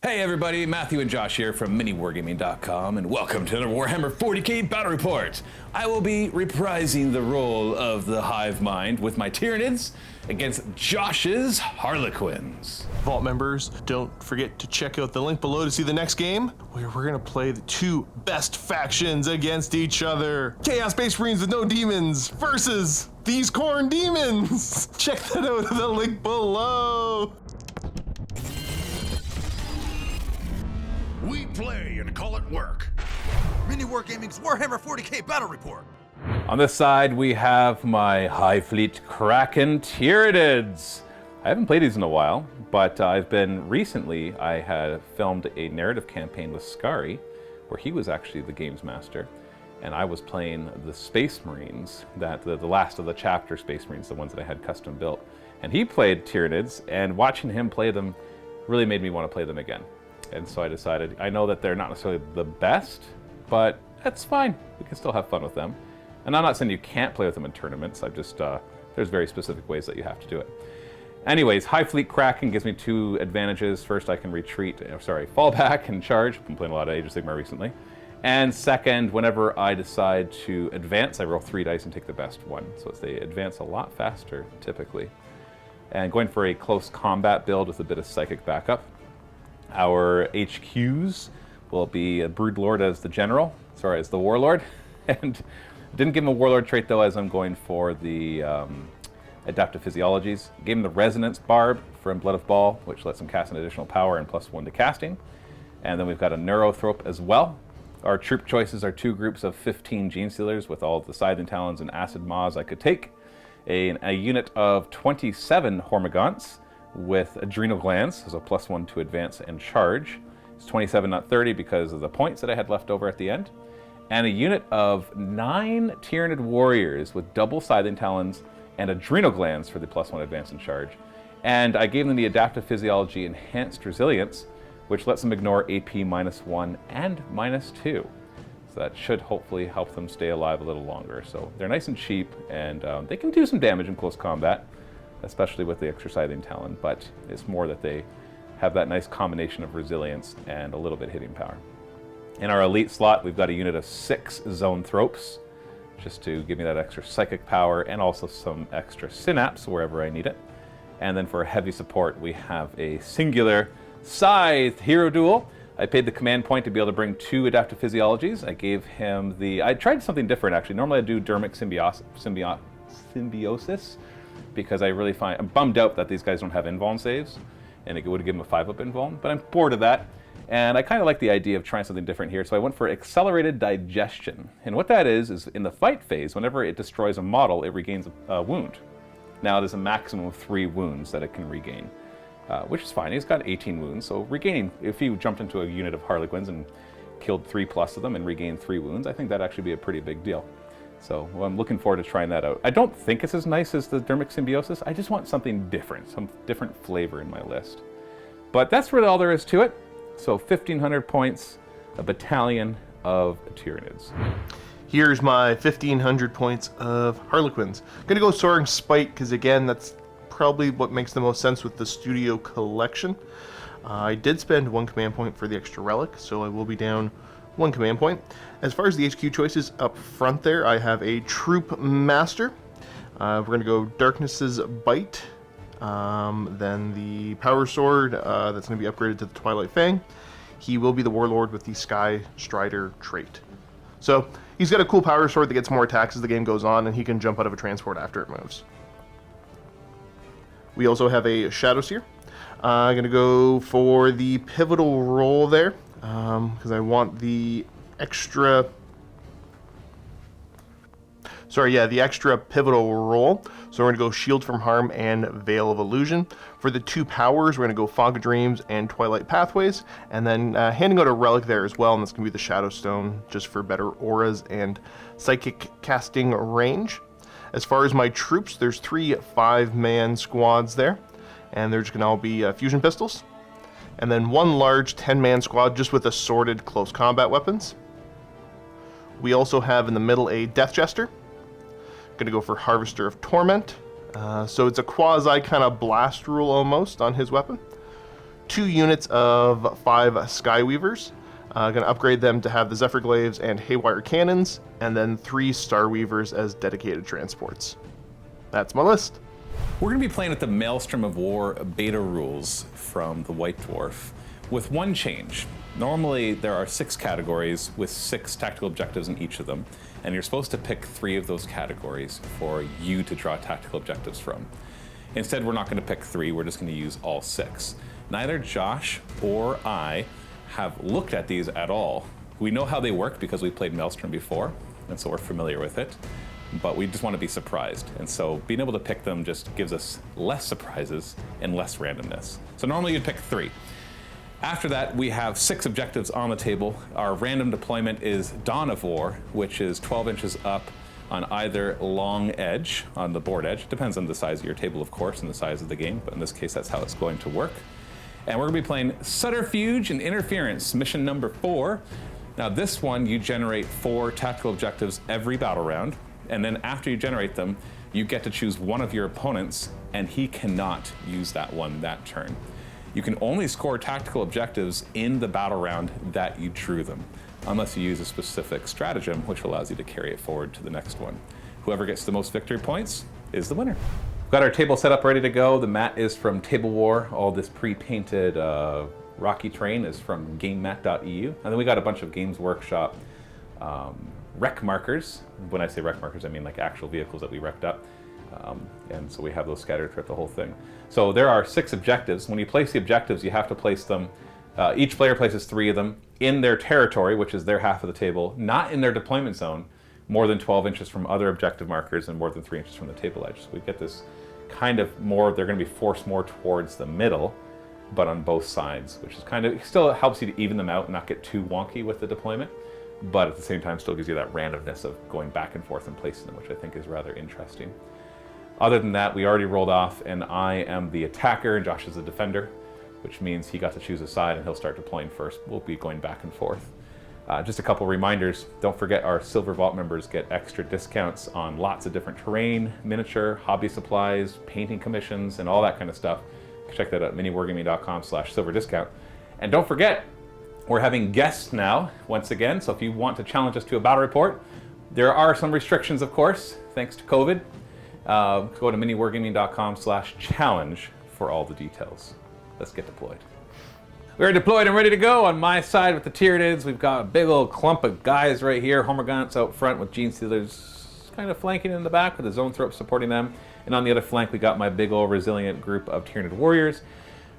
Hey everybody, Matthew and Josh here from MiniWarGaming.com, and welcome to another Warhammer 40k Battle Report. I will be reprising the role of the Hive Mind with my Tyranids against Josh's Harlequins. Vault members, don't forget to check out the link below to see the next game, where we're gonna play the two best factions against each other. Chaos Space Marines with no demons versus these Khorne demons. Check that out in the link below. We play and call it work. MiniWarGaming's Warhammer 40k Battle Report. On this side, we have my High Fleet Kraken Tyranids. I haven't played these in a while, but I had filmed a narrative campaign with Scary, where he was actually the games master, and I was playing the Space Marines, the last of the chapter Space Marines, the ones that I had custom built. And he played Tyranids, and watching him play them really made me want to play them again. And so I decided, I know that they're not necessarily the best, but that's fine. We can still have fun with them. And I'm not saying you can't play with them in tournaments. I've just, there's very specific ways that you have to do it. Anyways, High Fleet Kraken gives me two advantages. First, I can fall back and charge. I've been playing a lot of Age of Sigmar recently. And second, whenever I decide to advance, I roll 3 dice and take the best one. So they advance a lot faster, typically. And going for a close combat build with a bit of psychic backup. Our HQs will be a Broodlord as the Warlord. And didn't give him a Warlord trait though, as I'm going for the Adaptive Physiologies. Gave him the Resonance Barb from Blood of Baal, which lets him cast an additional power and +1 to casting. And then we've got a Neurothrope as well. Our troop choices are 2 groups of 15 Gene Stealers with all of the Scything Talons and Acid Maws I could take. A unit of 27 Hormagaunts with Adrenal Glands, so +1 to advance and charge. It's 27, not 30, because of the points that I had left over at the end. And a unit of 9 Tyranid Warriors with double Scything Talons and Adrenal Glands for the +1 advance and charge. And I gave them the Adaptive Physiology Enhanced Resilience, which lets them ignore AP -1 and -2. So that should hopefully help them stay alive a little longer. So they're nice and cheap, and they can do some damage in close combat, especially with the extra Scything Talon, but it's more that they have that nice combination of resilience and a little bit hitting power. In our elite slot, we've got a unit of 6 Zoanthropes, just to give me that extra psychic power and also some extra synapse wherever I need it. And then for heavy support, we have a singular Scythe Hero Duel. I paid the command point to be able to bring 2 Adaptive Physiologies. I gave him I tried something different actually. Normally I do Dermic Symbiosis, because I'm bummed out that these guys don't have invuln saves, and it would have given them a 5-up invuln, but I'm bored of that. And I kind of like the idea of trying something different here, so I went for Accelerated Digestion. And what that is in the fight phase, whenever it destroys a model, it regains a wound. Now there's a maximum of 3 wounds that it can regain, which is fine. He's got 18 wounds, so regaining, if you jumped into a unit of Harlequins and killed 3+ of them and regained 3 wounds, I think that'd actually be a pretty big deal. So I'm looking forward to trying that out. I don't think it's as nice as the Dermic Symbiosis. I just want something different, some different flavor in my list. But that's really all there is to it. So 1,500 points, a battalion of Tyranids. Here's my 1,500 points of Harlequins. Gonna go Soaring Spite, because again, that's probably what makes the most sense with the Studio Collection. I did spend 1 command point for the extra relic, so I will be down 1 command point. As far as the HQ choices up front there, I have a Troop Master. We're going to go Darkness's Bite. Then the Power Sword, that's going to be upgraded to the Twilight Fang. He will be the Warlord with the Sky Strider trait. So he's got a cool Power Sword that gets more attacks as the game goes on, and he can jump out of a transport after it moves. We also have a Shadow Seer. I'm going to go for the Pivotal Roll there, because I want the extra... the extra Pivotal Roll. So we're going to go Shield from Harm and Veil of Illusion. For the 2 powers, we're going to go Fog of Dreams and Twilight Pathways, and then handing out a relic there as well, and that's going to be the Shadow Stone, just for better auras and psychic casting range. As far as my troops, there's 3 5-man squads there, and they're just going to all be fusion pistols. And then 1 large 10-man squad just with assorted close combat weapons. We also have in the middle a Death Jester. Going to go for Harvester of Torment. So it's a quasi kind of blast rule almost on his weapon. 2 units of 5 Skyweavers. Going to upgrade them to have the Zephyr Glaives and Haywire Cannons, and then 3 Starweavers as dedicated transports. That's my list. We're going to be playing with the Maelstrom of War beta rules from the White Dwarf, with one change. Normally there are 6 categories with 6 tactical objectives in each of them, and you're supposed to pick 3 of those categories for you to draw tactical objectives from. Instead, we're not going to pick 3, we're just going to use all 6. Neither Josh or I have looked at these at all. We know how they work because we played Maelstrom before, and so we're familiar with it, but we just want to be surprised. And so being able to pick them just gives us less surprises and less randomness. So normally you'd pick 3. After that, we have 6 objectives on the table. Our random deployment is Dawn of War, which is 12 inches up on either long edge, on the board edge. Depends on the size of your table, of course, and the size of the game, but in this case, that's how it's going to work. And we're gonna be playing Subterfuge and Interference, mission number 4. Now this one, you generate 4 tactical objectives every battle round, and then after you generate them, you get to choose one of your opponents, and he cannot use that one that turn. You can only score tactical objectives in the battle round that you drew them, unless you use a specific stratagem, which allows you to carry it forward to the next one. Whoever gets the most victory points is the winner. We've got our table set up ready to go. The mat is from Table War. All this pre-painted rocky terrain is from GameMat.eu. And then we got a bunch of Games Workshop rec markers. When I say rec markers, I mean like actual vehicles that we wrecked up. And so we have those scattered throughout the whole thing. So there are 6 objectives. When you place the objectives, you have to place them, each player places 3 of them in their territory, which is their half of the table, not in their deployment zone, more than 12 inches from other objective markers and more than 3 inches from the table edge. So we get this kind of more, they're going to be forced more towards the middle, but on both sides, which is kind of, it still helps you to even them out and not get too wonky with the deployment, but at the same time still gives you that randomness of going back and forth and placing them, which I think is rather interesting. Other than that, we already rolled off, and I am the attacker and Josh is the defender, which means he got to choose a side and he'll start deploying first. We'll be going back and forth. Just a couple reminders. Don't forget our Silver Vault members get extra discounts on lots of different terrain, miniature, hobby supplies, painting commissions, and all that kind of stuff. Check that out at MiniWarGaming.com/silver discount. And don't forget, we're having guests now, once again, so if you want to challenge us to a battle report, there are some restrictions, of course, thanks to COVID. Go to MiniWarGaming.com/challenge for all the details. Let's get deployed. We're deployed and ready to go. On my side with the Tyranids, we've got a big old clump of guys right here. Hormagaunts out front with Gene Stealers kind of flanking in the back with the Zone Thrope supporting them. And on the other flank, we got my big old resilient group of Tyranid warriors,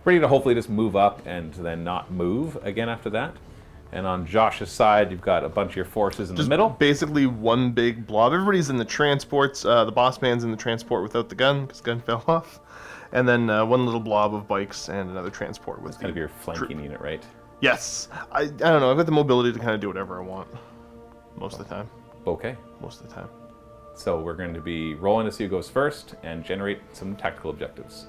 ready to hopefully just move up and then not move again after that. And on Josh's side, you've got a bunch of your forces in the middle. Basically one big blob. Everybody's in the transports. The boss man's in the transport without the gun, because the gun fell off. And then one little blob of bikes and another transport with kind of your flanking unit, right? Yes. I don't know. I've got the mobility to kind of do whatever I want. Most of the time. Okay. Most of the time. So we're going to be rolling to see who goes first and generate some tactical objectives.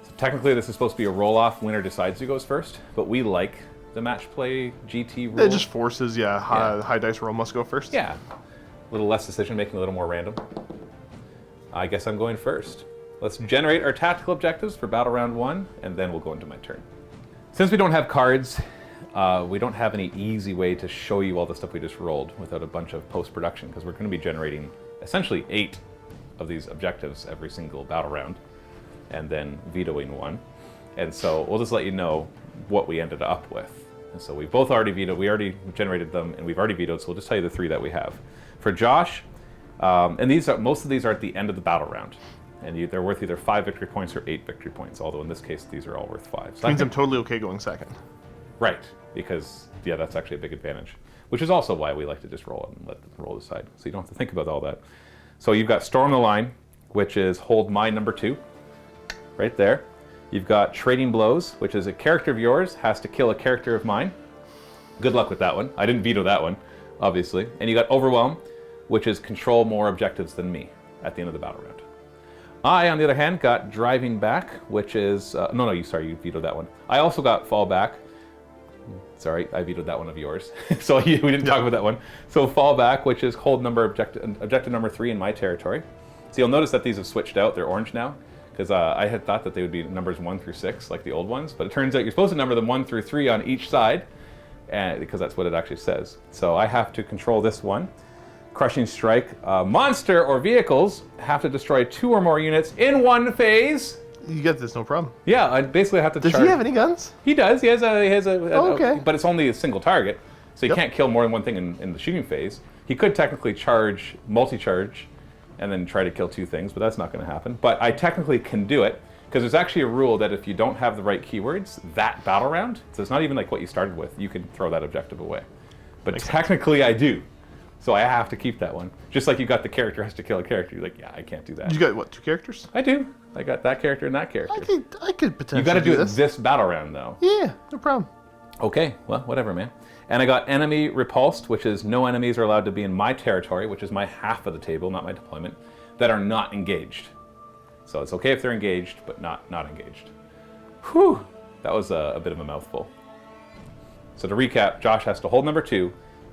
So technically this is supposed to be a roll-off, winner decides who goes first, but we like the match play GT rule. It just forces, high dice roll must go first. Yeah. A little less decision making, a little more random. I guess I'm going first. Let's generate our tactical objectives for battle round 1, and then we'll go into my turn. Since we don't have cards, we don't have any easy way to show you all the stuff we just rolled without a bunch of post-production, because we're going to be generating essentially 8 of these objectives every single battle round, and then vetoing 1. And so we'll just let you know what we ended up with. And so we've both already vetoed, we already generated them, and we've already vetoed, so we'll just tell you the 3 that we have. For Josh, and most of these are at the end of the battle round. And they're worth either 5 victory points or 8 victory points, although in this case, these are all worth 5. So means I'm totally okay going second. Right, because, yeah, that's actually a big advantage. Which is also why we like to just roll it and let them roll decide, so you don't have to think about all that. So you've got Storm the Line, which is hold my number 2, right there. You've got Trading Blows, which is a character of yours has to kill a character of mine. Good luck with that one. I didn't veto that one, obviously. And you got Overwhelm, which is control more objectives than me at the end of the battle round. I, on the other hand, got Driving Back, which is... you vetoed that one. I also got Fall Back. Sorry, I vetoed that one of yours. So we didn't talk about that one. So Fall Back, which is hold objective number 3 in my territory. So you'll notice that these have switched out. They're orange now, because I had thought that they would be numbers 1 through 6, like the old ones, but it turns out you're supposed to number them 1 through 3 on each side, and because that's what it actually says. So I have to control this one. Crushing Strike. Monster or vehicles have to destroy 2 or more units in one phase. You get this, no problem. Yeah, I basically have to Does charge. he have any guns? He does. He has a Oh, okay. but it's only a single target, so you Yep. can't kill more than one thing in the shooting phase. He could technically charge, multi-charge, and then try to kill 2 things, but that's not going to happen. But I technically can do it, because there's actually a rule that if you don't have the right keywords, that battle round, so it's not even like what you started with, you can throw that objective away. But technically I do. So I have to keep that one. Just like you got the character has to kill a character. You're like, yeah, I can't do that. You got, what, 2 characters? I do. I got that character and that character. I could potentially You got to do it this. this battle round, though. Yeah, no problem. Okay, well, whatever, man. And I got enemy repulsed, which is no enemies are allowed to be in my territory, which is my half of the table, not my deployment, that are not engaged. So it's okay if they're engaged, but not engaged. Whew, that was a bit of a mouthful. So to recap, Josh has to hold number 2,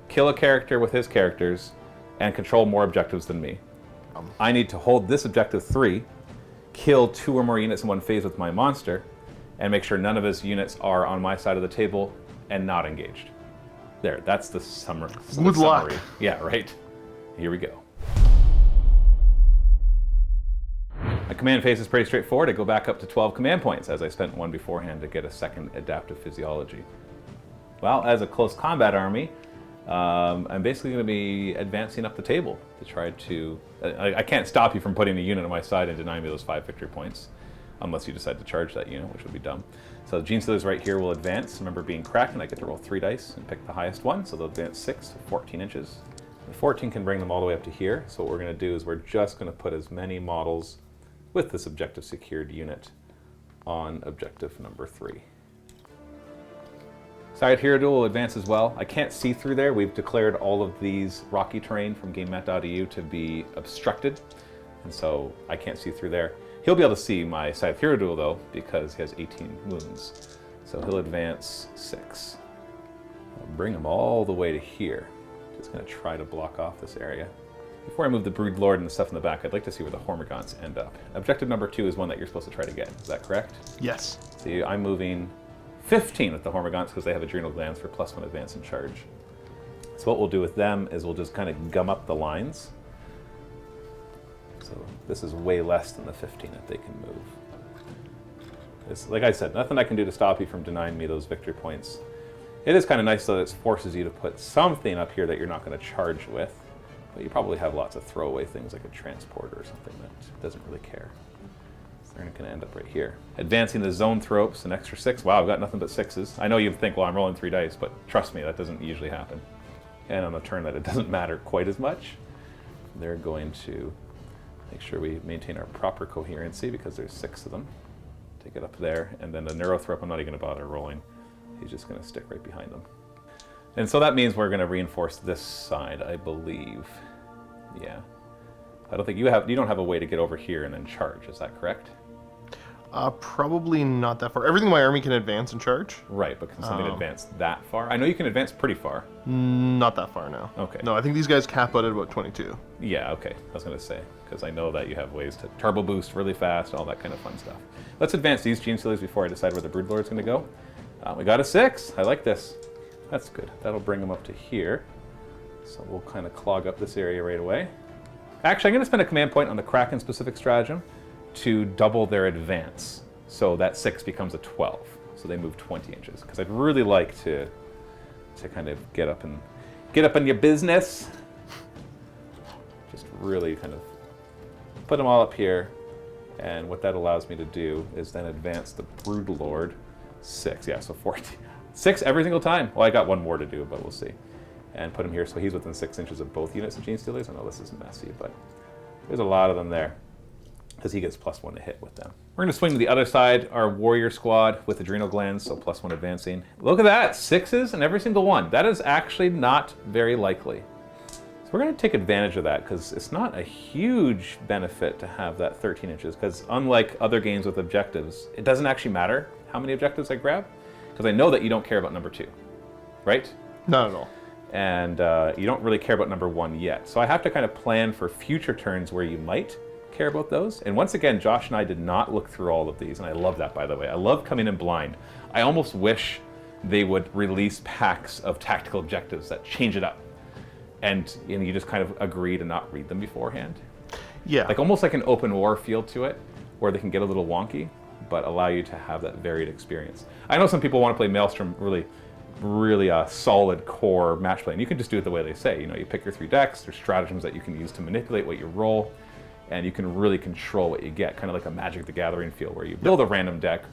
kill a character with his characters, and control more objectives than me. I need to hold this objective 3, kill 2 or more units in one phase with my monster, and make sure none of his units are on my side of the table and not engaged. There, that's the summary. Good luck. Yeah, right. Here we go. My command phase is pretty straightforward. I go back up to 12 command points, as I spent 1 beforehand to get a second adaptive physiology. Well, as a close combat army, I'm basically going to be advancing up the table to try to... I can't stop you from putting a unit on my side and denying me those 5 victory points, unless you decide to charge that unit, which would be dumb. So the Gene Stealers right here will advance. Remember, being Kraken, I get to roll 3 dice and pick the highest one, so they'll advance 6 to 14 inches. The 14 can bring them all the way up to here, so what we're going to do is we're just going to put as many models with this objective secured unit on objective number 3. Side Hero Duel will advance as well. I can't see through there. We've declared all of these rocky terrain from GameMat.eu to be obstructed, and so I can't see through there. He'll be able to see my Side Hero Duel though, because he has 18 wounds. So he'll advance 6. I'll bring him all the way to here. Just gonna try to block off this area. Before I move the Brood Lord and the stuff in the back, I'd like to see where the Hormagaunts end up. Objective number 2 is one that you're supposed to try to get. Is that correct? Yes. See, I'm moving 15 with the Hormagaunts because they have adrenal glands for +1 advance and charge. So what we'll do with them is we'll just kind of gum up the lines. So this is way less than the 15 that they can move. It's, like I said, nothing I can do to stop you from denying me those victory points. It is kind of nice though that it forces you to put something up here that you're not going to charge with, but you probably have lots of throwaway things like a transporter or something that doesn't really care. So they're going to end up right here. Advancing the zone tropes, an extra 6. Wow, I've got nothing but 6s. I know you think, well, I'm rolling 3 dice, but trust me, that doesn't usually happen. And on a turn that it doesn't matter quite as much, they're going to make sure we maintain our proper coherency because there's 6 of them. Take it up there, and then the Neurothrop, I'm not even going to bother rolling. He's just going to stick right behind them. And so that means we're going to reinforce this side, I believe. Yeah. I don't think you don't have a way to get over here and then charge, is that correct? Probably not that far. Everything in my army can advance and charge. Right, but can something advance that far? I know you can advance pretty far. Not that far, no. Okay. No, I think these guys cap out at about 22. Yeah, okay. I was going to say, because I know that you have ways to turbo boost really fast, all that kind of fun stuff. Let's advance these Gene Stealers before I decide where the Broodlord's going to go. We got a 6. I like this. That's good. That'll bring them up to here. So we'll kind of clog up this area right away. Actually, I'm going to spend a command point on the Kraken-specific stratagem to double their advance. So that 6 becomes a 12. So they move 20 inches. Because I'd really like to kind of get up in your business. Just really kind of put them all up here. And what that allows me to do is then advance the Broodlord 6. Yeah, so 14. 6 every single time. Well, I got 1 more to do, but we'll see. And put him here so he's within 6 inches of both units of Gene Stealers. I know this is messy, but there's a lot of them there because he gets +1 to hit with them. We're going to swing to the other side, our warrior squad with adrenal glands, so +1 advancing. Look at that, 6s in every single one. That is actually not very likely. So we're going to take advantage of that because it's not a huge benefit to have that 13 inches because unlike other games with objectives, it doesn't actually matter how many objectives I grab because I know that you don't care about number 2, right? Not at all. And you don't really care about number 1 yet. So I have to kind of plan for future turns where you might, care about those. And once again, Josh and I did not look through all of these, and I love that, by the way. I love coming in blind. I almost wish they would release packs of tactical objectives that change it up. And you just kind of agree to not read them beforehand. Yeah. Like almost like an open war feel to it, where they can get a little wonky, but allow you to have that varied experience. I know some people want to play Maelstrom really solid core match play, and you can just do it the way they say. You pick your 3 decks, there's stratagems that you can use to manipulate what you roll, and you can really control what you get, kind of like a Magic the Gathering feel, where you build a random deck,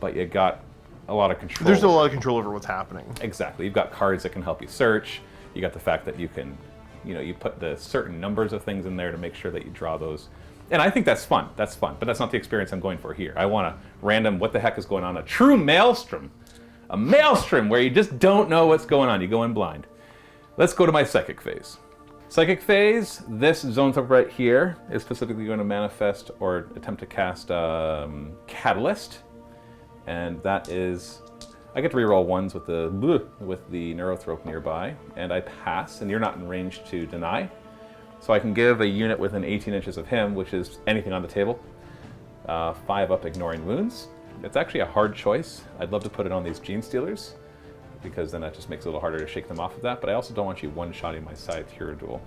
but you got a lot of control. There's a lot of control over what's happening. Exactly. You've got cards that can help you search. You got the fact that you can, you put the certain numbers of things in there to make sure that you draw those. And I think that's fun. That's fun. But that's not the experience I'm going for here. I want a random, what the heck is going on? A true Maelstrom. A Maelstrom where you just don't know what's going on. You go in blind. Let's go to my Psychic phase. Psychic phase, this zone type right here is specifically going to manifest or attempt to cast Catalyst. And that is, I get to reroll ones with the Neurothrope nearby, and I pass, and you're not in range to deny. So I can give a unit within 18 inches of him, which is anything on the table, 5 up ignoring wounds. It's actually a hard choice. I'd love to put it on these Gene Stealers, because then that just makes it a little harder to shake them off of that, but I also don't want you one-shotting my Scythe Hero Duel.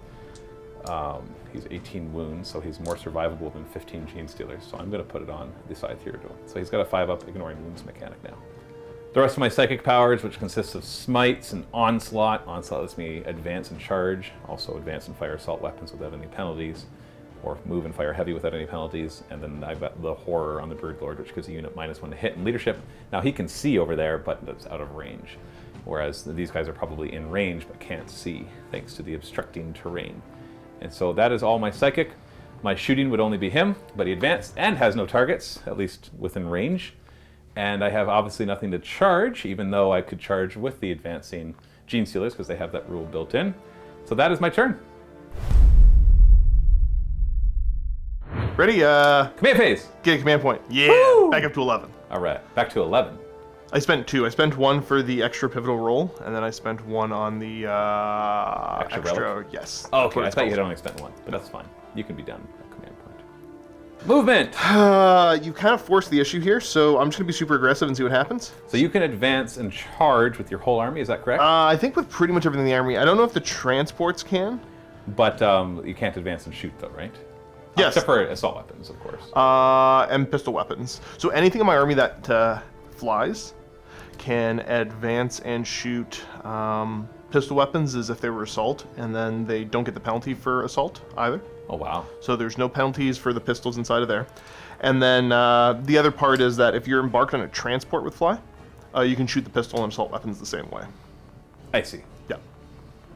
He's 18 wounds, so he's more survivable than 15 Gene Stealers, so I'm going to put it on the Scythe Hero Duel. So he's got a 5 up ignoring wounds mechanic now. The rest of my psychic powers, which consists of smites and onslaught. Onslaught lets me advance and charge, also advance and fire assault weapons without any penalties, or move and fire heavy without any penalties. And then I've got the horror on the Broodlord, which gives a unit -1 to hit and leadership. Now he can see over there, but that's out of range. Whereas these guys are probably in range but can't see, thanks to the obstructing terrain. And so that is all my psychic. My shooting would only be him, but he advanced and has no targets, at least within range. And I have obviously nothing to charge, even though I could charge with the advancing Gene Stealers, because they have that rule built in. So that is my turn. Ready? Command phase. Get a command point. Yeah. Woo! Back up to 11. All right, back to 11. I spent 2. I spent 1 for the extra pivotal roll, and then I spent 1 on the extra relic? yes. Oh, That's okay, what I it's thought you called. had only spent 1, but that's fine. You can be done at command point. Movement! You kind of forced the issue here, so I'm just going to be super aggressive and see what happens. So you can advance and charge with your whole army, is that correct? I think with pretty much everything in the army. I don't know if the transports can. But you can't advance and shoot, though, right? Yes. Except for assault weapons, of course. And pistol weapons. So anything in my army that flies can advance and shoot. Pistol weapons as if they were assault, and then they don't get the penalty for assault either. Oh, wow. So there's no penalties for the pistols inside of there. And then the other part is that if you're embarked on a transport with fly, you can shoot the pistol and assault weapons the same way. I see. Yeah.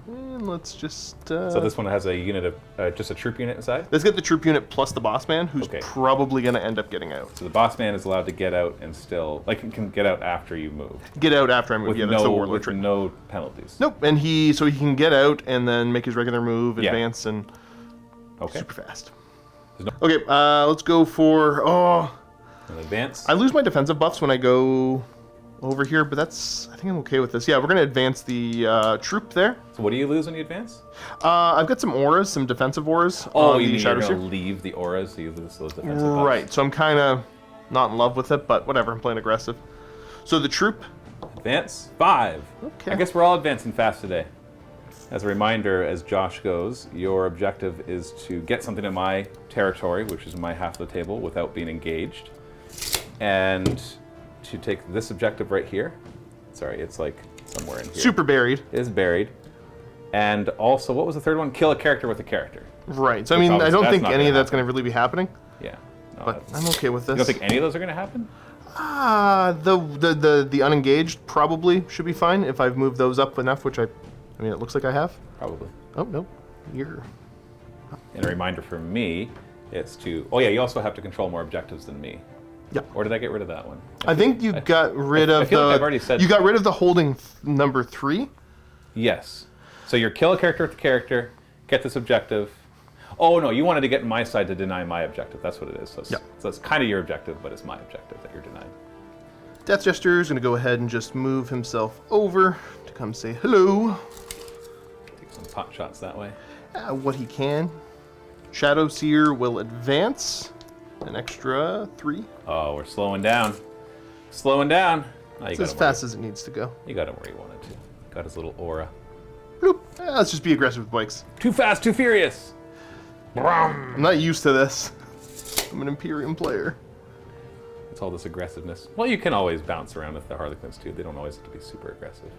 And let's just... So this one has a unit of, just a troop unit inside? Let's get the troop unit plus the boss man, who's Okay. probably going to end up getting out. So the boss man is allowed to get out and still, like, can get out after you move. Get out after I move. With, Yeah, that's the warlord with trick. no penalties. Nope, and he can get out and then make his regular move, Yeah. advance, and Okay. super fast. There's Okay, let's go for... An advance. I lose my defensive buffs when I go over here, but that's... I think I'm okay with this. Yeah, we're going to advance the troop there. So what do you lose when you advance? I've got some auras, some defensive auras. Oh, on you the mean you're Shadow going to Sphere. leave the auras, so you lose those defensive buffs? Right, so I'm kind of not in love with it, but whatever, I'm playing aggressive. So the troop... Advance 5. Okay. I guess we're all advancing fast today. As a reminder, as Josh goes, your objective is to get something in my territory, which is my half of the table, without being engaged. And to take this objective right here. Sorry, it's like somewhere in here. Super buried. It is buried. And also, what was the third one? Kill a character with a character. Right, so I Which mean, I obviously don't that's think not any gonna of that's happen. going to really be happening, Yeah. No, but that's- I'm okay with You this. don't think any of those are going to happen? The unengaged probably should be fine if I've moved those up enough, which I mean, it looks like I have. Probably. Oh, no. You're... And a reminder for me is to... Oh, yeah, you also have to control more objectives than me. Yeah. Or did I get rid of that one? I think you got rid of I feel the... like I've already said... You got rid of the holding number 3? Yes. So you're kill a character with a character, get this objective. Oh, no, you wanted to get in my side to deny my objective. That's what it is. So it's kind of your objective, but it's my objective that you're denying. Death Jester is going to go ahead and just move himself over to come say hello. Take some pot shots that way. What he can. Shadow Seer will advance an extra 3. Oh, we're slowing down. Slowing down. Oh, It's as fast as it needs to go. You got him where you wanted to. Got his little aura. Bloop. Let's just be aggressive with bikes. Too fast, too furious. I'm not used to this. I'm an Imperium player. It's all this aggressiveness. Well, you can always bounce around with the Harlequins too. They don't always have to be super aggressive.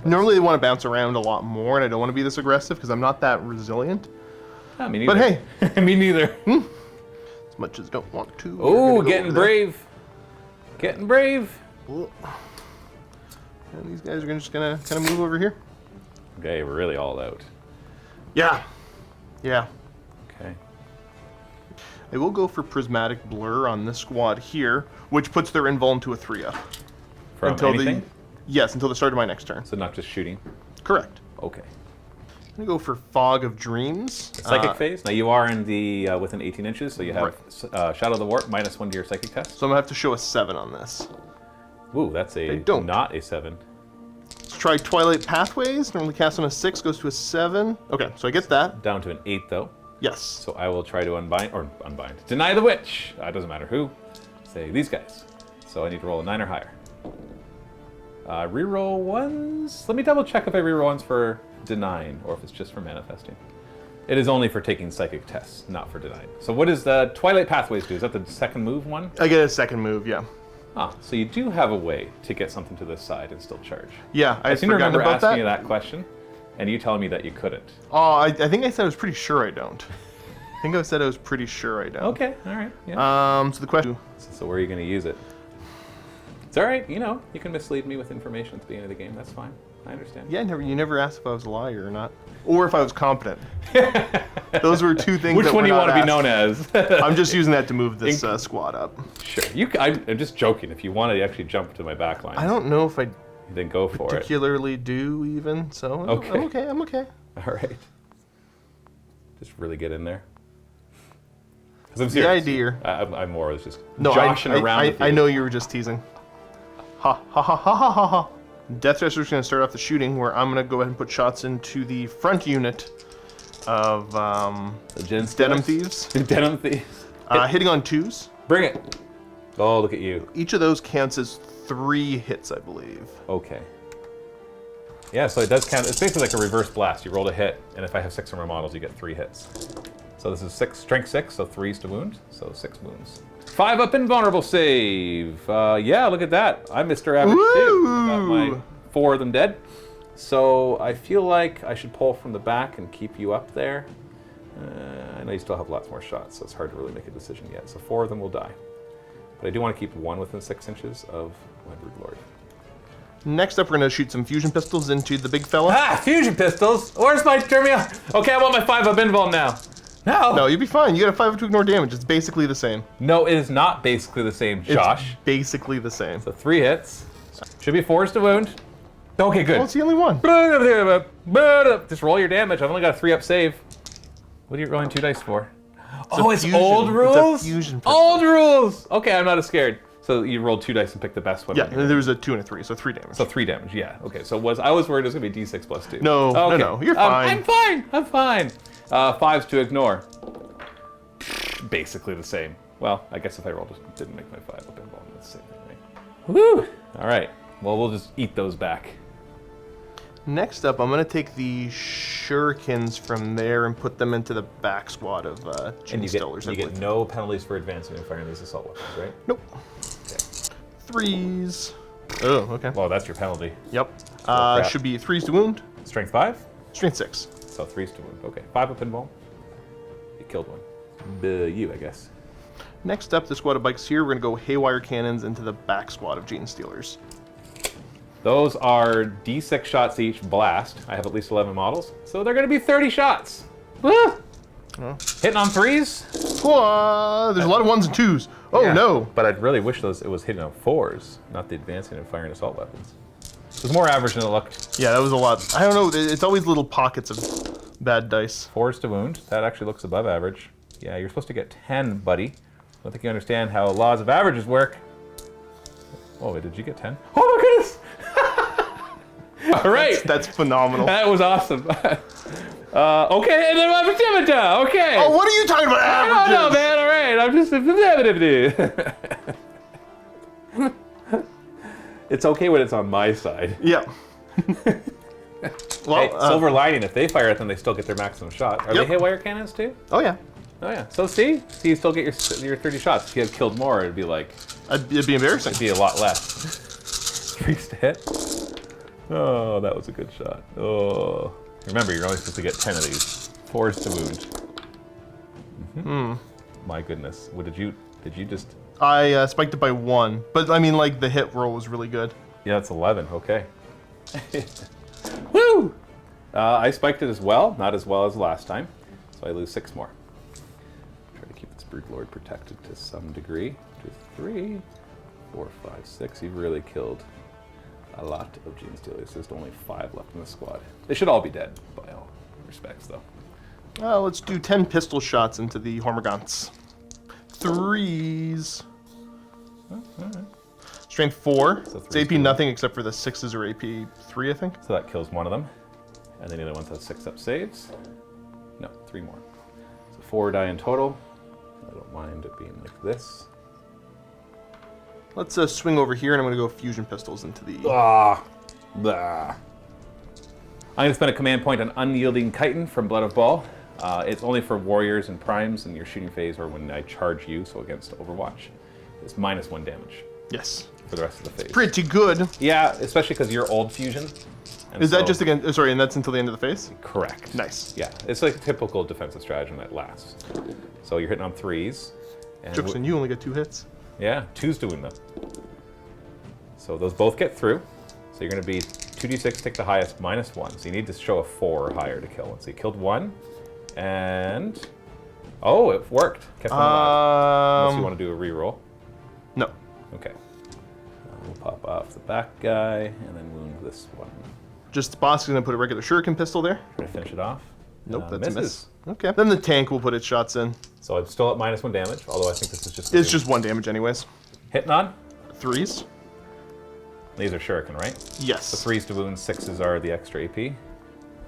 Normally they want to bounce around a lot more, and I don't want to be this aggressive because I'm not that resilient. Ah, me neither. But hey. Me neither. As much as I don't want to. Oh, getting brave. Getting brave. And these guys are just gonna kind of move over here. Okay, we're really all out. Yeah. Yeah. Okay. I will go for Prismatic Blur on this squad here, which puts their invul into a 3-up. From anything? Yes, until the start of my next turn. So not just shooting? Correct. Okay. I'm gonna go for Fog of Dreams. Psychic phase. Now you are in the within 18 inches, so you have Shadow of the Warp, -1 to your psychic test. So I'm gonna have to show a 7 on this. Ooh, that's don't. not a 7. Let's try Twilight Pathways. Normally cast on a 6, goes to a 7. Okay, so I get that. Down to an 8 though. Yes. So I will try to unbind. Deny the witch. It doesn't matter who. Say these guys. So I need to roll a 9 or higher. Reroll ones. Let me double check if I reroll ones for denying or if it's just for manifesting. It is only for taking psychic tests, not for denying. So what does the Twilight Pathways do? Is that the second move one? I get a second move, yeah. Ah, so you do have a way to get something to this side and still charge. Yeah, I I seem to forgot remember about asking you that. that question, and you telling me that you couldn't. Oh, I think I said I was pretty sure I don't. I think I said I was pretty sure I don't. Okay, all right. Yeah. So the question. So where are you going to use it? It's all right. You know, you can mislead me with information at the beginning of the game. That's fine. I understand. Yeah, you never asked if I was a liar or not, or if I was competent. Those were two things. Which that one were do you not want to be asked. known as? I'm just using that to move this squad up. Sure. I'm just joking. If you want to actually jump to my back line, I don't know if I then go for it. particularly do even. So Okay. I'm okay. All right. Just really get in there. Because I'm The serious. idea. I'm more was just No, joshing around. with you. I know you were just teasing. Ha ha ha ha ha ha ha. Death Thresher's going to start off the shooting, where I'm going to go ahead and put shots into the front unit of Denim Thieves. Denim Thieves. Hitting on 2s. Bring it. Oh, look at you. Each of those counts as 3 hits, I believe. Okay. Yeah, so it does count. It's basically like a reverse blast. You rolled a hit, and if I have 6 or more models, you get 3 hits. So this is strength 6, so 3s to wound, so 6 wounds. 5 up invulnerable save. Yeah, look at that. I'm Mr. Average too. Got my 4 of them dead. So I feel like I should pull from the back and keep you up there. I know you still have lots more shots, so it's hard to really make a decision yet. So 4 of them will die. But I do want to keep 1 within 6 inches of my Brood Lord. Next up, we're going to shoot some fusion pistols into the big fella. Ah, fusion pistols! Where's my turn me on? Okay, I want my 5 up invul now. No! No, you'll be fine. You got a 5 to ignore damage. It's basically the same. No, it is not basically the same, Josh. It's basically the same. So 3 hits. Should be 4s to wound. Okay, good. Well, it's the only one. Just roll your damage. I've only got a 3-up save. What are you rolling 2 dice for? Oh, it's fusion. old rules? It's a fusion pistol. Old rules! Okay, I'm not as scared. So you rolled 2 dice and picked the best one. Yeah, there was a 2 and a 3, so 3 damage. So 3 damage, yeah. Okay, so I was worried it was going to be d6 plus 2. No, okay. no, you're fine. I'm fine. 5s to ignore. Basically the same. Well, I guess if I rolled, didn't make my 5 up involved, that's the same thing, right? Woo! All right. Well, we'll just eat those back. Next up, I'm going to take the Shurikens from there and put them into the back squad of And you Stillers. get no penalties for advancing and firing these assault weapons, right? Nope. Okay. 3s. Oh, okay. Well, that's your penalty. Yep. crap. Should be 3s to wound. Strength 5? Strength 6. So 3s to wound. Okay. 5 up invul. You killed one. You, I guess. Next up, the squad of bikes here, we're going to go Haywire Cannons into the back squad of Gene Stealers. Those are d6 shots each blast. I have at least 11 models, so they're going to be 30 shots. Woo! Oh. Hitting on 3s? There's a lot of 1s and 2s. Oh, Yeah, no. But I'd really wish it was hitting on 4s, not the advancing and firing assault weapons. It was more average than it looked. Yeah, that was a lot. I don't know. It's always little pockets of bad dice. 4s to wound. That actually looks above average. Yeah, you're supposed to get 10, buddy. I don't think you understand how laws of averages work. Oh, wait, did you get 10? Oh my goodness! All right. That's phenomenal. That was awesome. Okay, and then Timota. Okay. Oh, what are you talking about? I don't know, man. All right, I'm just. It's okay when it's on my side. Yeah. Well, Hey, silver lining, if they fire at them, they still get their maximum shot. Are they hit wire cannons too? Oh yeah. Oh yeah. So see, you still get your 30 shots. If you had killed more, it'd be like It'd be embarrassing. it'd be a lot less. 3s to hit. Oh, that was a good shot. Oh, remember, you're only supposed to get 10 of these. 4s to wound. My goodness, what did you just? I spiked it by 1, but I mean, like the hit roll was really good. Yeah, it's 11. Okay. Woo! I spiked it as well, not as well as last time, so I lose 6 more. Try to keep this Brute Lord protected to some degree. 2, 3, 4, 5, 6. You've really killed a lot of Gene Stealers. There's only 5 left in the squad. They should all be dead, by all respects, though. Let's do 10 pistol shots into the Hormagaunts. 3s. Oh, all right. Strength 4. So It's 3s AP to nothing except for the 6s or AP 3, I think. So that kills one of them. And then the other ones have 6 up saves. No, 3 more. So 4 die in total. I don't mind it being like this. Let's swing over here, and I'm going to go fusion pistols into the... Ah, blah. I'm going to spend a command point on Unyielding Chitin from Blood of Baal. It's only for warriors and primes in your shooting phase or when I charge you, so against Overwatch. It's -1 damage Yes. for the rest of the phase. Pretty good. Yeah, especially because you're old fusion. And Is that so- just again? Sorry, and that's until the end of the phase? Correct. Nice. Yeah, it's like a typical defensive strategy when that lasts. So you're hitting on 3s. And Jokes on you, only get 2 hits. Yeah, 2's doing them. So those both get through. So you're going to be 2d6, take the highest, -1. So you need to show a 4 or higher to kill one. So you killed 1, and... Oh, it worked. Kept them alive. Unless you want to do a reroll. No. Okay. We'll pop off the back guy, and then wound this one. Just the boss is going to put a regular shuriken pistol there. Try to finish it off. Nope, that's a miss. misses. Okay. Then the tank will put its shots in. So I'm still at -1 damage, although I think this is just... It's just 1 damage anyways. Hitting on? 3s. These are shuriken, right? Yes. 3s to wound, 6s are the extra AP.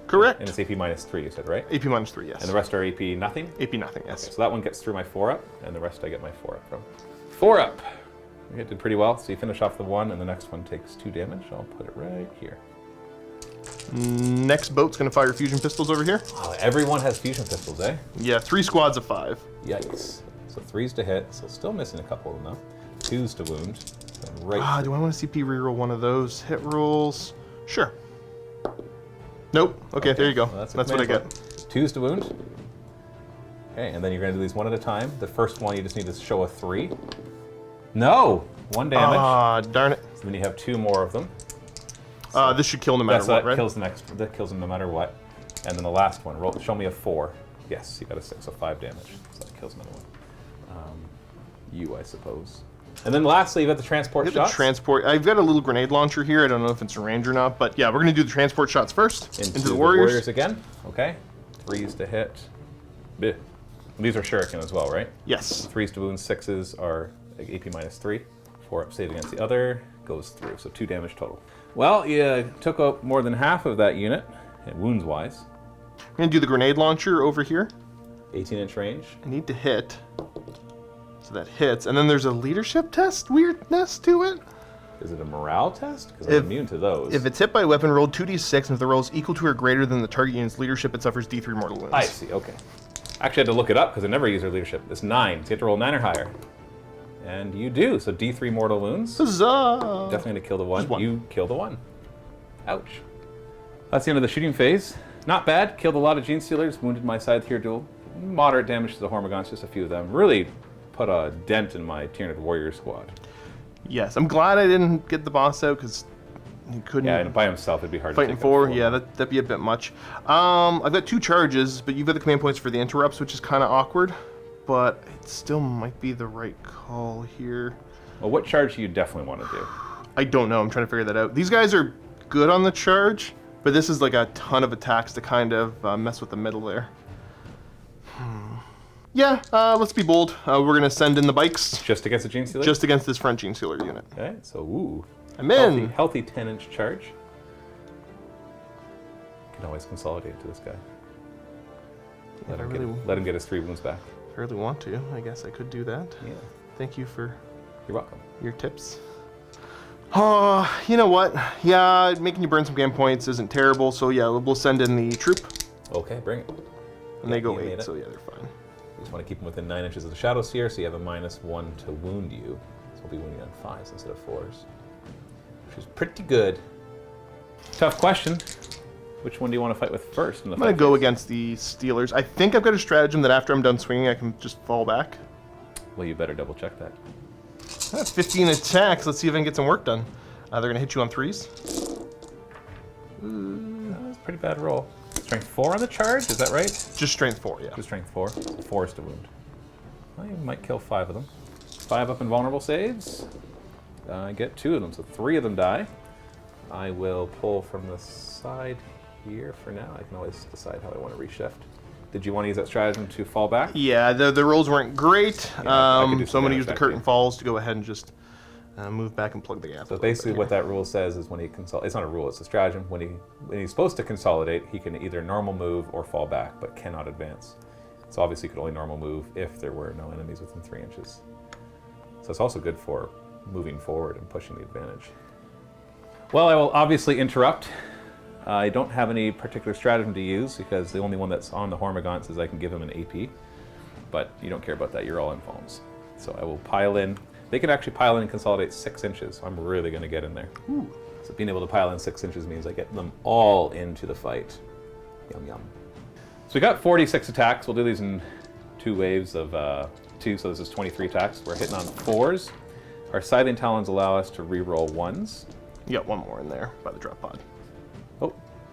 Correct. And it's AP -3, you said, right? AP -3, yes. And the rest are AP nothing? AP nothing, yes. So that one gets through my 4-up, and the rest I get my 4-up from. 4-up! You did pretty well, so you finish off the 1, and the next one takes 2 damage. I'll put it right here. Next boat's going to fire fusion pistols over here. Oh, everyone has fusion pistols, eh? Yeah, 3 squads of 5. Yikes. So 3s to hit, so still missing a couple of them, though. 2s to wound. So right. Do I want to CP reroll one of those hit rolls? Sure. Nope. Okay, there you go. Well, that's a what I command get. point. 2s to wound. Okay, and then you're going to do these one at a time. The first one, you just need to show a 3. No! 1 damage. Ah, darn it. So then you have 2 more of them. This should kill no matter what, right? Kills the next. That kills him no matter what. And then the last one. Roll. Show me a 4. Yes, you got a 6, so 5 damage. So that kills another one. You, I suppose. And then lastly, you got the transport Get shots. the transport. I've got a little grenade launcher here. I don't know if it's a range or not, but yeah, we're gonna do the transport shots first into the warriors. Again. Okay. 3s to hit. Bleh. These are shuriken as well, right? Yes. 3s to wound. 6s are AP -3. 4-up save against the other goes through. So 2 damage total. Well, you took out more than half of that unit, wounds wise. We're gonna do the grenade launcher over here. 18-inch range. I need to hit. So that hits, and then there's a leadership test weirdness to it. Is it a morale test? Because I'm immune to those. If it's hit by a weapon, roll 2d6, and if the roll is equal to or greater than the target unit's leadership, it suffers D3 mortal wounds. I see, okay. Actually, I had to look it up because I never use their leadership. It's 9, so you have to roll 9 or higher. And you do, so D3 mortal wounds. Huzzah! Definitely going to kill the 1. Just 1. You kill the 1. Ouch. That's the end of the shooting phase. Not bad. Killed a lot of Gene Stealers. Wounded my side here duel. Moderate damage to the Hormagaunts, just a few of them. Really put a dent in my Tyranid warrior squad. Yes, I'm glad I didn't get the boss out because he couldn't. Yeah, and by himself it'd be hard fighting to take 4. out Yeah, that'd be a bit much. I've got 2 charges, but you've got the command points for the interrupts, which is kind of awkward. But it still might be the right call here. Well, what charge do you definitely want to do? I don't know. I'm trying to figure that out. These guys are good on the charge, but this is like a ton of attacks to kind of mess with the middle there. Yeah, let's be bold. We're going to send in the bikes. Just against the Gene Stealer? Just against this front Gene Stealer unit. Okay, so ooh. I'm in. Healthy 10-inch charge. You can always consolidate to this guy. Let him get his 3 wounds back. If I really want to, I guess I could do that. Yeah. Thank you for You're welcome. your tips. Oh, you know what? Yeah, making you burn some game points isn't terrible, so yeah, we'll send in the troop. Okay, bring it. And they go you made 8, it. so yeah, they're fine. You just want to keep them within 9 inches of the Shadow Seer, so you have a -1 to wound you. So we'll be wounding on 5s instead of 4s. Which is pretty good. Tough question. Which one do you want to fight with first? I'm going to go against the Steelers. I think I've got a stratagem that after I'm done swinging, I can just fall back. Well, you better double check that. That's 15 attacks. Let's see if I can get some work done. They're going to hit you on 3s. That's a pretty bad roll. Strength 4 on the charge, is that right? Just strength 4, yeah. Just strength 4. So 4 is to wound. Well, you might kill 5 of them. 5 up invulnerable saves. I get 2 of them, so 3 of them die. I will pull from the side here for now. I can always decide how I want to reshift. Did you want to use that stratagem to fall back? Yeah, the rolls weren't great, I could do so I'm going to damage use the back curtain here. falls to go ahead and just move back and plug the gap. So basically what that rule says is when he consolidates, it's not a rule, it's a stratagem. When he's supposed to consolidate, he can either normal move or fall back, but cannot advance. So obviously he could only normal move if there were no enemies within 3 inches. So it's also good for moving forward and pushing the advantage. Well, I will obviously interrupt. I don't have any particular stratagem to use because the only one that's on the Hormagaunts is I can give him an AP. But you don't care about that, you're all in phones. So I will pile in. They can actually pile in and consolidate 6 inches. So I'm really going to get in there. Ooh. So being able to pile in 6 inches means I get them all into the fight. Yum, yum. So we got 46 attacks. We'll do these in 2 waves of 2, so this is 23 attacks. We're hitting on 4s. Our Scything Talons allow us to re-roll 1s. You got 1 more in there by the drop pod. Oh,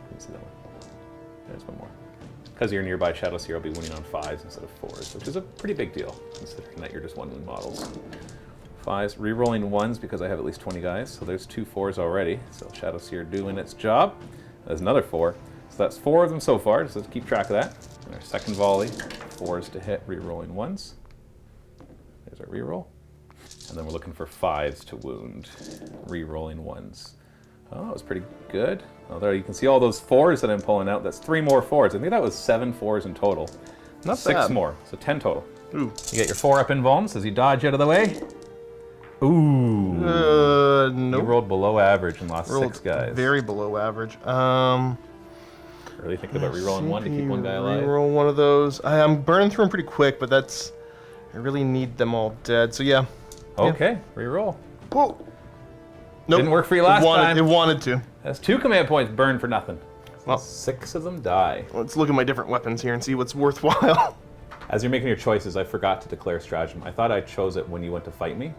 didn't see that one. There's 1 more. Because you're nearby Shadow Seer, I'll be winning on 5s instead of 4s, which is a pretty big deal, considering that you're just 1 wound models. 5s, re-rolling 1s because I have at least 20 guys, so there's 2 4s already. So Shadow Seer doing its job. There's another 4. So that's 4 of them so far, just let's keep track of that. And our second volley, 4s to hit, re-rolling 1s. There's our re-roll. And then we're looking for 5s to wound, re-rolling 1s. Oh, that was pretty good. Oh, there you can see all those 4s that I'm pulling out. That's 3 more 4s. I think that was 7 4s in total. Not 6 bad. more, so 10 total. Ooh. You get your 4 up in vulns as you dodge out of the way. Ooh. You Nope. rolled below average and lost 6 guys. Very below average. Really thinking about re-rolling 1 to keep 1 guy alive? Reroll 1 of those. I'm burning through them pretty quick, but that's... I really need them all dead, so yeah. Okay, re-roll. Whoa. Nope. Didn't work for you last time. It wanted to. That's 2 command points burned for nothing. Well. 6 of them die. Let's look at my different weapons here and see what's worthwhile. As you're making your choices, I forgot to declare stratagem. I thought I chose it when you went to fight me.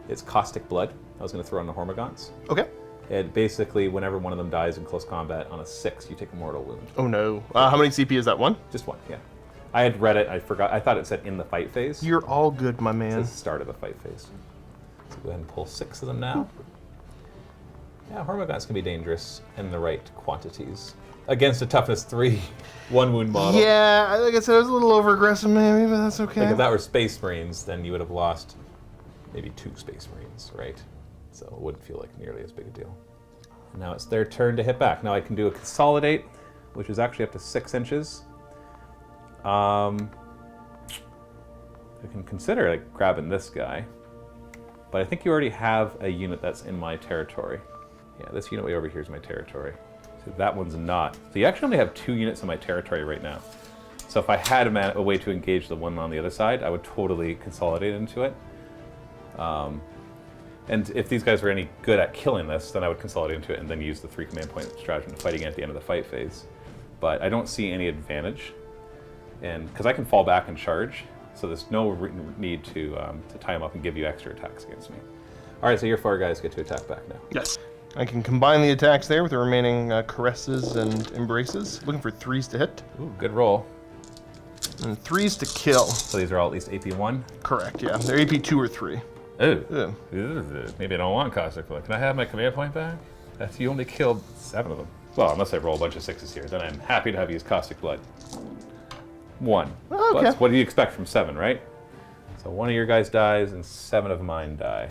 It's Caustic Blood. I was going to throw on the Hormagaunts. Okay. It basically, whenever one of them dies in close combat on a 6, you take a mortal wound. Oh no. How many CP is that one? Just 1, yeah. I had read it, I forgot. I thought it said in the fight phase. You're all good, my It man. says start of the fight phase. So go ahead and pull 6 of them now. Yeah, Hormagaunts can be dangerous in the right quantities. Against a toughness 3, 1 wound model. Yeah, like I said, I was a little over aggressive maybe, but that's okay. Like if that were Space Marines, then you would have lost maybe 2 Space Marines, right? So it wouldn't feel like nearly as big a deal. And now it's their turn to hit back. Now I can do a Consolidate, which is actually up to 6 inches. I can consider like grabbing this guy, but I think you already have a unit that's in my territory. Yeah, this unit way over here is my territory. So that one's not. So you actually only have 2 units in my territory right now. So if I had a way to engage the one on the other side, I would totally consolidate into it. And if these guys were any good at killing this, then I would consolidate into it and then use the 3 command point stratagem to fight again at the end of the fight phase. But I don't see any advantage, and because I can fall back and charge, so there's no need to tie them up and give you extra attacks against me. All right, so your 4 guys get to attack back now. Yes. I can combine the attacks there with the remaining caresses and embraces. Looking for 3s to hit Ooh, good roll. and 3s to kill. So these are all at least AP 1. Correct, yeah. They're AP 2 or 3. Ooh. Yeah. Maybe I don't want Caustic Blood. Can I have my command point back? That's, you only killed 7 of them. Well, unless I roll a bunch of 6s here, then I'm happy to have used Caustic Blood. 1. Okay. That's what do you expect from 7, right? So 1 of your guys dies and 7 of mine die.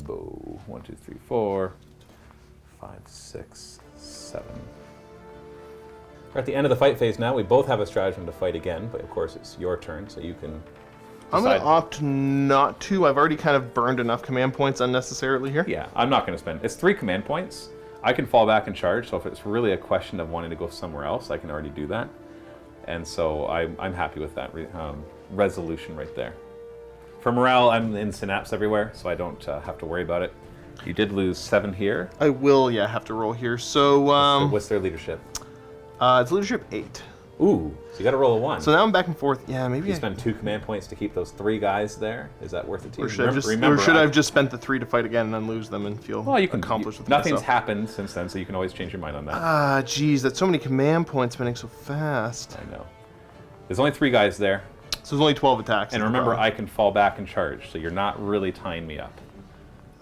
Boo. 1, 2, 3, 4, 5, 6, 7. We're at the end of the fight phase now. We both have a stratagem to fight again, but of course it's your turn, so you can I'm going decide. to opt not to. I've already kind of burned enough command points unnecessarily here. Yeah, I'm not going to spend. It's 3 command points. I can fall back and charge, so if it's really a question of wanting to go somewhere else, I can already do that. And so I'm happy with that resolution right there. For morale, I'm in synapse everywhere, so I don't have to worry about it. You did lose 7 here. I will, yeah, have to roll here. So, So what's their leadership? it's leadership 8. Ooh, so you got to roll a 1. So now I'm back and forth. Yeah, maybe you I spend 2 command points to keep those 3 guys there. Is that worth it to you? Or should, I have just spent the 3 to fight again and then lose them and feel accomplished with Nothing's myself? happened since then, so you can always change your mind on that. Ah, geez, that's so many command points spending so fast. I know. There's only 3 guys there. So there's only 12 attacks. And remember, I can fall back and charge, so you're not really tying me up.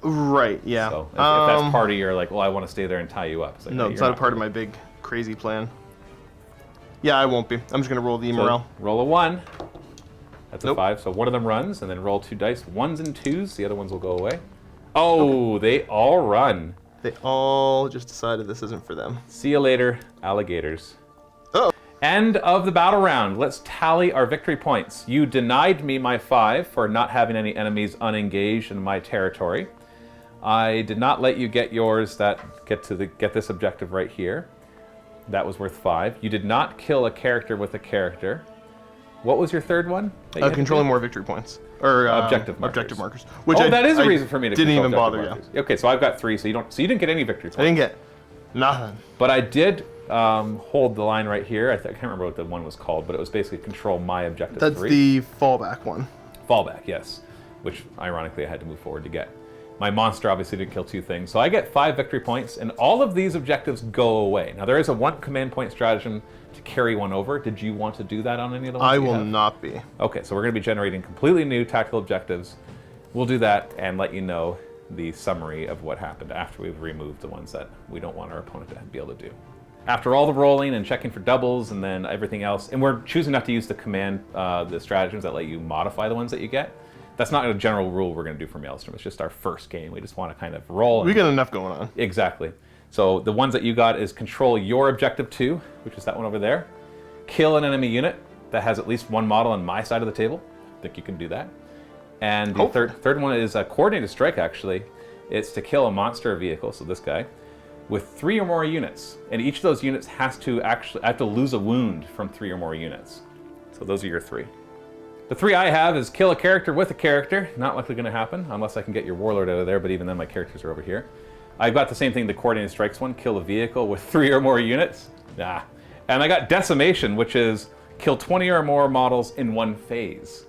Right, yeah. So if that's part of your, like, well, I want to stay there and tie you up. It's like, no, hey, it's you're not a part of my big, crazy plan. Yeah, I won't be. I'm just going to roll the morale. Roll a 1. That's Nope. a 5. So one of them runs, and then roll 2 dice. 1s and 2s. The other ones will go away. Oh, okay. They all run. They all just decided this isn't for them. See you later, alligators. Oh. End of the battle round. Let's tally our victory points. You denied me my 5 for not having any enemies unengaged in my territory. I did not let you get yours that get this objective right here. That was worth 5. You did not kill a character with a character. What was your third one? Controlling more victory points. Or objective markers. Objective markers. Which that is a reason for me to didn't control even bother. objective markers. Okay, so I've got 3. So you didn't get any victory points. I didn't get nothing. But I did hold the line right here. I can't remember what the one was called, but it was basically control my objective 3. That's the fallback one. Fallback, yes. Which ironically I had to move forward to get. My monster obviously did kill 2 things, so I get 5 victory points, and all of these objectives go away. Now there is a 1 command point stratagem to carry one over. Did you want to do that on any of the ones I you will have? not be. Okay, so we're going to be generating completely new tactical objectives. We'll do that and let you know the summary of what happened after we've removed the ones that we don't want our opponent to be able to do. After all the rolling and checking for doubles and then everything else, and we're choosing not to use the stratagems that let you modify the ones that you get. That's not a general rule we're going to do for Maelstrom. It's just our first game. We just want to kind of roll. We got enough going on. Exactly. So the ones that you got is control your objective 2, which is that one over there. Kill an enemy unit that has at least 1 model on my side of the table. I think you can do that. And the third one is a coordinated strike, actually. It's to kill a monster vehicle, so this guy, with 3 or more units. And each of those units has to lose a wound from 3 or more units. So those are your 3. The 3 I have is kill a character with a character. Not likely going to happen unless I can get your warlord out of there, but even then my characters are over here. I've got the same thing, the coordinated strikes one, kill a vehicle with 3 or more units. Nah. And I got decimation, which is kill 20 or more models in 1 phase.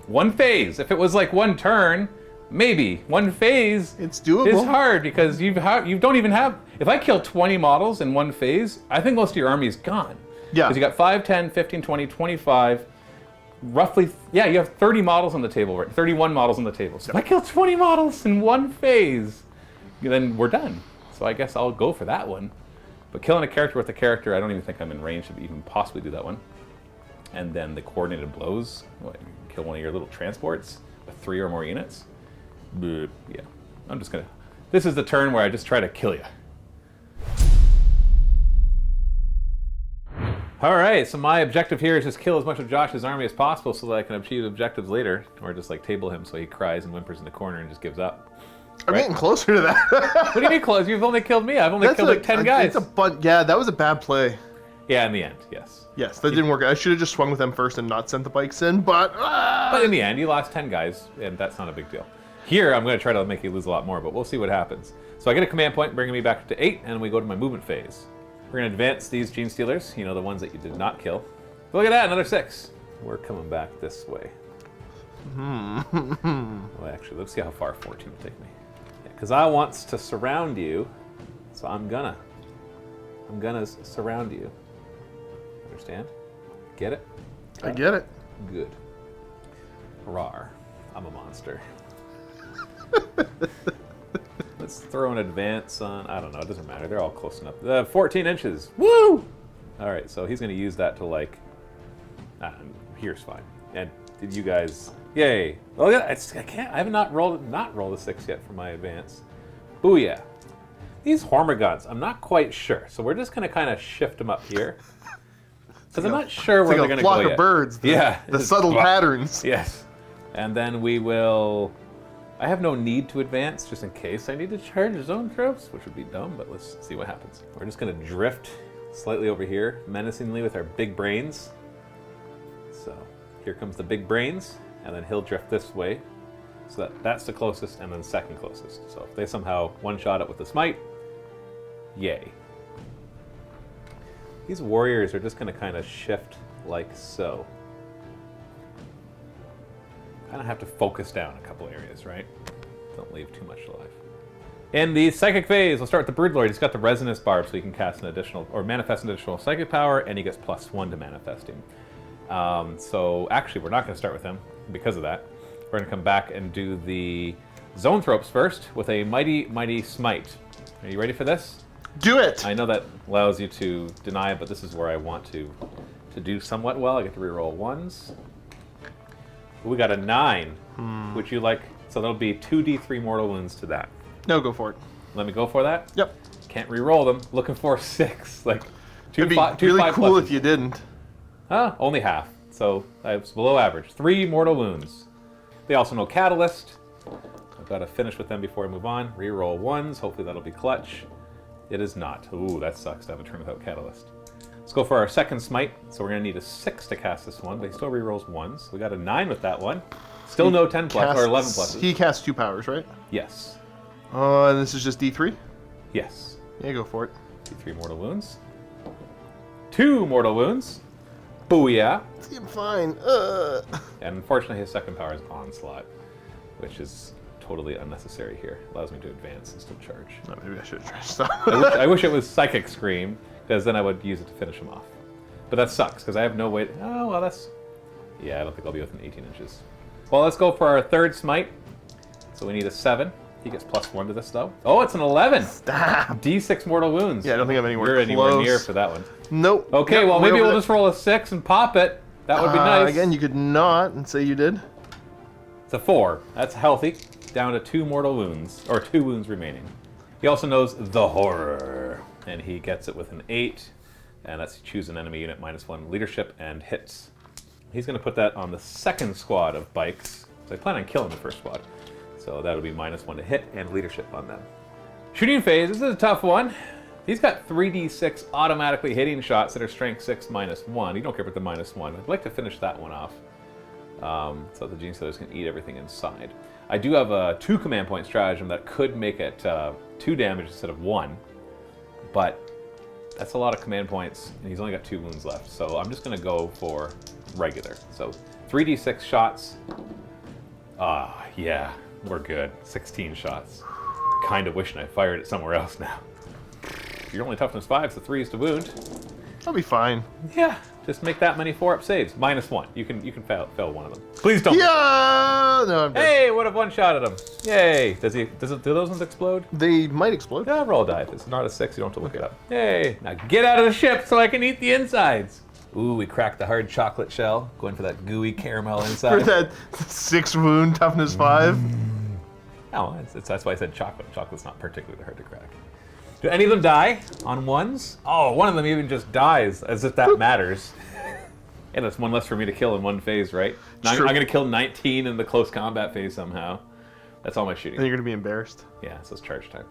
1 phase. If it was like 1 turn, maybe. 1 phase it's doable. Is hard because you don't even have... If I kill 20 models in 1 phase, I think most of your army is gone. Yeah. Because you got 5, 10, 15, 20, 25... Roughly, yeah, you have 30 models on the table, right? 31 models on the table. So if I kill 20 models in 1 phase, then we're done. So I guess I'll go for that one. But killing a character with a character, I don't even think I'm in range to even possibly do that one. And then the coordinated blows, you kill one of your little transports with 3 or more units. Yeah, I'm just gonna... This is the turn where I just try to kill you. All right, so my objective here is just kill as much of Josh's army as possible so that I can achieve objectives later, or just like table him so he cries and whimpers in the corner and just gives up. I'm getting closer to that. What do you mean close? You've only killed me. I've only killed like 10 guys. Yeah, that was a bad play. Yeah, in the end, yes. Yes, that didn't work. I should have just swung with them first and not sent the bikes in, but... But in the end, you lost 10 guys, and that's not a big deal. Here, I'm going to try to make you lose a lot more, but we'll see what happens. So I get a command point, bringing me back to 8, and we go to my movement phase. We're going to advance these Gene Stealers, the ones that you did not kill. Look at that, another 6. We're coming back this way. Well, actually, let's see how far 14 will take me. Because I wants to surround you, so I'm gonna surround you. Understand? Get it? I get it. Good. Rawr. I'm a monster. Let's throw an advance on, I don't know, it doesn't matter. They're all close enough. 14 inches. Woo! All right, so he's going to use that to here's fine. And did you guys, yay. Oh yeah, I have not rolled a 6 yet for my advance. Booyah. These Hormigons, I'm not quite sure. So we're just going to kind of shift them up here. Because I'm not sure where It's they're like going a to go flock yet. of birds. The subtle Bah. patterns. Yes. And then we will... I have no need to advance, just in case I need to charge zone tropes, which would be dumb, but let's see what happens. We're just going to drift slightly over here, menacingly with our big brains. So here comes the big brains, and then he'll drift this way. So that's the closest, and then second closest. So if they somehow one-shot it with the smite, yay. These warriors are just going to kind of shift like so. Kind of have to focus down a couple areas, right? Don't leave too much alive. In the psychic phase, we'll start with the Broodlord. He's got the resonance barb, so he can cast an additional, or manifest an additional psychic power, and he gets +1 to manifesting. So actually, we're not going to start with him because of that. We're going to come back and do the zone tropes first with a mighty smite. Are you ready for this? Do it! I know that allows you to deny it, but this is where I want to do somewhat well. I get to reroll ones. We got a 9. Would you like... So that'll be 2d3 mortal wounds to that. No, go for it. Let me go for that? Yep. Can't re-roll them. Looking for 6. Like, It'd be really cool if you didn't. Huh? Only half. So I was below average. 3 mortal wounds. They also know Catalyst. I've got to finish with them before I move on. Re-roll ones. Hopefully that'll be clutch. It is not. Ooh, that sucks to have a turn without Catalyst. Let's go for our second smite. So we're going to need a 6 to cast this one, but he still re-rolls ones. We got a 9 with that one. Still no 10 plus or 11 pluses. He casts 2 powers, right? Yes. And this is just D3? Yes. Yeah, go for it. D3 mortal wounds. 2 mortal wounds. Booyah. See, I'm fine. And unfortunately, his second power is Onslaught, which is totally unnecessary here. Allows me to advance and still charge. No, maybe I should have tried to stop. I wish it was Psychic Scream, because then I would use it to finish him off. But that sucks, because I have no way to... Oh, well, that's... Yeah, I don't think I'll be within 18 inches. Well, let's go for our third smite. So we need a 7. He gets +1 to this, though. Oh, it's an 11! Stop! D6 mortal wounds. Yeah, I don't think I'm anywhere You're close. anywhere near for that one. Nope. Okay, Yep, well, way maybe over we'll there. just roll a 6 and pop it. That would be nice. Again, you could not and say you did. It's a 4. That's healthy. Down to 2 mortal wounds, or 2 wounds remaining. He also knows the horror, and he gets it with an 8, and that's choose an enemy unit -1 leadership and hits. He's going to put that on the second squad of bikes. So I plan on killing the first squad. So that would be -1 to hit and leadership on them. Shooting phase, this is a tough one. He's got 3d6 automatically hitting shots that are strength 6 -1. You don't care about the -1. I'd like to finish that one off. So the Gene Stealers can eat everything inside. I do have a 2 command point stratagem that could make it 2 damage instead of 1. But that's a lot of command points, and he's only got 2 wounds left. So I'm just going to go for regular. So 3d6 shots. Yeah, we're good. 16 shots. Kind of wishing I fired it somewhere else now. You're only toughness 5, so 3 is to wound. I'll be fine. Yeah, just make that many 4-up saves. -1. You can fail one of them. Please don't. Yeah! No, I'm dead. Hey, would have one-shotted him. Yay. Do those ones explode? They might explode. Yeah, roll a die. If it's not a 6, you don't have to look it up. Yay. Now get out of the ship so I can eat the insides. Ooh, we cracked the hard chocolate shell. Going for that gooey caramel inside. For that 6 wound, toughness 5. No, that's why I said chocolate. Chocolate's not particularly hard to crack. Do any of them die on ones? Oh, one of them even just dies, as if that matters. And that's 1 less for me to kill in one phase, right? Now I'm going to kill 19 in the close combat phase somehow. That's all my shooting. Then you're going to be embarrassed. Yeah, so it's charge time.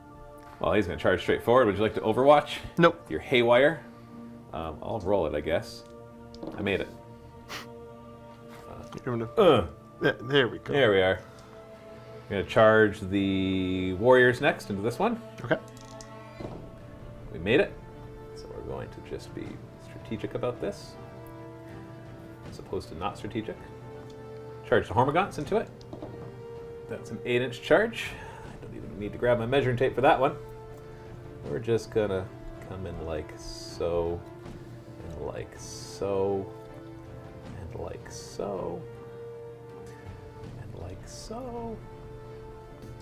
Well, he's going to charge straight forward. Would you like to Overwatch? Nope. Your Haywire? I'll roll it, I guess. I made it. You're gonna... Yeah, there we go. There we are. I'm going to charge the Warriors next into this one. Okay. We made it. So we're going to just be strategic about this, as opposed to not strategic. Charge the Hormagaunts into it. That's an 8-inch charge. I don't even need to grab my measuring tape for that one. We're just going to come in like so, and like so, and like so, and like so.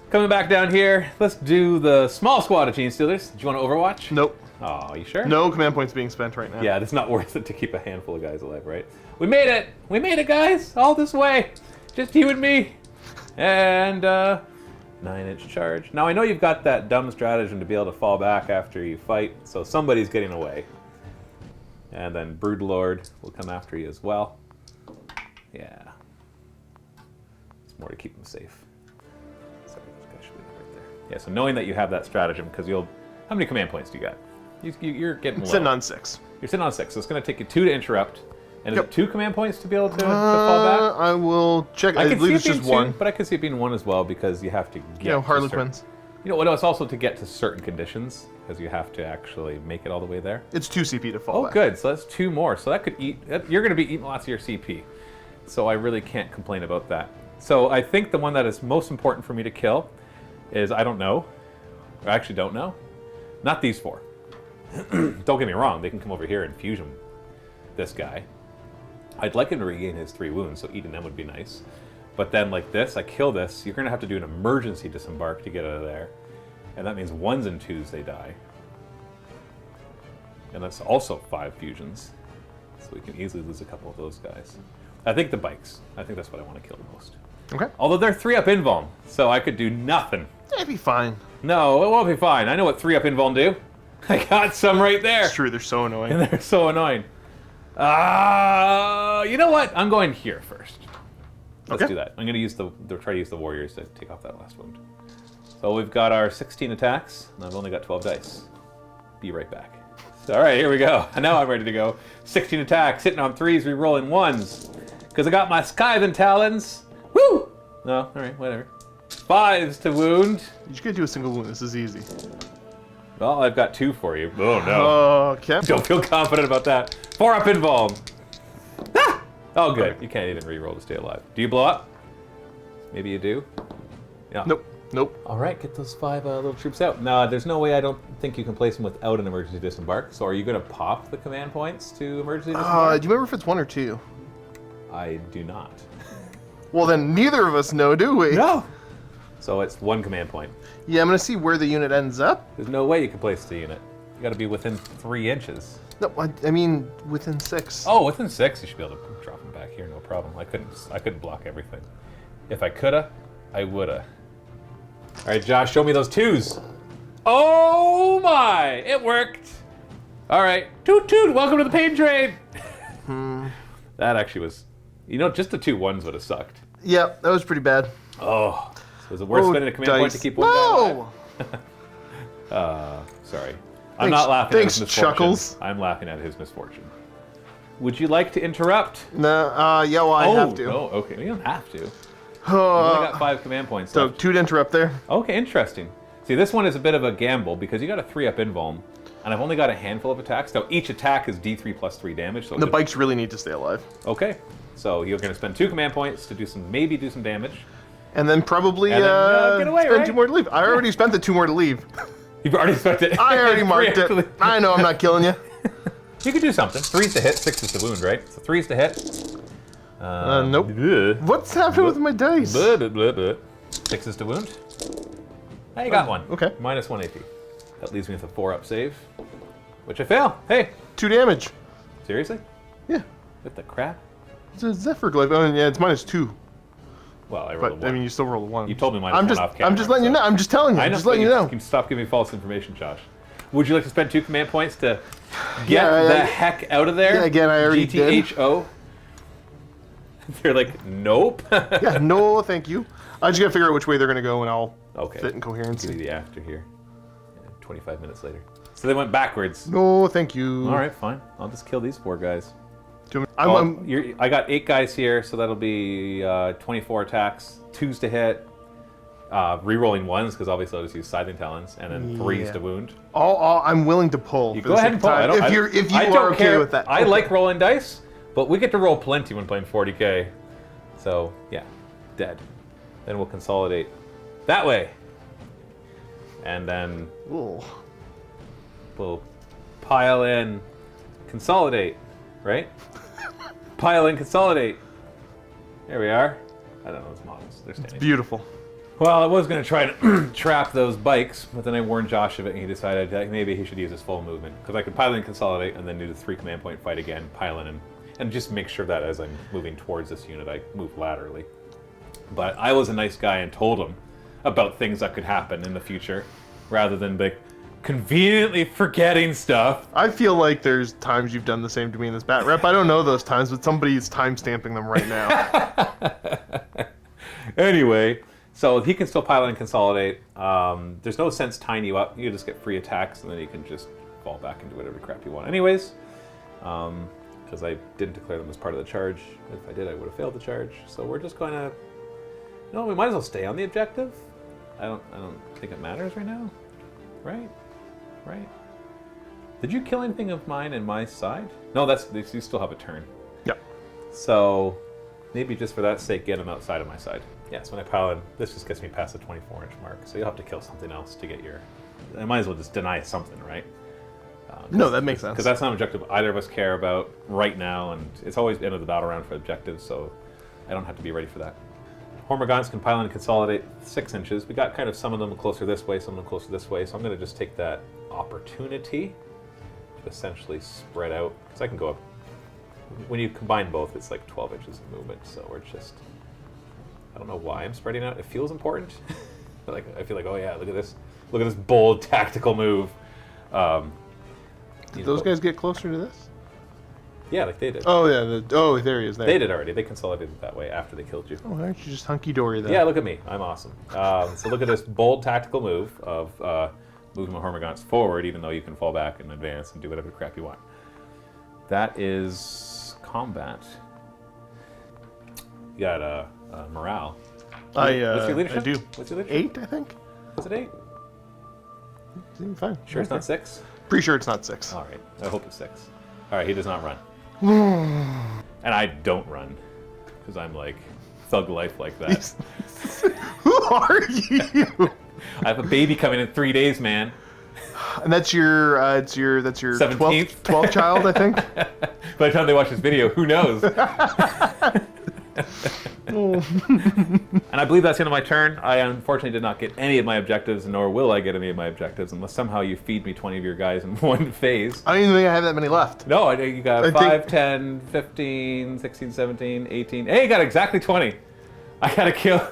Coming back down here, let's do the small squad of Gene Stealers. Do you want to Overwatch? Nope. Oh, you sure? No command points being spent right now. Yeah, it's not worth it to keep a handful of guys alive, right? We made it! We made it, guys! All this way! Just you and me! And, 9-inch charge. Now, I know you've got that dumb stratagem to be able to fall back after you fight, so somebody's getting away. And then Broodlord will come after you as well. Yeah. It's more to keep them safe. Sorry, this guy should be right there. Yeah, so knowing that you have that stratagem, because you'll... How many command points do you got? You're getting low. Sitting on 6. You're sitting on 6, so it's going to take you 2 to interrupt. And is it 2 command points to be able to fall back? I will check. I believe it's just 1. But I could see it being 1 as well, because you have to get Harlequins. It's also to get to certain conditions, because you have to actually make it all the way there. It's 2 CP to fall back. Oh, good. So that's 2 more. So that could eat... You're going to be eating lots of your CP. So I really can't complain about that. So I think the one that is most important for me to kill is, I don't know. I actually don't know. Not these 4. Don't get me wrong. They can come over here and fusion this guy. I'd like him to regain his 3 wounds, so eating them would be nice. But then, like this, I kill this, you're going to have to do an emergency disembark to get out of there. And that means 1s and 2s, they die. And that's also 5 fusions. So we can easily lose a couple of those guys. I think the bikes. I think that's what I want to kill the most. Okay. Although they're 3-up invuln, so I could do nothing. It'd be fine. No, it won't be fine. I know what 3-up invuln do. I got some right there. It's true, they're so annoying. And they're so annoying. You know what? I'm going here first. Let's do that. I'm going to use try to use the warriors to take off that last wound. So we've got our 16 attacks, and I've only got 12 dice. Be right back. So, all right, here we go. Now I'm ready to go. 16 attacks, hitting on 3s, re-rolling 1s. Because I got my Skyven Talons. Woo! No, all right, whatever. 5s to wound. You just gotta do a single wound. This is easy. Well, I've got 2 for you. Oh, no. Okay. Don't feel confident about that. 4-up invuln. Ah! Oh, good. Okay. You can't even re-roll to stay alive. Do you blow up? Maybe you do? Yeah. Nope. All right, get those 5 little troops out. No, there's no way. I don't think you can place them without an emergency disembark. So are you going to pop the command points to emergency disembark? Do you remember if it's 1 or 2? I do not. Well, then neither of us know, do we? No. So it's 1 command point. Yeah, I'm going to see where the unit ends up. There's no way you can place the unit. You got to be within 3 inches. No, I mean within 6. Oh, within 6, you should be able to drop them back here, no problem. I couldn't block everything. If I coulda, I woulda. All right, Josh, show me those 2s. Oh my! It worked. All right, toot toot. Welcome to the pain train. That actually was, just the 2 1s would have sucked. Yeah, that was pretty bad. Oh, so is it worth spending a command point to keep one guy alive? Sorry. I'm not laughing at his misfortune. Chuckles. I'm laughing at his misfortune. Would you like to interrupt? No, yeah, well, I have to. Oh, okay. You don't have to. You've only got 5 command points So, left. 2 to interrupt there. Okay, interesting. See, this one is a bit of a gamble because you got a 3-up invuln, and I've only got a handful of attacks. Now, each attack is D3 plus 3 damage. So The bikes really need to stay alive. Okay. So you're going to spend 2 command points to maybe do some damage. And then probably get away, spend right? 2 more to leave. I already spent the 2 more to leave. You've already spent it. I already marked it. I know I'm not killing you. You could do something. 3's to hit, 6 is to wound, right? So 3's to hit. Nope. What's happening with my dice? 6 is to wound. Now you got 1. Okay. Minus 1 AP. That leaves me with a 4-up save, which I fail. Hey, 2 damage. seriously? Yeah. What the crap? It's a Zephyr Glaive. Oh, yeah, it's minus 2. Well, I rolled a 1. But, I mean, you still roll a 1. You told me minus 1 off camera. I'm just letting you know. I'm just telling you. I I'm know, just letting you know. You can stop giving me false information, Josh. Would you like to spend 2 command points to get the heck out of there? Yeah, again, I already did. GTHO? They're like, nope. Yeah, no, thank you. I just gotta figure out which way they're gonna go, and I'll fit in coherency. Give you the after here. 25 minutes later. So they went backwards. No, thank you. All right, fine. I'll just kill these 4 guys. I got 8 guys here, so that'll be 24 attacks, 2s to hit, re-rolling 1s because obviously I'll just use Scything Talons, and then 3s to wound. I'm willing to pull. You go ahead and pull. If you are okay with that. I like rolling dice, but we get to roll plenty when playing 40k. So yeah, dead. Then we'll consolidate that way, and then we'll pile in, consolidate, right? Pile in, consolidate. There we are. I don't know those models. They're standing. It's beautiful. Well, I was going to try to trap those bikes, but then I warned Josh of it, and he decided that maybe he should use his full movement. Because I could pile in, consolidate, and then do the 3 command point fight again, pile in, and just make sure that as I'm moving towards this unit, I move laterally. But I was a nice guy and told him about things that could happen in the future, rather than be, conveniently forgetting stuff. I feel like there's times you've done the same to me in this bat rep. I don't know those times, but somebody's time stamping them right now. Anyway, so he can still pilot and consolidate. There's no sense tying you up. You just get free attacks, and then you can just fall back into whatever crap you want. Anyways, because I didn't declare them as part of the charge. If I did, I would have failed the charge. So we're just going to... No, we might as well stay on the objective. I don't think it matters right now. Right? Right? Did you kill anything of mine in my side? No, you still have a turn. Yep. So maybe just for that sake, get him outside of my side. Yes, when I pile in, this just gets me past the 24-inch mark. So you'll have to kill something else to get your... I might as well just deny something, right? No, that makes sense. Because that's not an objective either of us care about right now, and it's always the end of the battle round for objectives, so I don't have to be ready for that. Hormagaunts can pile in and consolidate 6 inches. We got kind of some of them closer this way, some of them closer this way, so I'm going to just take that opportunity to essentially spread out, because I can go up. When you combine both, it's like 12 inches of movement, so we're just... I don't know why I'm spreading out. It feels important. Like I feel like, oh yeah, look at this bold tactical move. Did those guys get closer to this? Yeah, like they did. Oh yeah, there he is. There. They did already. They consolidated that way after they killed you. Oh, why aren't you just hunky-dory then? Yeah, look at me. I'm awesome. So look at this bold tactical move of moving my Hormagaunts forward, even though you can fall back and advance and do whatever crap you want. That is combat. You got morale. What's your leadership? I do. What's your leadership? 8, I think. Was it 8? It's fine. Sure, it's not 6. Pretty sure it's not 6. All right. I hope it's 6. All right. He does not run. And I don't run because I'm like thug life like that. Who are you? I have a baby coming in 3 days, man. And that's your 17th? 12th child, I think. By the time they watch this video, who knows? And I believe that's the end of my turn. I unfortunately did not get any of my objectives, nor will I get any of my objectives unless somehow you feed me 20 of your guys in one phase. I don't even think I have that many left. No, you got 5, 10, 15, 16, 17, 18. Hey, you got exactly 20. I gotta kill...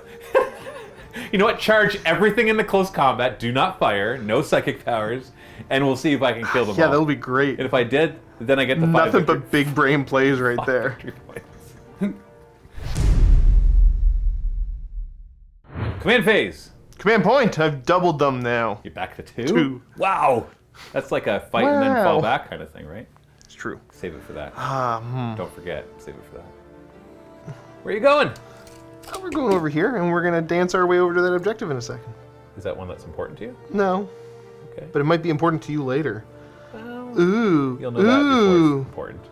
You know what? Charge everything into close combat. Do not fire. No psychic powers. And we'll see if I can kill them all. Yeah, that'll be great. And if I did, then I get the 5 Nothing but big brain plays right there. Command phase. Command point. I've doubled them now. You're back to 2? 2. Wow. That's like a fight and then fall back kind of thing, right? It's true. Save it for that. Don't forget. Save it for that. Where are you going? Oh, we're going over here, and we're going to dance our way over to that objective in a second. Is that one that's important to you? No. Okay. But it might be important to you later. Well, Ooh. you'll know that before it's important.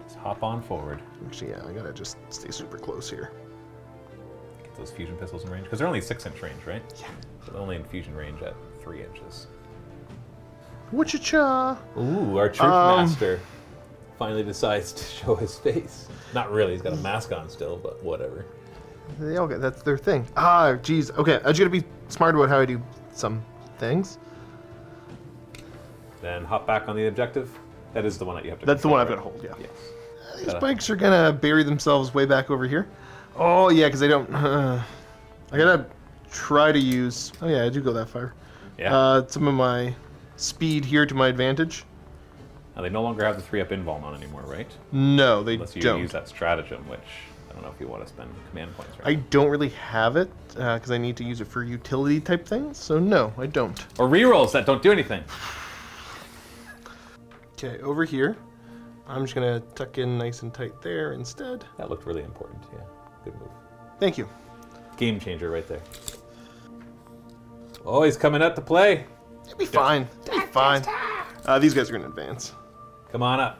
Just hop on forward. Actually, yeah, I got to just stay super close here. Get those fusion pistols in range. Because they're only 6-inch range, right? Yeah. So they're only in fusion range at 3 inches. Whatcha-cha? Ooh, our troop master finally decides to show his face. Not really, he's got a mask on still, but whatever. They all get, that's their thing. Ah, geez. Okay, I just gotta be smart about how I do some things. Then hop back on the objective. That is the one that you have to That's the one I've right? got to hold, yeah. Yes. These bikes are gonna bury themselves way back over here. Oh, yeah, because they don't... I gotta try to use... Oh, yeah, I do go that far. Yeah. Some of my speed here to my advantage. Now, they no longer have the 3-up invuln on anymore, right? No, they Unless you don't. use that stratagem, which I don't know if you want to spend command points right I don't really have it, because I need to use it for utility type things, so no, I don't. Or rerolls that don't do anything. Okay, over here, I'm just gonna tuck in nice and tight there instead. That looked really important, yeah. Good move. Thank you. Game changer right there. Oh, he's coming out to play. It'll be fine. It'll be fine. These guys are gonna advance. Come on up.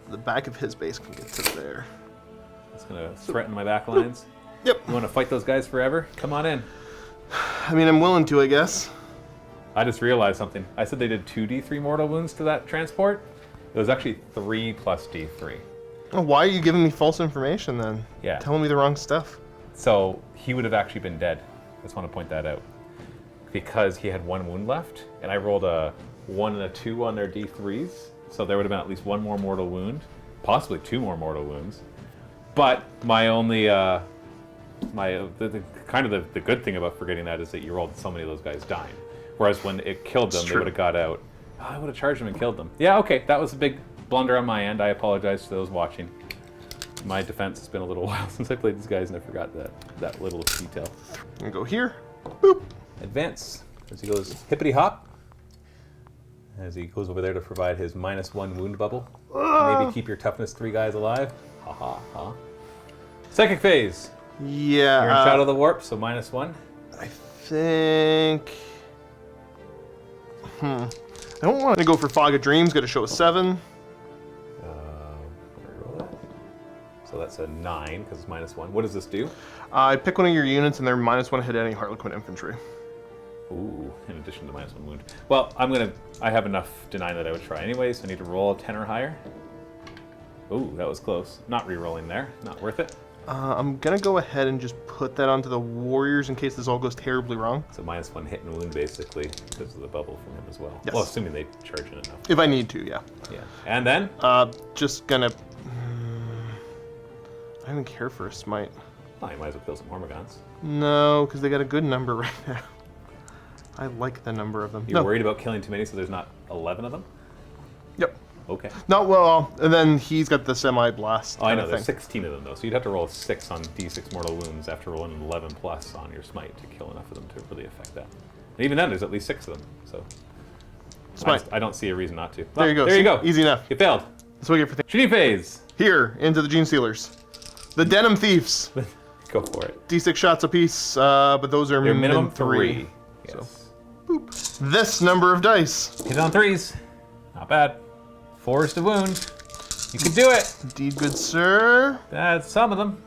The back of his base can get to there. It's going to threaten my back lines. Yep. You want to fight those guys forever? Come on in. I mean, I'm willing to, I guess. I just realized something. I said they did 2d3 mortal wounds to that transport. It was actually 3 plus d3. Oh, why are you giving me false information then? Yeah. Telling me the wrong stuff. So he would have actually been dead. I just want to point that out. Because he had 1 wound left, and I rolled a 1 and a 2 on their d3s. So there would have been at least 1 more mortal wound, possibly 2 more mortal wounds. But my only, the good thing about forgetting that is that you rolled so many of those guys dying. Whereas when it killed them, It's they true. would have got out. Oh, I would have charged them and killed them. Yeah, okay, that was a big blunder on my end. I apologize to those watching. My defense has been a little while since I played these guys, and I forgot that little detail. I'm gonna go here. Boop. Advance. As he goes hippity hop. As he goes over there to provide his -1 wound bubble. Maybe keep your toughness 3 guys alive. Ha ha ha. Psychic phase. Yeah. You're in Shadow of the Warp, so -1. I think. I don't want to go for Fog of Dreams. Got to show a 7. Reroll it. So that's a 9 because it's -1. What does this do? I pick one of your units and they're -1 hit any Harlequin infantry. Ooh, in addition to -1 wound. Well, I have enough denying that I would try anyway, so I need to roll a 10 or higher. Ooh, that was close. Not re-rolling there. Not worth it. I'm gonna go ahead and just put that onto the Warriors in case this all goes terribly wrong. So -1 hit and wound basically because of the bubble from him as well. Yes. Well, assuming they charge in enough. If I need to, yeah. Yeah. And then? Just gonna. I don't even care for a smite. Oh, you might as well kill some Hormigons. No, because they got a good number right now. I like the number of them. You're worried about killing too many, so there's not 11 of them? Yep. Okay. No, well, and then he's got the semi-blast. Oh, I know, kind of there's thing. 16 of them though, so you'd have to roll a 6 on d6 mortal wounds after rolling an 11 plus on your smite to kill enough of them to really affect that. And even then, there's at least 6 of them, so Smite. I don't see a reason not to. There you go. There you go. Easy enough. You failed. That's what we get for Shooting phase. Here, into the Gene Stealers. The Denim Thieves. Go for it. D6 shots apiece, but those are They're minimum min 3. Yes. Boop. This number of dice. Hit on 3s. Not bad. 4s to wound. You can do it. Indeed, good sir. That's some of them.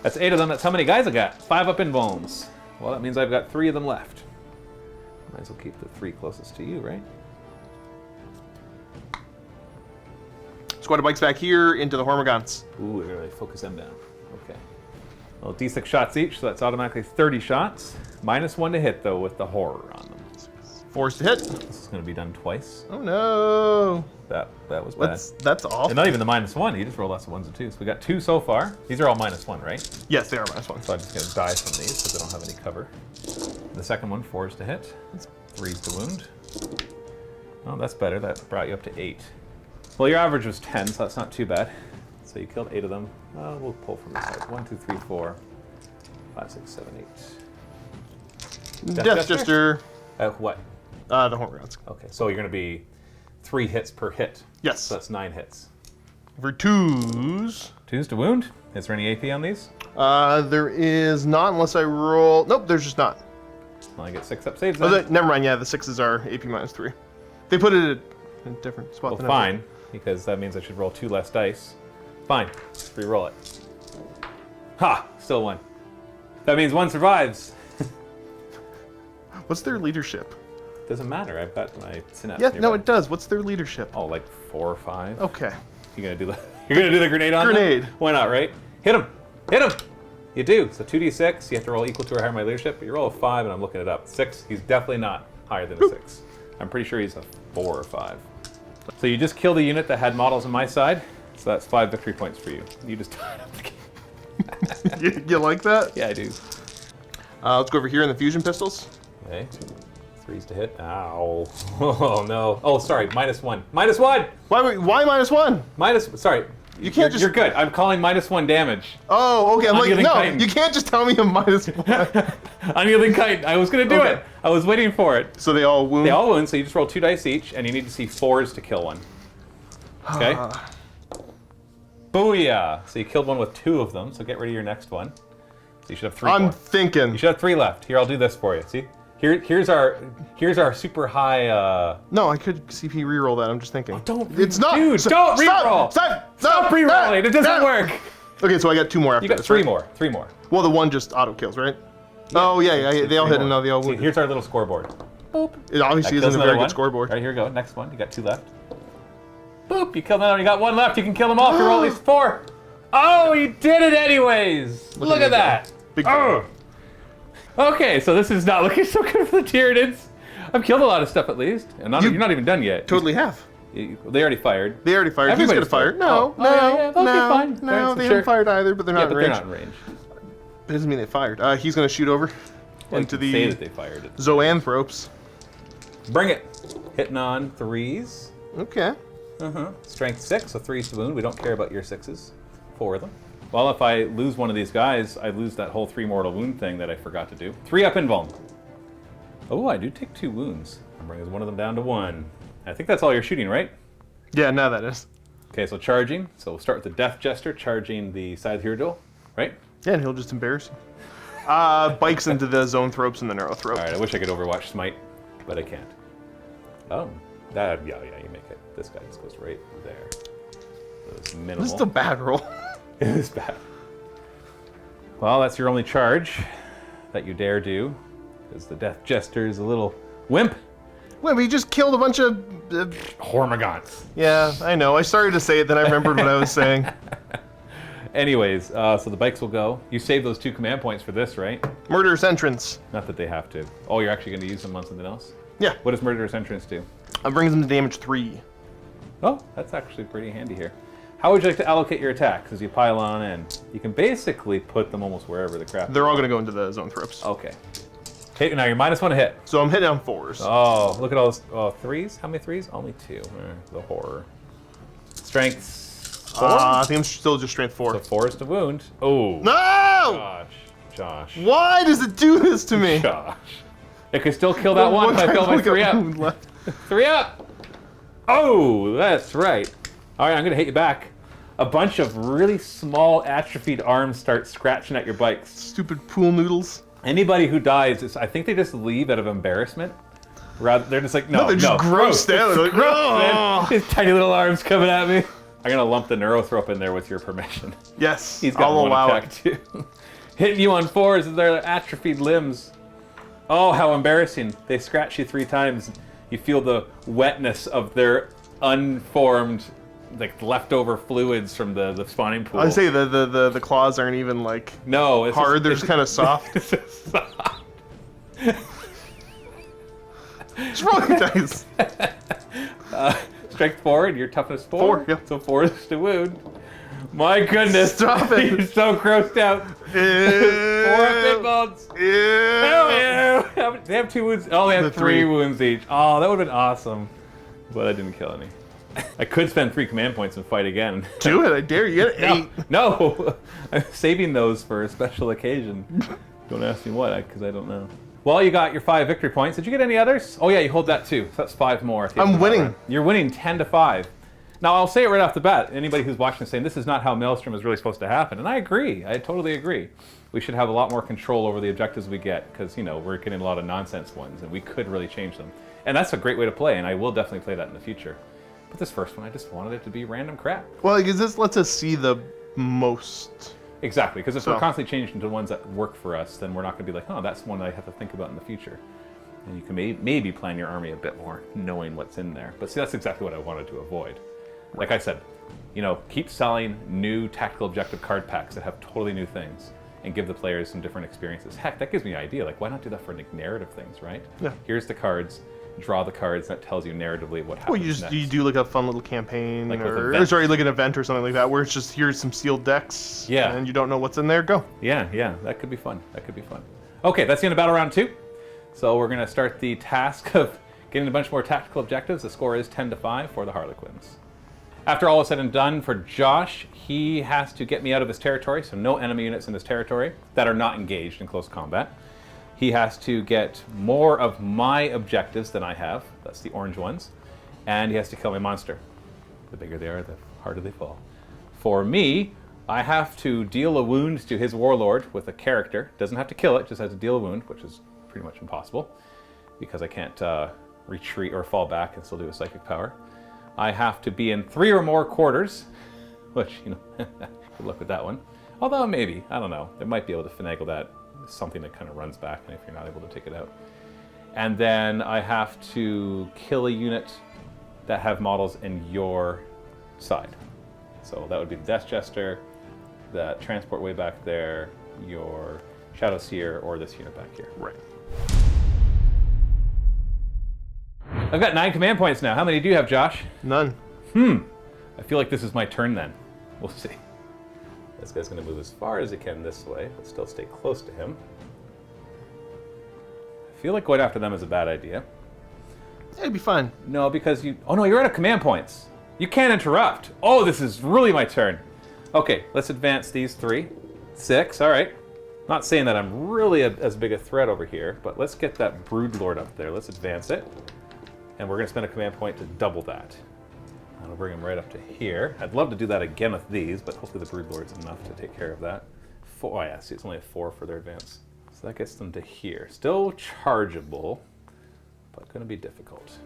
That's 8 of them. That's how many guys I got. 5 up in bones. Well, that means I've got 3 of them left. Might as well keep the 3 closest to you, right? Squad of bikes back here into the Hormigons. Ooh, really focus them down. Okay. Well, d6 shots each, so that's automatically 30 shots. -1 to hit, though, with the horror on them. 4s to hit. This is going to be done twice. Oh no. That was bad. That's awful. And not even the -1. You just roll lots of 1s and 2s. We got 2 so far. These are all -1, right? Yes, they are -1. So I'm just going to die from these because I don't have any cover. The second one, 4s to hit. 3s to wound. Oh, that's better. That brought you up to 8. Well, your average was 10, so that's not too bad. So you killed 8 of them. We'll pull from the side. 1, 2, 3, 4, 5, 6, 7, 8. Death Jester. What? The Hormigons. Okay, so you're going to be 3 hits per hit. Yes. So that's 9 hits. For 2s. 2s to wound. Is there any AP on these? There is not unless I roll. Nope, there's just not. Well, I get 6 up saves Oh, then. never mind. Yeah, the 6s are AP -3. They put it in a different spot. Well, than I did. fine, because that means I should roll 2 less dice. Fine, just re-roll it. Ha! Still 1. That means 1 survives. What's their leadership? Doesn't matter. I've got my synapse. Yeah, no, nearby. it does. What's their leadership? Oh, like 4 or 5. Okay. You gonna do the? You're gonna do the grenade on them? Grenade. Why not? Right? Hit him! Hit him! You do. So 2d6. You have to roll equal to or higher my leadership. But you roll a 5, and I'm looking it up. 6. He's definitely not higher than a 6. I'm pretty sure he's a 4 or 5. So you just killed a unit that had models on my side. So that's 5 victory points for you. You just tied up the game. you like that? Yeah, I do. Let's go over here in the fusion pistols. Okay. 3s to hit. Ow. Oh no. Oh, sorry. -1. -1. Why -1? Sorry. You can't just. You're good. I'm calling -1 damage. Oh, okay. I'm like, Unyielding no, Titan. you can't just tell me a -1. Unyielding kite. I was gonna do Okay. it. I was waiting for it. So they all wound. They all wound, so you just roll 2 dice each, and you need to see 4s to kill one. Okay? Booyah! So you killed one with 2 of them, so get rid of your next one. So you should have 3 I'm more. thinking. You should have 3 left. Here, I'll do this for you. See? Here's our super high. No, I could CP reroll that. I'm just thinking. Don't. It's not. Dude, don't reroll. Stop rerolling. It doesn't work. Okay, so I got 2 more after You got this, 3 right? more. 3 more. Well, the one just auto kills, right? Oh yeah, they all 3 hit and more. now they all See, wounded. here's our little scoreboard. Boop. It obviously That isn't kills a very another good one. scoreboard. All right, here we go. Next one. You got 2 left. Boop. You killed another. You got 1 left. You can kill them all if you roll at least 4. Oh, you did it anyways. Look at that. Big Oh. Okay, so this is not looking so good for the Tyranids. I've killed a lot of stuff at least, and you're not even done yet. Totally have. They already fired. They already fired. He's Everybody's gonna fire. fired. No, Oh, yeah, okay, no, fine. no. Alright, so They sure. haven't fired either, but they're Yeah, not but in they're range. not in range. It doesn't mean they fired. He's gonna shoot over Well, into you can say the that they fired it. Zoanthropes. Bring it. Hitting on 3s. Okay. Strength 6, so 3s to wound. We don't care about your 6s. 4 of them. Well, if I lose one of these guys, I lose that whole 3 mortal wound thing that I forgot to do. 3 up invuln. Oh, I do take 2 wounds. I'm bringing one of them down to 1. I think that's all you're shooting, right? Yeah, now that is. Okay, so charging. So we'll start with the Death Jester charging the side hero duel, right? Yeah, and he'll just embarrass you. Bikes into the Zone Thropes and the Neurothrope. All right, I wish I could Overwatch Smite, but I can't. Oh, yeah, you make it. This guy just goes right there. So it's minimal. This is a bad roll. It is bad. Well, that's your only charge that you dare do, because the Death Jester is a little wimp. Wait, we just killed a bunch of... Hormagaunts. Yeah, I know. I started to say it, then I remembered what I was saying. Anyways, so the bikes will go. You save those 2 command points for this, right? Murderous Entrance. Not that they have to. Oh, you're actually going to use them on something else? Yeah. What does Murderous Entrance do? It brings them to damage 3. Oh, that's actually pretty handy here. How would you like to allocate your attacks as you pile on in? You can basically put them almost wherever the crap. They're all going to go into the Zone Thropes. Okay. Okay, now you're -1 to hit. So I'm hitting on 4s. Oh, look at all those 3s. How many 3s? Only 2. The horror. Strength 4? I think I'm still just strength 4. So 4 is to wound. Oh. No! Josh. Why does it do this to me? Josh. It could still kill that one if I fill my 3 up. 3 up! Oh, that's right. All right, I'm going to hit you back. A bunch of really small atrophied arms start scratching at your bikes. Stupid pool noodles. Anybody who dies, I think they just leave out of embarrassment. Rather, they're just like, no, they're just grossed out. They're like, man. His tiny little arms coming at me. I'm gonna lump the Neurothrope in there with your permission. Yes, He's got I'll one allow attack too. Hitting you on 4s with their atrophied limbs. Oh, how embarrassing! They scratch you 3 times. You feel the wetness of their unformed, like leftover fluids from the spawning pool. I'd say the claws aren't even like no, hard. They're just kind of soft. It's just soft. Just rolling dice. Strength 4 and your toughness 4. 4, yeah. So 4 is to wound. My goodness. Stop it. He's so grossed out. 4 big bones. Hell yeah. They have 2 wounds. Oh, they have 3 wounds each. Oh, that would have been awesome. But I didn't kill any. I could spend 3 command points and fight again. Do it. I dare you. Get 8. No. I'm saving those for a special occasion. Don't ask me what, because I don't know. Well, you got your 5 victory points. Did you get any others? Oh yeah, you hold that too. So that's 5 more. At the end I'm of the winning. run. You're winning 10-5. Now I'll say it right off the bat. Anybody who's watching is saying this is not how Maelstrom is really supposed to happen, and I agree. I totally agree. We should have a lot more control over the objectives we get, because we're getting a lot of nonsense ones, and we could really change them. And that's a great way to play, and I will definitely play that in the future. But this first one, I just wanted it to be random crap. Well, because this lets us see the most. Exactly, because if we're constantly changing to ones that work for us, then we're not going to be like, oh, that's one I have to think about in the future. And you can maybe plan your army a bit more, knowing what's in there. But see, that's exactly what I wanted to avoid. Like I said, keep selling new tactical objective card packs that have totally new things, and give the players some different experiences. Heck, that gives me an idea. Like, why not do that for narrative things, right? Yeah. Here's the cards. Draw the cards, that tells you narratively what happens. Well, next. you do like a fun little campaign, Like or event. sorry, like an event or something like that, where it's just here's some sealed decks, Yeah. and you don't know what's in there. Go. Yeah, that could be fun. That could be fun. Okay, that's the end of Battle Round 2. So we're going to start the task of getting a bunch more tactical objectives. The score is 10-5 for the Harlequins. After all is said and done for Josh, he has to get me out of his territory, so no enemy units in his territory that are not engaged in close combat. He has to get more of my objectives than I have. That's the orange ones. And he has to kill my monster. The bigger they are, the harder they fall. For me, I have to deal a wound to his warlord with a character. Doesn't have to kill it, just has to deal a wound, which is pretty much impossible, because I can't retreat or fall back and still do a psychic power. I have to be in 3 or more quarters, which, good luck with that one. Although maybe, I don't know, they might be able to finagle that. Something that kind of runs back, and if you're not able to take it out. And then I have to kill a unit that have models in your side. So that would be the Death Jester, that transport way back there, your Shadow Seer, or this unit back here. Right. I've got 9 command points now. How many do you have, Josh? None. I feel like this is my turn then. We'll see. This guy's going to move as far as he can this way, but still stay close to him. I feel like going after them is a bad idea. It'd be fine. No, because you... Oh, no, you're out of command points. You can't interrupt. Oh, this is really my turn. Okay, let's advance these 3. 6, all right. Not saying that I'm really as big a threat over here, but let's get that Broodlord up there. Let's advance it. And we're going to spend a command point to double that. That'll bring him right up to here. I'd love to do that again with these, but hopefully the Broodlord's enough to take care of that. 4, oh yeah, see, it's only a 4 for their advance. So that gets them to here. Still chargeable, but going to be difficult.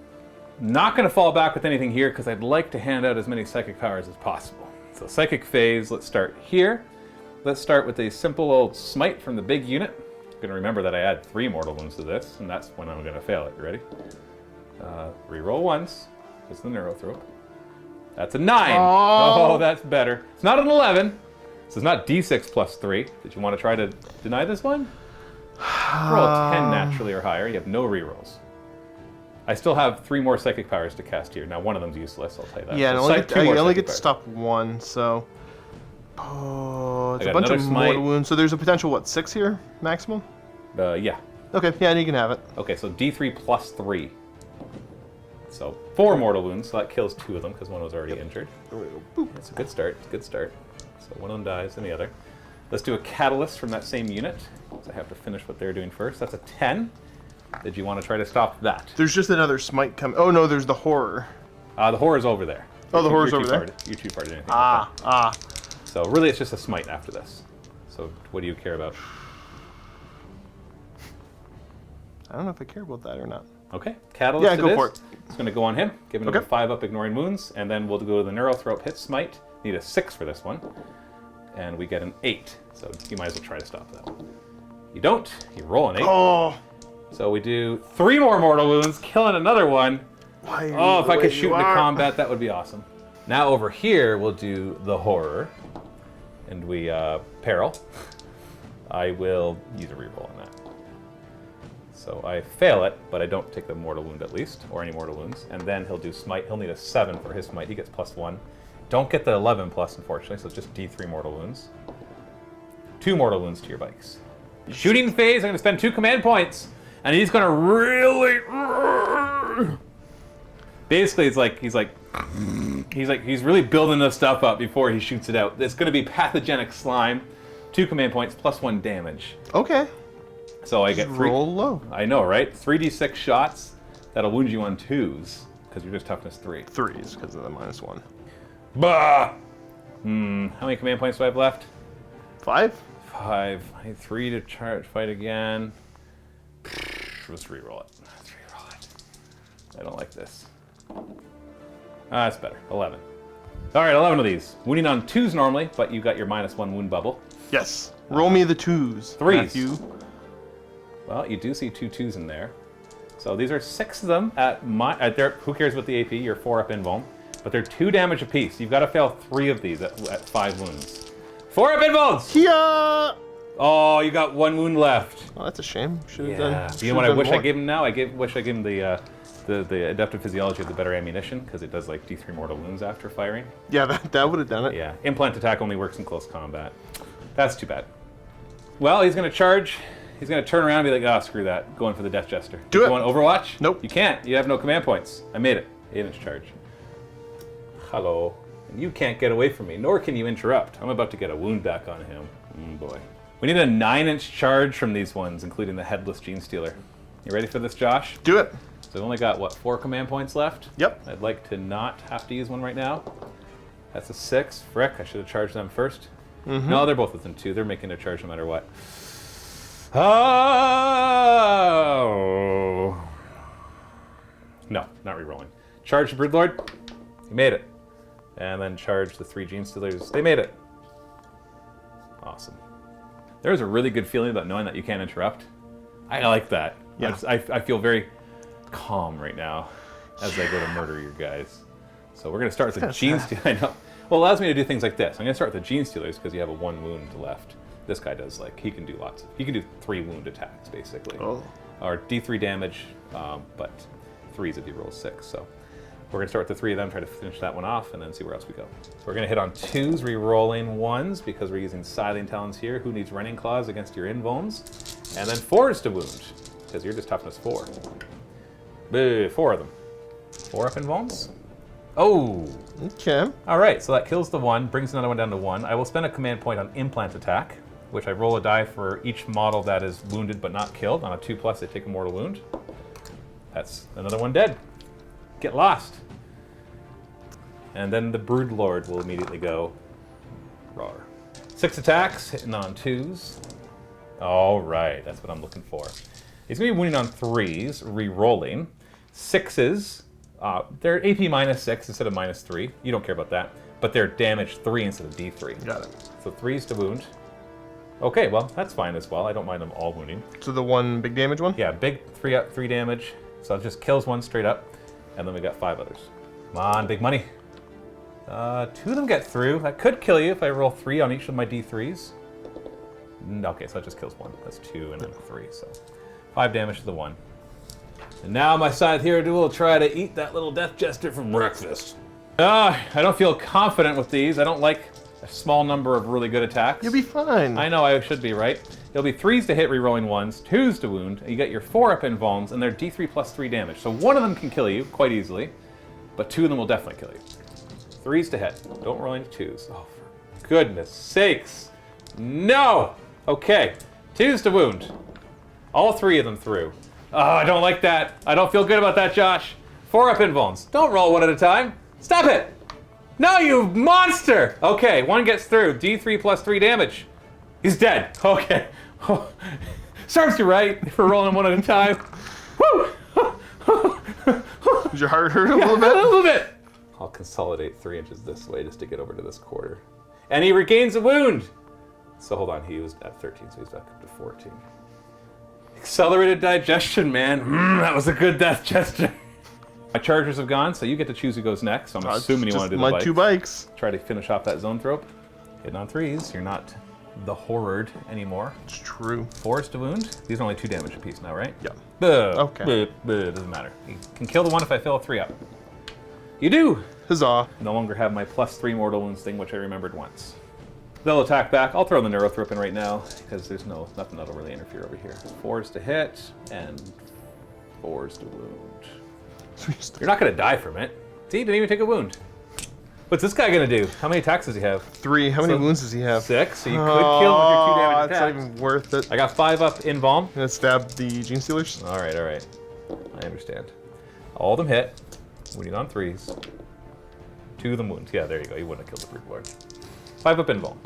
Not going to fall back with anything here because I'd like to hand out as many psychic powers as possible. So psychic phase, let's start here. Let's start with a simple old smite from the big unit. I'm going to remember that I add 3 mortal wounds to this, and that's when I'm going to fail it. You ready? Reroll once. It's the Neurothrope. That's a 9. Oh, that's better. It's not an 11. So it's not D6 plus 3. Did you want to try to deny this one? Roll a 10 naturally or higher. You have no rerolls. I still have 3 more psychic powers to cast here. Now one of them's useless, I'll tell you that. Yeah, so I only get to stop 1, so... Oh, it's a bunch of mortal wounds. So there's a potential, what, 6 here, maximum? Yeah. Okay, yeah, you can have it. Okay, so D3 plus 3. So 4 mortal wounds, so that kills 2 of them because one was already injured. That's a good start, it's a good start. So one of them dies, then the other. Let's do a catalyst from that same unit. So I have to finish what they're doing first. That's a 10. Did you want to try to stop that? There's just another smite coming. Oh no, there's the horror. The horror's over there. Oh, the horror's over there? You're too far to do anything. So really it's just a smite after this. So what do you care about? I don't know if I care about that or not. Okay, catalyst yeah, go for it. It's going to go on him, giving him a 5 up ignoring wounds, and then we'll go to the Neurothrope hit smite. Need a 6 for this one. And we get an 8. So you might as well try to stop that. You don't. You roll an 8. Oh! So we do 3 more mortal wounds, killing another one. Oh, if I could shoot into combat, that would be awesome. Now over here, we'll do the horror. And we peril. I will use a reroll on that. So I fail it, but I don't take the mortal wound at least, or any mortal wounds. And then he'll do smite. He'll need a 7 for his smite. He gets +1. Don't get the 11 plus, unfortunately, so it's just D3 mortal wounds. 2 mortal wounds to your bikes. Shooting phase, I'm going to spend 2 command points. And he's going to really... Basically, it's like he's really building this stuff up before he shoots it out. It's going to be pathogenic slime. 2 command points, +1 damage. Okay. So I get 3. Roll low. I know, right? 3d6 shots. That'll wound you on 2s, because you're just toughness 3. 3s, because of the -1. Bah! How many command points do I have left? 5? 5. I need 3 to charge, fight again. Let's reroll it. Let's reroll it. I don't like this. That's better. 11. All right, 11 of these. Wounding on 2s normally, but you got your -1 wound bubble. Yes. Roll me the 2s. 3s. Matthew. Well, you do see 2 2s in there. So these are 6 of them at their. Who cares about the AP? You're 4 up invuln. But they're 2 damage apiece. You've got to fail 3 of these at 5 wounds. 4 up invulns! Yeah. Oh, you got 1 wound left. Oh, that's a shame. Should have Yeah. done. You know what I wish I gave him now? Wish I gave him the adaptive physiology of the better ammunition, because it does like D3 mortal wounds after firing. Yeah, that would have done it. Yeah. Implant attack only works in close combat. That's too bad. Well, he's going to charge. He's going to turn around and be like, oh, screw that. Going for the Death Jester. Do it. You want Overwatch? Nope. You can't. You have no command points. I made it. 8-inch charge. Hello. And you can't get away from me, nor can you interrupt. I'm about to get a wound back on him. Boy. We need a 9-inch charge from these ones, including the Headless Gene Stealer. You ready for this, Josh? Do it. So we've only got, what, 4 command points left? Yep. I'd like to not have to use one right now. That's a 6. Frick, I should have charged them first. No, they're both within 2. They're making a charge no matter what. Oh! No, not re-rolling. Charge the Broodlord. He made it. And then charge the 3 Gene Stealers. They made it. Awesome. There's a really good feeling about knowing that you can't interrupt. I like that. Yeah. I feel very calm right now as I go to murder your guys. So we're going to start with the Gene Stealers. I know. Well, it allows me to do things like this. I'm going to start with the Gene Stealers because you have a 1 wound left. This guy does, like, he can do lots. He can do 3 wound attacks, basically. Oh. Or D3 damage, but 3s if he rolls 6. So we're going to start with the 3 of them, try to finish that one off, and then see where else we go. So we're going to hit on 2s, re-rolling 1s, because we're using Scything Talons here. Who needs Running Claws against your invulns? And then 4s to wound, because you're just toughness 4. 4 of them. 4 up invulns. Oh! Okay. Alright, so that kills the 1, brings another one down to 1. I will spend a command point on implant attack, which I roll a die for each model that is wounded but not killed. On a 2+, they take a mortal wound. That's another one dead. Get lost. And then the Broodlord will immediately go. Rawr. 6 attacks, hitting on 2s. Alright, that's what I'm looking for. He's going to be wounding on 3s, re-rolling. 6s, they're AP -6 instead of -3. You don't care about that. But they're damage 3 instead of D3. Got it. So 3s to wound. Okay, well, that's fine as well. I don't mind them all wounding. So the one big damage one? Yeah, big 3 up, 3 damage. So it just kills 1 straight up. And then we got 5 others. Come on, big money. 2 of them get through. That could kill you if I roll 3 on each of my D3s. Okay, so that just kills 1. That's 2 and then 3, so 5 damage to the 1. And now my scythe here will try to eat that little death jester for breakfast. I don't feel confident with these. I don't like a small number of really good attacks. You'll be fine. I know I should be, right? It'll be 3s to hit, re-rolling 1s, 2s to wound. You get your 4 up invulns, and they're D3 plus 3 damage. So 1 of them can kill you quite easily, but 2 of them will definitely kill you. 3s to hit. Don't roll into 2s. Oh, for goodness sakes. No! Okay. 2s to wound. All 3 of them through. Oh, I don't like that. I don't feel good about that, Josh. 4 up invulns. Don't roll 1 at a time. Stop it! No, you monster! Okay, 1 gets through. D3 plus 3 damage. He's dead. Okay. Serves you right for rolling 1 at a time. Woo! Did your heart hurt a little bit? A little bit. I'll consolidate 3 inches this way just to get over to this quarter. And he regains a wound. So hold on, he was at 13, so he's back up to 14. Accelerated digestion, man. That was a good death gesture. My chargers have gone, so you get to choose who goes next. So I'm assuming you want to do the my bikes. 2 bikes. Try to finish off that zone thrope. Hitting on 3s. You're not the horror anymore. It's true. 4s to wound. These are only 2 damage apiece now, right? Yeah. Okay. Doesn't matter. You can kill the 1 if I fill a 3 up. You do. Huzzah. No longer have my +3 mortal wounds thing, which I remembered once. They'll attack back. I'll throw the Neurothrope in right now, because there's nothing that'll really interfere over here. 4s to hit, and 4s to wound. You're not going to die from it. See, he didn't even take a wound. What's this guy going to do? How many attacks does he have? 3. How many wounds does he have? 6, so you could kill with your 2 damage That's attacks. not even worth it. I got 5 up in Balm. I'm gonna stab the Gene Stealers. All right. I understand. All of them hit. Wounding on 3s. 2 of them wounds. Yeah, there you go. You wouldn't have killed the Broodlord. 5 up in Balm.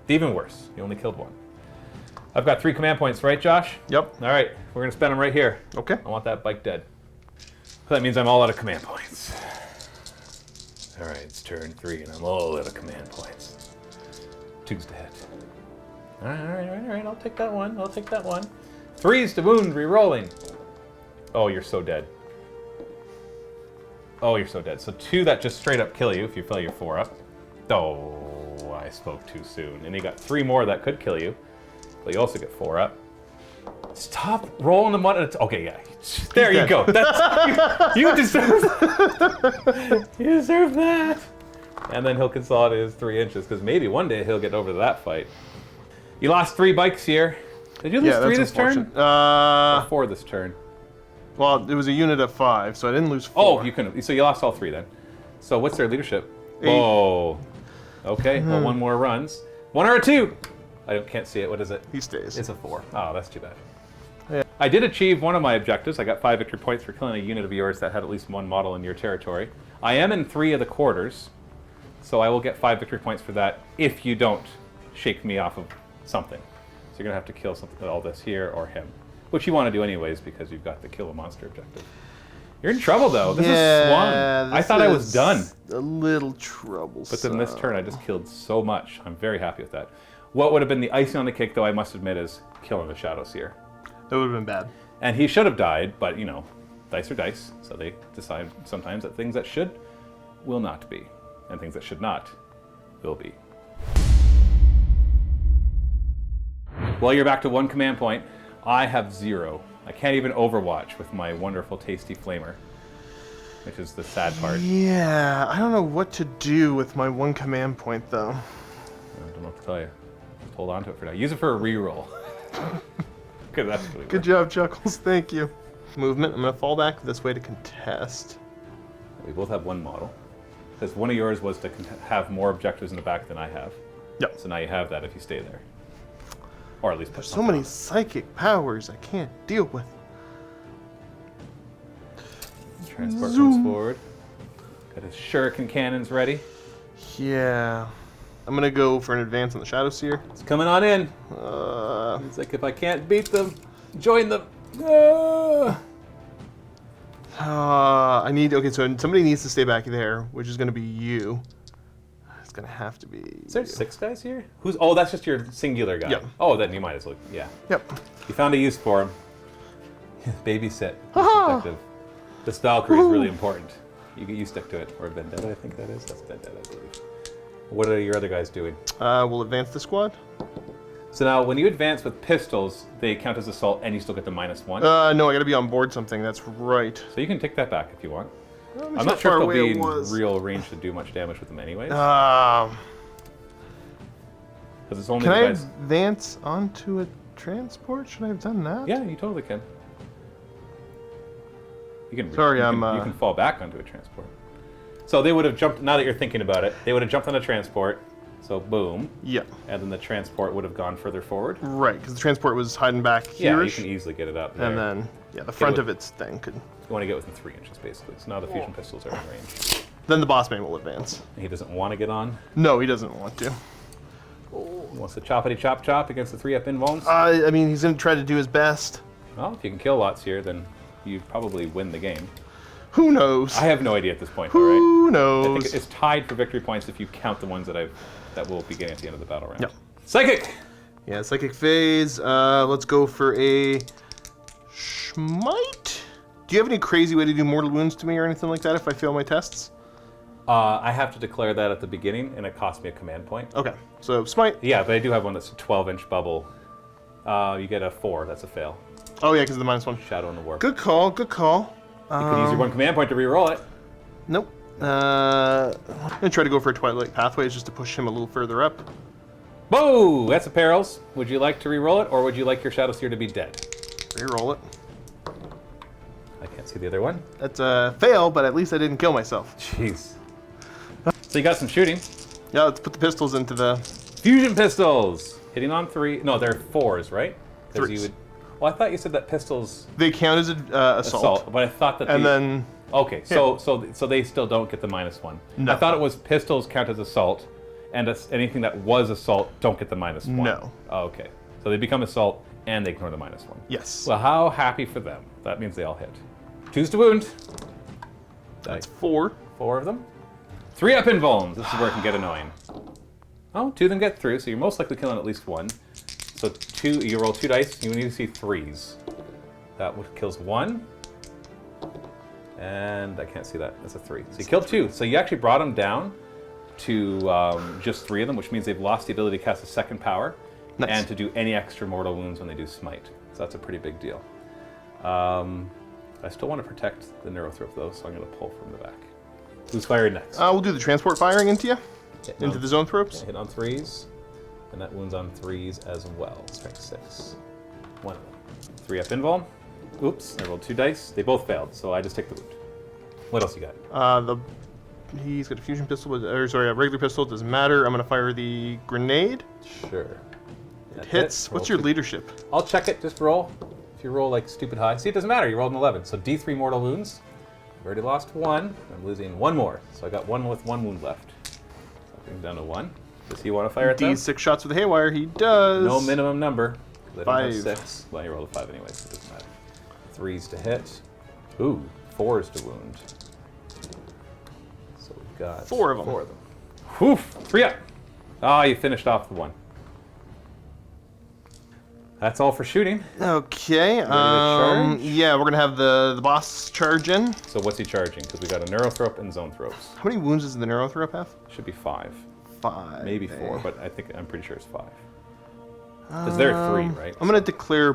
Even worse. You only killed 1. I've got 3 command points, right, Josh? Yep. All right. We're going to spend them right here. Okay. I want that bike dead. That means I'm all out of command points. All right, it's turn 3, and I'm all out of command points. 2s to hit. All right. I'll take that 1. 3s to wound, re-rolling. Oh, you're so dead. So 2 that just straight up kill you if you fill your 4 up. Oh, I spoke too soon. And you got 3 more that could kill you. But you also get 4 up. Stop rolling them 1 at a time. Okay, yeah. There you go. That's, you deserve that. You deserve that. And then he'll consolidate his 3 inches, because maybe one day he'll get over to that fight. You lost 3 bikes here. Did you lose 3 this turn? Or 4 this turn? Well, it was a unit of 5, so I didn't lose 4. Oh, you couldn't. So you lost all 3 then. So what's their leadership? 8. Oh. Okay, well, 1 more runs. 1 or a 2? I can't see it. What is it? He stays. It's a 4. Oh, that's too bad. Yeah. I did achieve one of my objectives. I got 5 victory points for killing a unit of yours that had at least 1 model in your territory. I am in 3 of the quarters, so I will get 5 victory points for that if you don't shake me off of something. So you're going to have to kill something, all this here or him, which you want to do anyways because you've got the kill a monster objective. You're in trouble, though. This is swung. I thought I was done. A little troublesome. But then this turn, I just killed so much. I'm very happy with that. What would have been the icing on the cake, though, I must admit, is killing the Shadow Seer. That would have been bad. And he should have died, but, you know, dice are dice. So they decide sometimes that things that should will not be, and things that should not will be. Well, you're back to 1 command point. I have 0. I can't even overwatch with my wonderful, tasty flamer, which is the sad part. Yeah, I don't know what to do with my 1 command point, though. I don't know what to tell you. Just hold on to it for now. Use it for a reroll. That's really Good job, Chuckles. Thank you. Movement. I'm going to fall back this way to contest. We both have one model. Because one of yours was to have more objectives in the back than I have. Yep. So now you have that if you stay there. Or at least put There's so something many on. psychic powers I can't deal with. Transport Zoom. comes forward. Got his shuriken cannons ready. Yeah. I'm going to go for an advance on the Shadow Seer. It's coming on in. It's like if I can't beat them, join them. I need... Okay, so somebody needs to stay back there, which is going to be you. It's going to have to be... Is there 6 guys here? Who's? Oh, that's just your singular guy. Yep. Oh, then you might as well. Yeah. Yep. You found a use for him. Babysit. Ha-ha! Detective. This Valkyrie is really important. You stick to it. Or Vendetta, I think that is. That's Vendetta, I believe. What are your other guys doing? We'll advance the squad. So now, when you advance with pistols, they count as assault, and you still get the -1. No, I got to be on board something. That's right. So you can take that back if you want. Let me I'm see not how sure far if away they'll be it in was. real range to do much damage with them anyways. Um, Because it's only Can the I guys... advance onto a transport? Should I have done that? Yeah, you totally can. You can. Sorry, you I'm, Can, you can fall back onto a transport. So they would have jumped. Now that you're thinking about it, they would have jumped on a transport. So boom, Yeah. and then the transport would have gone further forward. Right, because the transport was hiding back Yeah, here. you can easily get it up there. And then, yeah, the front with- of its thing could... You want to get within 3 inches, basically. So now the fusion pistols are in range. Then the boss man will advance. He doesn't want to get on. No, he doesn't want to. He wants to choppity chop chop against the 3-up invulns. I mean, he's going to try to do his best. Well, if you can kill lots here, then you probably win the game. Who knows? I have no idea at this point, all right? Who I knows? think it's tied for victory points if you count the ones that will be getting at the end of the battle round. Yep. Psychic! Yeah, psychic phase. Let's go for a smite. Do you have any crazy way to do mortal wounds to me or anything like that if I fail my tests? I have to declare that at the beginning, and it costs me a command point. Okay, so smite. Yeah, but I do have one that's a 12-inch bubble. You get a 4, that's a fail. Oh yeah, because of the -1. Shadow in the War. Good call, good call. You could use your 1 command point to re-roll it. Nope. I'm gonna try to go for a Twilight Pathways just to push him a little further up. Whoa! That's a perils. Would you like to re-roll it, or would you like your Shadow Seer to be dead? Reroll it. I can't see the other one. That's a fail, but at least I didn't kill myself. Jeez. So you got some shooting. Yeah, let's put the pistols into the... Fusion pistols! Hitting on 3. No, they're 4s, right? 'Cause Threes. you would. Well, I thought you said that pistols They count as assault. but I thought that And the- then... Okay, so they still don't get the -1. No. I thought it was pistols count as assault, and anything that was assault don't get the -1. No. Oh, okay. So they become assault and they ignore the -1. Yes. Well, how happy for them. That means they all hit. 2's to wound. That's 4. 4 of them. 3-up invulns. This is where it can get annoying. Oh, 2 of them get through, so you're most likely killing at least 1. So 2, you roll 2 dice, you need to see 3s. That kills 1. And I can't see that. That's a 3. So you killed 2. So you actually brought them down to just 3 of them, which means they've lost the ability to cast a second power Nice. and to do any extra mortal wounds when they do smite. So that's a pretty big deal. I still want to protect the Neurothrope though, so I'm going to pull from the back. Who's firing next? We'll do the transport firing into you. Hit Into on- the zone thropes. Hit on 3s, and that wounds on 3s as well. Strength 6. 1 of them. 3-up invuln. Oops, I rolled 2 dice. They both failed, so I just take the wound. What else you got? He's got a fusion pistol, a regular pistol. Doesn't matter. I'm gonna fire the grenade. Sure. It That hits. hits. What's Roll your 2. leadership? I'll check it. Just roll. If you roll like stupid high. See, it doesn't matter. You rolled an 11. So D3 mortal wounds. I've already lost 1. I'm losing 1 more. So I got 1 with 1 wound left. So I bring him down to 1. Does he want to fire at them? D6 shots with a haywire. He does. No minimum number. They don't have 5. 6. Well, you rolled a 5 anyway, so it doesn't matter. 3s to hit. Ooh, 4s to wound. So we've got 4 of them. 4 of them. Whew, 3-up. Ah, you finished off the 1. That's all for shooting. Okay. charge? Yeah, we're gonna have the boss charge in. So what's he charging? Because we got a Neurothrope and Zone Thropes. How many wounds does the Neurothrope have? Should be 5. 5. Maybe 4, but I'm pretty sure it's 5. Because they're 3, right? I'm gonna declare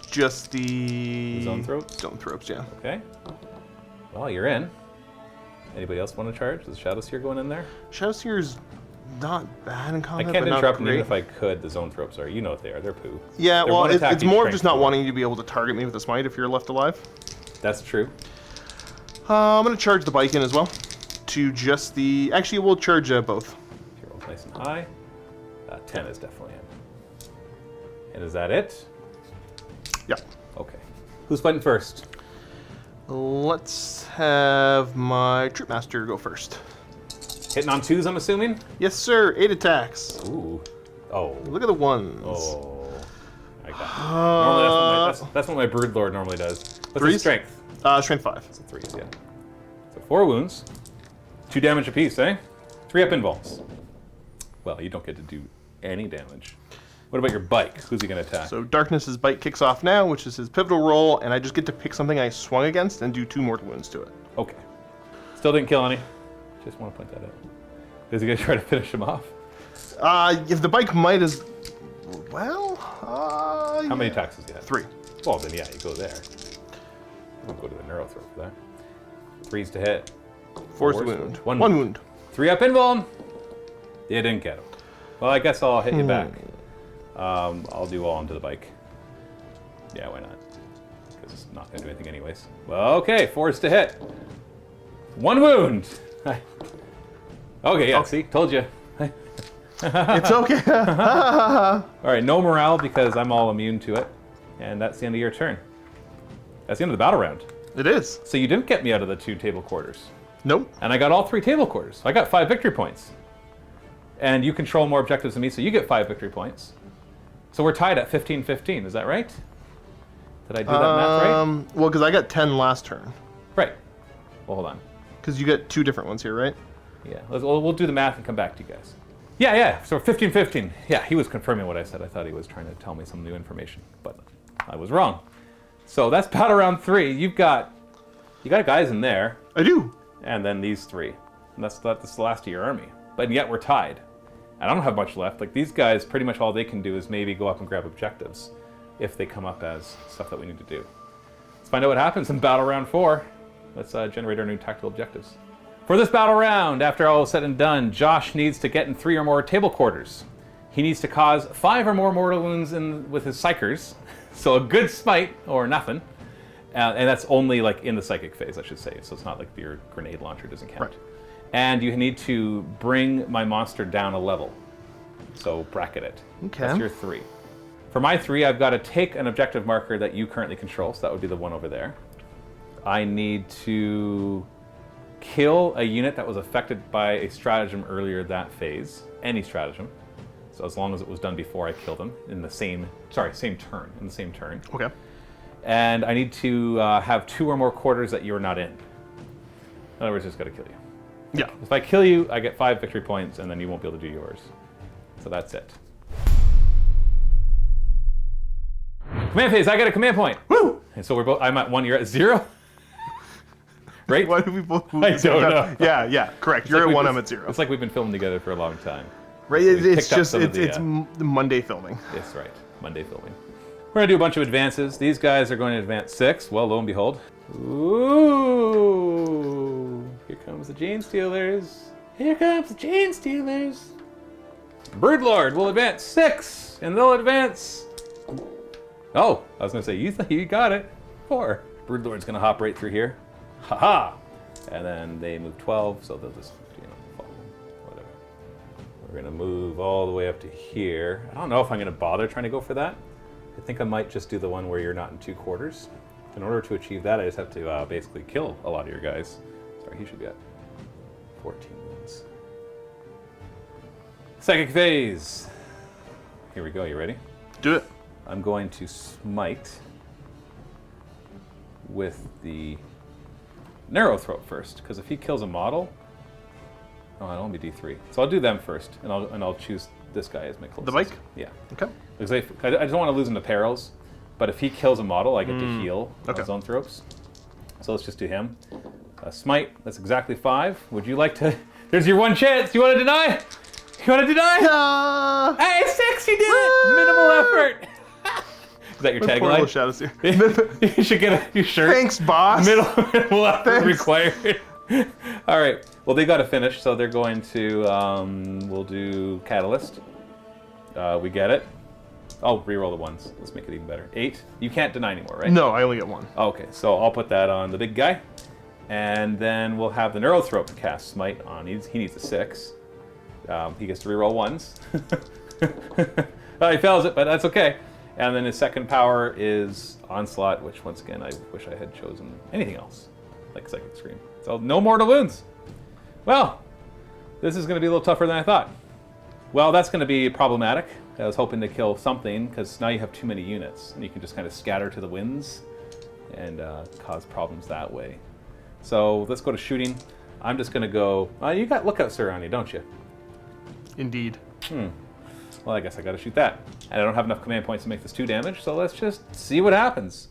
just the Zone Thropes? Zone thropes, yeah. Okay. Well, you're in. Anybody else want to charge? Is Shadow Seer going in there? Shadow Seer's not bad in I combat, can't but not interrupt them great. even if I could. The zone thropes are. You know what they are. They're poo. Yeah, They're well, one attack it's each more of strength just not four. wanting you to be able to target me with a smite if you're left alive. That's true. I'm going to charge the bike in as well. To just the... Actually, we'll charge both. If you roll nice and high. 10 is definitely in. And is that it? Yeah. Okay. Who's fighting first? Let's have my Troop Master go first. Hitting on 2s, I'm assuming? Yes, sir. 8 attacks. Ooh. Oh. Look at the ones. Oh. I got it. Normally that's what my Broodlord normally does. What's his Threes? strength? Strength 5. So 3s, yeah. So 4 wounds. 2 damage apiece, eh? 3 up involves. Well, you don't get to do any damage. What about your bike? Who's he going to attack? So Darkness's bite kicks off now, which is his pivotal roll, and I just get to pick something I swung against and do 2 mortal wounds to it. Okay. Still didn't kill any. Just want to point that out. Is he going to try to finish him off? If the bike might as... Well, How many attacks does he have? 3. Well, then yeah, you go there. I'll go to the neural throw for that. 3s to hit. 4th wound. 1 1 wound. 3 up invuln. You didn't get him. Well, I guess I'll hit you back. I'll do all onto the bike. Yeah, why not? Because it's not going to do anything anyways. Well, okay, 4s to hit. 1 wound. Okay, yeah, see? Told you. It's okay. All right, no morale because I'm all immune to it. And that's the end of your turn. That's the end of the battle round. It is. So you didn't get me out of the 2 table quarters. Nope. And I got all 3 table quarters. I got 5 victory points. And you control more objectives than me, so you get 5 victory points. So we're tied at 15-15, is that right? Did I do that math right? Well, because I got 10 last turn. Right. Well, hold on. Because you get 2 different ones here, right? Yeah, we'll do the math and come back to you guys. Yeah, so 15-15. Yeah, he was confirming what I said. I thought he was trying to tell me some new information, but I was wrong. So that's battle round 3. You got guys in there, I do. and then these 3. And that's the last of your army. But yet we're tied. And I don't have much left. Like, these guys, pretty much all they can do is maybe go up and grab objectives if they come up as stuff that we need to do. Let's find out what happens in battle round 4. Let's generate our new tactical objectives. For this battle round, after all is said and done, Josh needs to get in 3 or more table quarters. He needs to cause 5 or more mortal wounds with his psychers. So a good smite or nothing. And that's only like in the psychic phase, I should say. So it's not like your grenade launcher doesn't count. Right. And you need to bring my monster down a level. So bracket it. Okay. That's your 3. For my 3, I've got to take an objective marker that you currently control. So that would be the one over there. I need to kill a unit that was affected by a stratagem earlier that phase. Any stratagem. So as long as it was done before I killed them in the same turn. Okay. And I need to have 2 or more quarters that you're not in. In other words, just got to kill you. Yeah. If I kill you, I get 5 victory points, and then you won't be able to do yours. So that's it. Command phase, I get a command point. Woo! And so I'm at 1, you're at 0? Right? Why did we both I don't know. Yeah, correct. You're at 1, I'm at 0. It's like we've been filming together for a long time. Right, So we it's picked up just, some of it's the, Monday filming. That's right, Monday filming. We're going to do a bunch of advances. These guys are going to advance 6. Well, lo and behold. Ooh! Here comes the Gene Stealers. Here comes the Gene Stealers. Broodlord will advance 6, and they'll advance... Oh, I was going to say, you got it. 4. Broodlord's going to hop right through here. Ha-ha! And then they move 12, so they'll just, follow whatever. We're going to move all the way up to here. I don't know if I'm going to bother trying to go for that. I think I might just do the one where you're not in 2 quarters. In order to achieve that, I just have to basically kill a lot of your guys. Sorry, he should be at 14 wounds. Psychic phase. Here we go, you ready? Do it. I'm going to smite with the narrow throat first, because if he kills a model, it'll only be D3. So I'll do them first, and I'll choose this guy as my closest. The bike? Yeah. Okay. Because I just don't want to lose him to perils, but if he kills a model, I get to heal Okay. zone thropes. So let's just do him. Smite, that's exactly 5. Would you like to... There's your one chance. You want to deny? You want to deny? Hey, 6, you did it! Minimal effort. Is that your Portal tagline? shadows here. You should get a shirt. Thanks, boss. Minimal effort required. All right. Well, they got to finish, so they're going to. We'll do Catalyst. We get it. Oh, reroll the ones. Let's make it even better. 8. You can't deny anymore, right? No, I only get 1. Okay, so I'll put that on the big guy, and then we'll have the Neurothrope cast Smite on. He needs a 6. He gets to reroll 1s. Well, he fails it, but that's okay. And then his second power is Onslaught, which once again I wish I had chosen anything else, like Psychic Scream. So no mortal wounds. Well, this is going to be a little tougher than I thought. Well, that's going to be problematic. I was hoping to kill something, because now you have too many units, and you can just kind of scatter to the winds and cause problems that way. So let's go to shooting. I'm just going to go... you got Lookout Sir on you, don't you? Indeed. Well, I guess I got to shoot that. And I don't have enough command points to make this 2 damage, so let's just see what happens.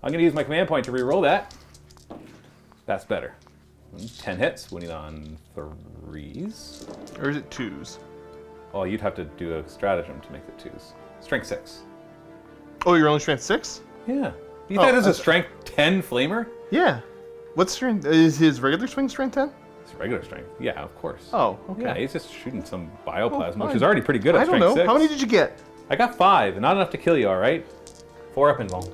I'm going to use my command point to reroll that. That's better. 10 hits, winning on 3s. Or is it 2s? Oh, you'd have to do a stratagem to make the 2s. Strength 6. Oh, you're only strength 6? Yeah. You thought it was a strength 10 flamer? Yeah. What strength? Is his regular swing strength 10? It's regular strength. Yeah, of course. Oh, okay. Yeah, he's just shooting some bioplasma, Oh, which is already pretty good at I don't strength know. 6. How many did you get? I got 5, not enough to kill you, all right? 4 up and long.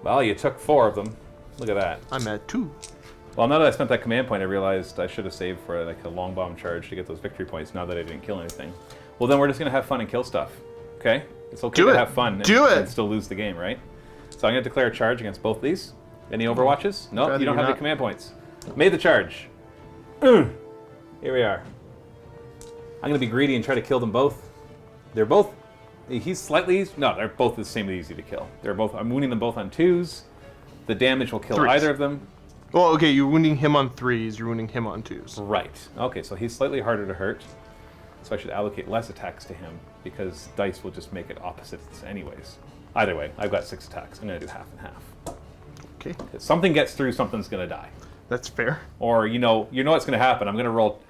Well, you took 4 of them. Look at that. I'm at 2. Well, now that I spent that command point, I realized I should have saved for like a long bomb charge to get those victory points. Now that I didn't kill anything. Well, then we're just gonna have fun and kill stuff. Okay? It's okay to have fun and still lose the game, right? So I'm gonna declare a charge against both these. Any overwatches? No, you don't have any command points. Made the charge. Here we are. I'm gonna be greedy and try to kill them both. They're both. He's slightly. No, they're both the same easy to kill. They're both. I'm wounding them both on 2s. The damage will kill 3s. either of them. Well, okay, you're wounding him on 3s, you're wounding him on 2s. Right. Okay, so he's slightly harder to hurt. So I should allocate less attacks to him, because dice will just make it opposites anyways. Either way, I've got 6 attacks. I'm going to do half and half. Okay. If something gets through, something's going to die. That's fair. Or, you know what's going to happen. I'm going to roll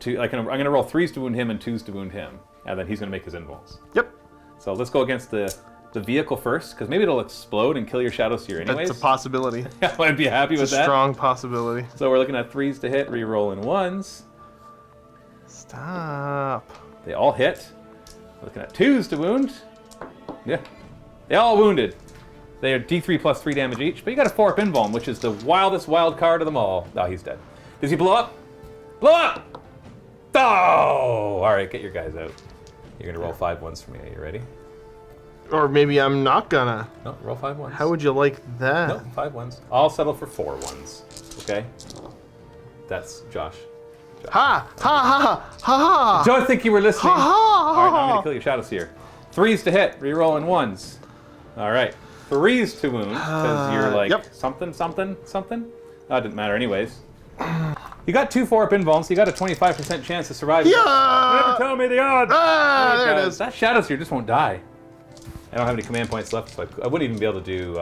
2. I'm going to roll 3s to wound him and 2s to wound him. And then he's going to make his involves. Yep. So let's go against the vehicle first, because maybe it'll explode and kill your Shadow Seer anyways. That's a possibility. Yeah, I'd be happy with It's a that. strong possibility. So we're looking at 3s to hit, re-rolling 1s. Stop. They all hit. Looking at 2s to wound. Yeah. They all wounded. They are D3 plus 3 damage each, but you got a 4-up invuln, which is the wildest wild card of them all. Oh, he's dead. Does he blow up? Blow up! Oh! Alright, get your guys out. You're gonna roll 5 ones for me. Are you ready? Or maybe I'm not gonna. No, roll 5 ones. How would you like that? No, 5 ones. I'll settle for 4 ones. Okay? That's Josh. Ha! Ha ha ha ha! Don't think you were listening. Ha ha! Alright, now I'm gonna kill your Shadow Seer. 3s to hit, re-rolling 1s. Alright. 3s to wound, because you're like something. That didn't matter anyways. You got 2 4-up invulns, so you got a 25% chance to survive. Yeah! Never tell me the odds! There it is. That Shadow Seer just won't die. I don't have any command points left, so I wouldn't even be able to do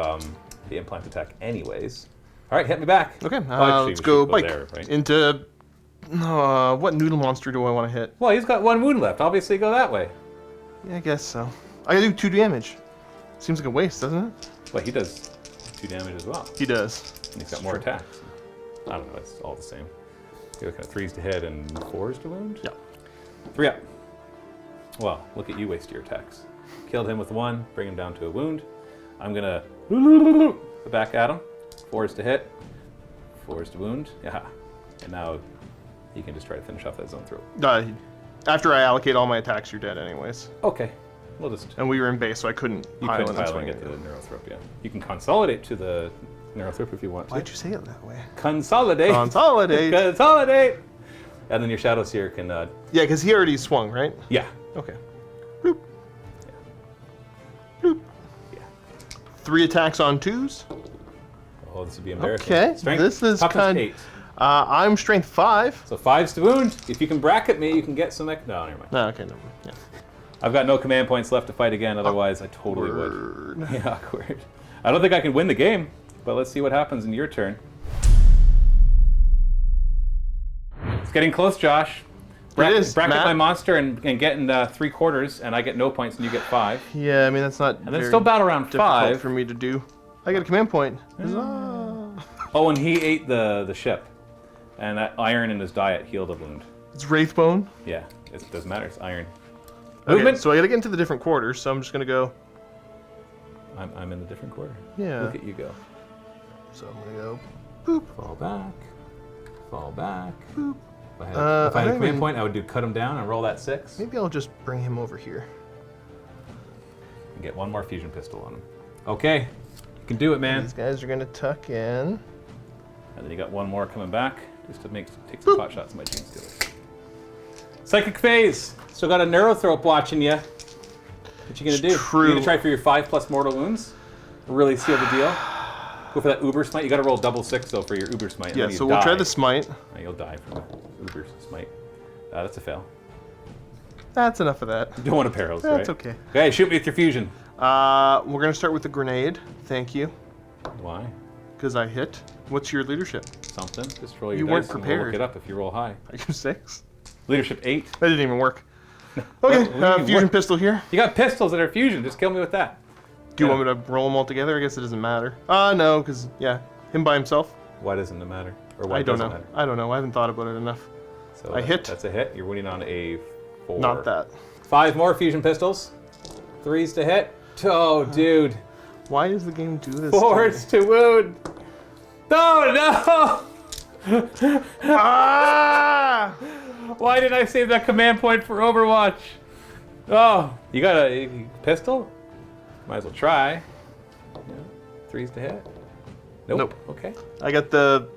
the implant attack anyways. Alright, hit me back. Okay, Actually, let's go bike there, right? into... what noodle monster do I want to hit? Well, he's got 1 wound left. Obviously, go that way. Yeah, I guess so. I gotta do 2 damage. Seems like a waste, doesn't it? Well, he does 2 damage as well. He does. And he's got more attacks. I don't know, it's all the same. You're looking at 3s to hit and 4s to wound? Yeah. 3 up. Well, look at you waste your attacks. Killed him with 1, bring him down to a wound. I'm gonna back at him. 4s to hit, 4s to wound. Yeah. And now he can just try to finish off that zone throw. After I allocate all my attacks, you're dead anyways. Okay. We'll just... And we were in base, so I couldn't pile in and swing. Get to the Neurothrope, yeah. You can consolidate to the Neurothrope if you want to. Why'd you say it that way? Consolidate! Consolidate! Consolidate! And then your Shadow Seer can... yeah, because he already swung, right? Yeah. Okay. Bloop. Yeah. Bloop. Yeah. 3 attacks on 2s. Oh, this would be embarrassing. Okay, Strength, this is toughness kind. 8. I'm strength 5. So 5s to wound. If you can bracket me, you can get some... No, never mind. No, okay, no. Yeah. I've got no command points left to fight again, otherwise I totally would. Yeah, awkward. I don't think I can win the game, but let's see what happens in your turn. It's getting close, Josh. Bracket my monster and get in 3/4, and I get no points and you get 5. Yeah, I mean, that's not And then still battle round difficult 5. for me to do. I got a command point. Oh, and he ate the ship. And that iron in his diet healed a wound. It's Wraithbone. Yeah, it doesn't matter. It's iron. Okay, Movement. so I gotta get into the different quarters, so I'm just gonna go. I'm in the different quarter. Yeah. Look at you go. So I'm gonna go. Boop. Fall back. Fall back. Boop. If I had, if I had a don't command even- point, I would do cut him down and roll that 6. Maybe I'll just bring him over here. And get one more fusion pistol on him. Okay, you can do it, man. These guys are gonna tuck in. And then you got one more coming back, just to take some pot shots at my Gene Stealers. Psychic Phase! Still got a Neurothrope watching you. What you gonna do? True. You gonna try for your 5+ mortal wounds? Really seal the deal? Go for that Uber Smite. You gotta roll double 6 though for your Uber Smite. and Yeah, then you so we'll try die. the smite. You'll die from the Uber Smite. That's a fail. That's enough of that. You don't want to perils, right? That's okay. Okay, shoot me with your fusion. We're gonna start with the grenade. Thank you, Why? because I hit. What's your leadership? Something. Just roll your You dice weren't and we'll prepared. look it up if you roll high. Are you 6? Leadership 8. That didn't even work. Okay, Well, fusion what- pistol here. You got pistols that are fusion. Just kill me with that. Do you Yeah. want me to roll them all together? I guess it doesn't matter. No, because, yeah, him by himself. Why doesn't it matter? Or why I don't doesn't know. matter? I don't know. I haven't thought about it enough. So I hit. That's a hit. You're winning on a 4. Not that. 5 more fusion pistols. 3s to hit. Oh, dude. Why does the game do this? to 4s me? to wound. Oh, no! Ah! Why did I save that command point for Overwatch? Oh, you got a pistol? Might as well try. Yeah. 3s to hit. Nope. Okay. I got the.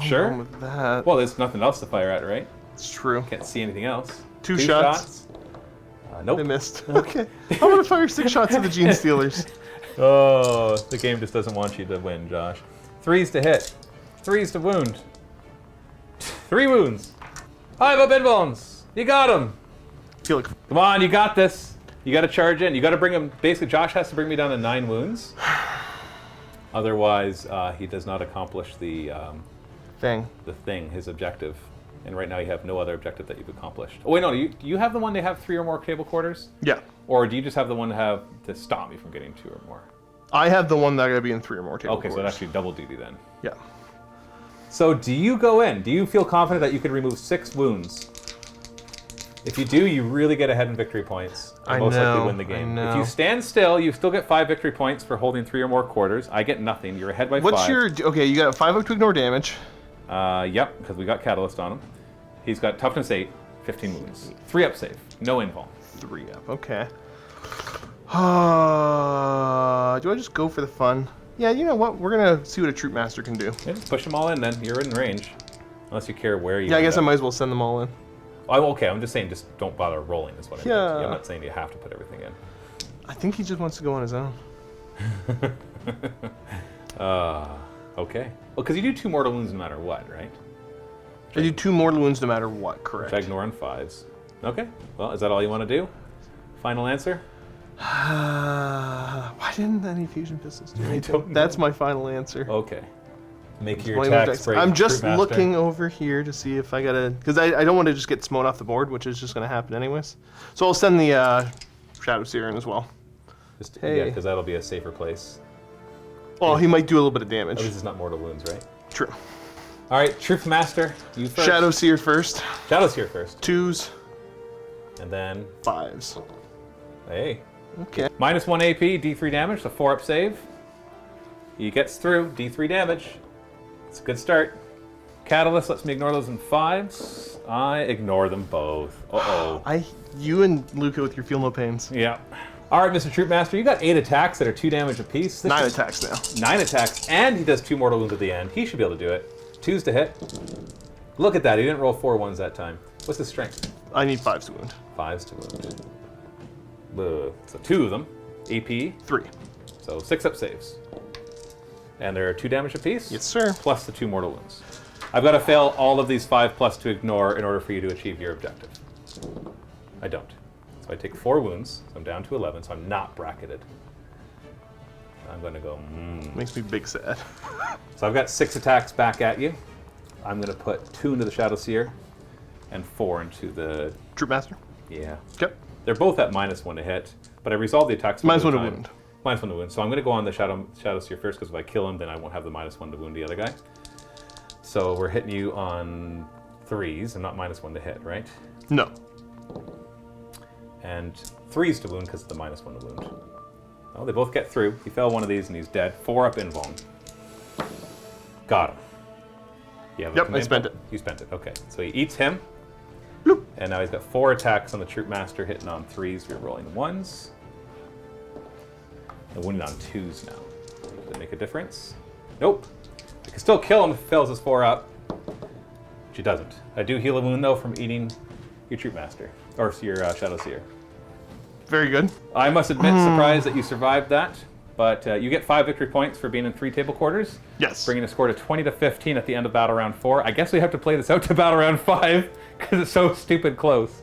Sure. Wrong with that. Well, there's nothing else to fire at, right? It's true. Can't see anything else. Two shots. Nope. I missed. Okay. I'm gonna fire 6 shots at the Gene Stealers. Oh, the game just doesn't want you to win, Josh. 3s to hit. 3s to wound. 3 wounds. Hi, Bob Bones. You got him. Feel like Come on, you got this. You got to charge in. You got to bring him. Basically, Josh has to bring me down to 9 wounds. Otherwise, he does not accomplish the thing. his objective. And right now, you have no other objective that you've accomplished. Oh wait, no. Do you have the one to have 3 or more table quarters? Yeah. Or do you just have the one to stop me from getting 2 or more? I have the one that gotta be in 3 or more table Okay, so quarters. that's actually double duty then. Yeah. So do you go in? Do you feel confident that you could remove 6 wounds? If you do, you really get ahead in victory points. And I most likely know, win the game. I If you know. stand still, you still get 5 victory points for holding 3 or more quarters. I get nothing. You're ahead by 5. What's your okay? You got 5 up to ignore damage. Yep, because we got Catalyst on him. He's got toughness 8, 15 wounds. 3 up save. No invul. 3 up. Okay. Do I just go for the fun? Yeah. You know what? We're gonna see what a troop master can do. Yeah, just push them all in then. You're in range. Unless you care where you Yeah. I end guess I up. might as well send them all in. Oh, okay, I'm just saying just don't bother rolling is what I meant. Yeah. I'm not saying you have to put everything in. I think he just wants to go on his own. Okay. Well, because you do 2 mortal wounds no matter what, right? I do 2 mortal wounds no matter what. Correct. Which I ignore on 5s. Okay. Well, is that all you want to do? Final answer? Why didn't any fusion pistols do anything? don't know. That's my final answer. Okay. Make your Blame attack Jackson. spray. I'm just Troop Master. looking over here to see if I gotta, because I don't want to just get smote off the board, which is just gonna happen anyways. So I'll send the Shadow Seer in as well. Just, Hey. Yeah, because that'll be a safer place. Well, he might do a little bit of damage. At least it's not mortal wounds, right? True. All right, Troop Master, you first. Shadow Seer first. Shadow's here first. 2s, And then, 5s. hey. Okay. -1 AP, D3 damage, so 4 up save. He gets through, D3 damage. It's a good start. Catalyst lets me ignore those in 5s. I ignore them both. Uh-oh. You and Luca with your feel no pains. Yeah. All right, Mr. Troop Master, you got 8 attacks that are 2 damage apiece. This 9 is- attacks now. 9 attacks, and he does 2 mortal wounds at the end. He should be able to do it. 2s to hit. Look at that, he didn't roll 4 1s that time. What's his strength? I need 5s to wound. 5s to wound. So 2 of them. AP, 3. so 6 up saves. And they're 2 damage apiece? Yes, sir. Plus the 2 mortal wounds. I've got to fail all of these 5+ to ignore in order for you to achieve your objective. I don't. So I take 4 wounds, so I'm down to 11, so I'm not bracketed. I'm going to go, Makes me big sad. So I've got 6 attacks back at you. I'm going to put 2 into the Shadow Seer and 4 into the... Troop Master. Yeah. Okay. They're both at -1 to hit, but I resolve the attacks. -1 one to time. wound. -1 to wound. So I'm going to go on the Shadow Seer first, because if I kill him, then I won't have the -1 to wound the other guy. So we're hitting you on 3s and not -1 to hit, right? No. And 3s to wound because of the -1 to wound. Oh, they both get through. He fell one of these and he's dead. 4 up invuln. Got him. Yeah. Yep, I spent it. You spent it. Okay. So he eats him. Bloop. And now he's got 4 attacks on the Troop Master, hitting on 3s. We're rolling 1s. And wounded on 2s now. Does it make a difference? Nope. I can still kill him if he fails his 4 up. Which he doesn't. I do heal a wound though from eating your Troop Master. Or your Shadow Seer. Very good. I must admit, surprised that you survived that. But you get 5 victory points for being in 3 table quarters. Yes. Bringing the score to 20 to 15 at the end of battle round 4. I guess we have to play this out to battle round 5 because it's so stupid close.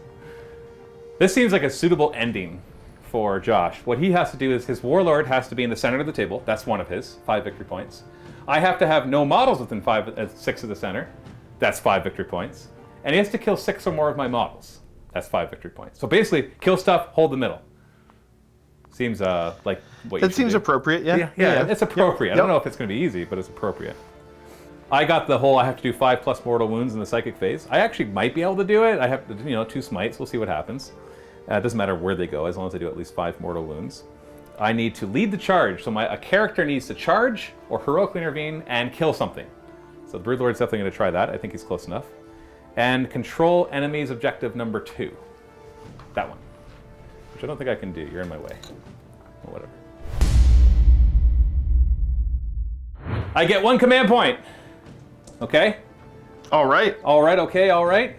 This seems like a suitable ending for Josh. What he has to do is his Warlord has to be in the center of the table. That's one of his 5 victory points. I have to have no models within 6 of the center. That's 5 victory points. And he has to kill 6 or more of my models. That's 5 victory points. So basically, kill stuff, hold the middle. Seems like what you That seems do. appropriate, yeah. Yeah, it's appropriate. Yep. I don't know if it's going to be easy, but it's appropriate. I got the whole I have to do 5 plus mortal wounds in the psychic phase. I actually might be able to do it. I have to, 2 smites. We'll see what happens. It doesn't matter where they go, as long as I do at least 5 mortal wounds. I need to lead the charge, so a character needs to charge or heroically intervene and kill something. So the Broodlord's definitely going to try that. I think he's close enough. And control enemy's objective number 2. That one. Which I don't think I can do. You're in my way. Well, whatever. I get 1 command point. Okay? All right. All right, okay, all right.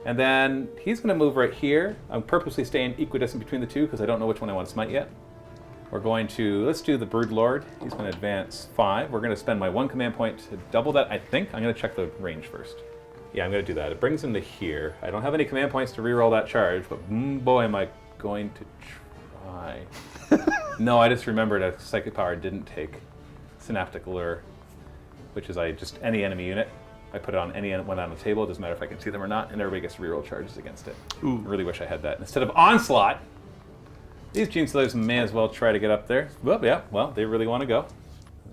And then he's going to move right here. I'm purposely staying equidistant between the 2 because I don't know which one I want to smite yet. We're going to, let's do the Broodlord. He's going to advance 5. We're going to spend my 1 command point to double that, I think. I'm going to check the range first. Yeah, I'm going to do that. It brings him to here. I don't have any command points to reroll that charge, but boy, am I going to try. No, I just remembered that Psychic Power didn't take Synaptic Lure, which is any enemy unit. I put it on any one on the table. It doesn't matter if I can see them or not, and everybody gets to reroll charges against it. Ooh. I really wish I had that. Instead of Onslaught, these Gene Stealers may as well try to get up there. Well, yeah, well, they really want to go.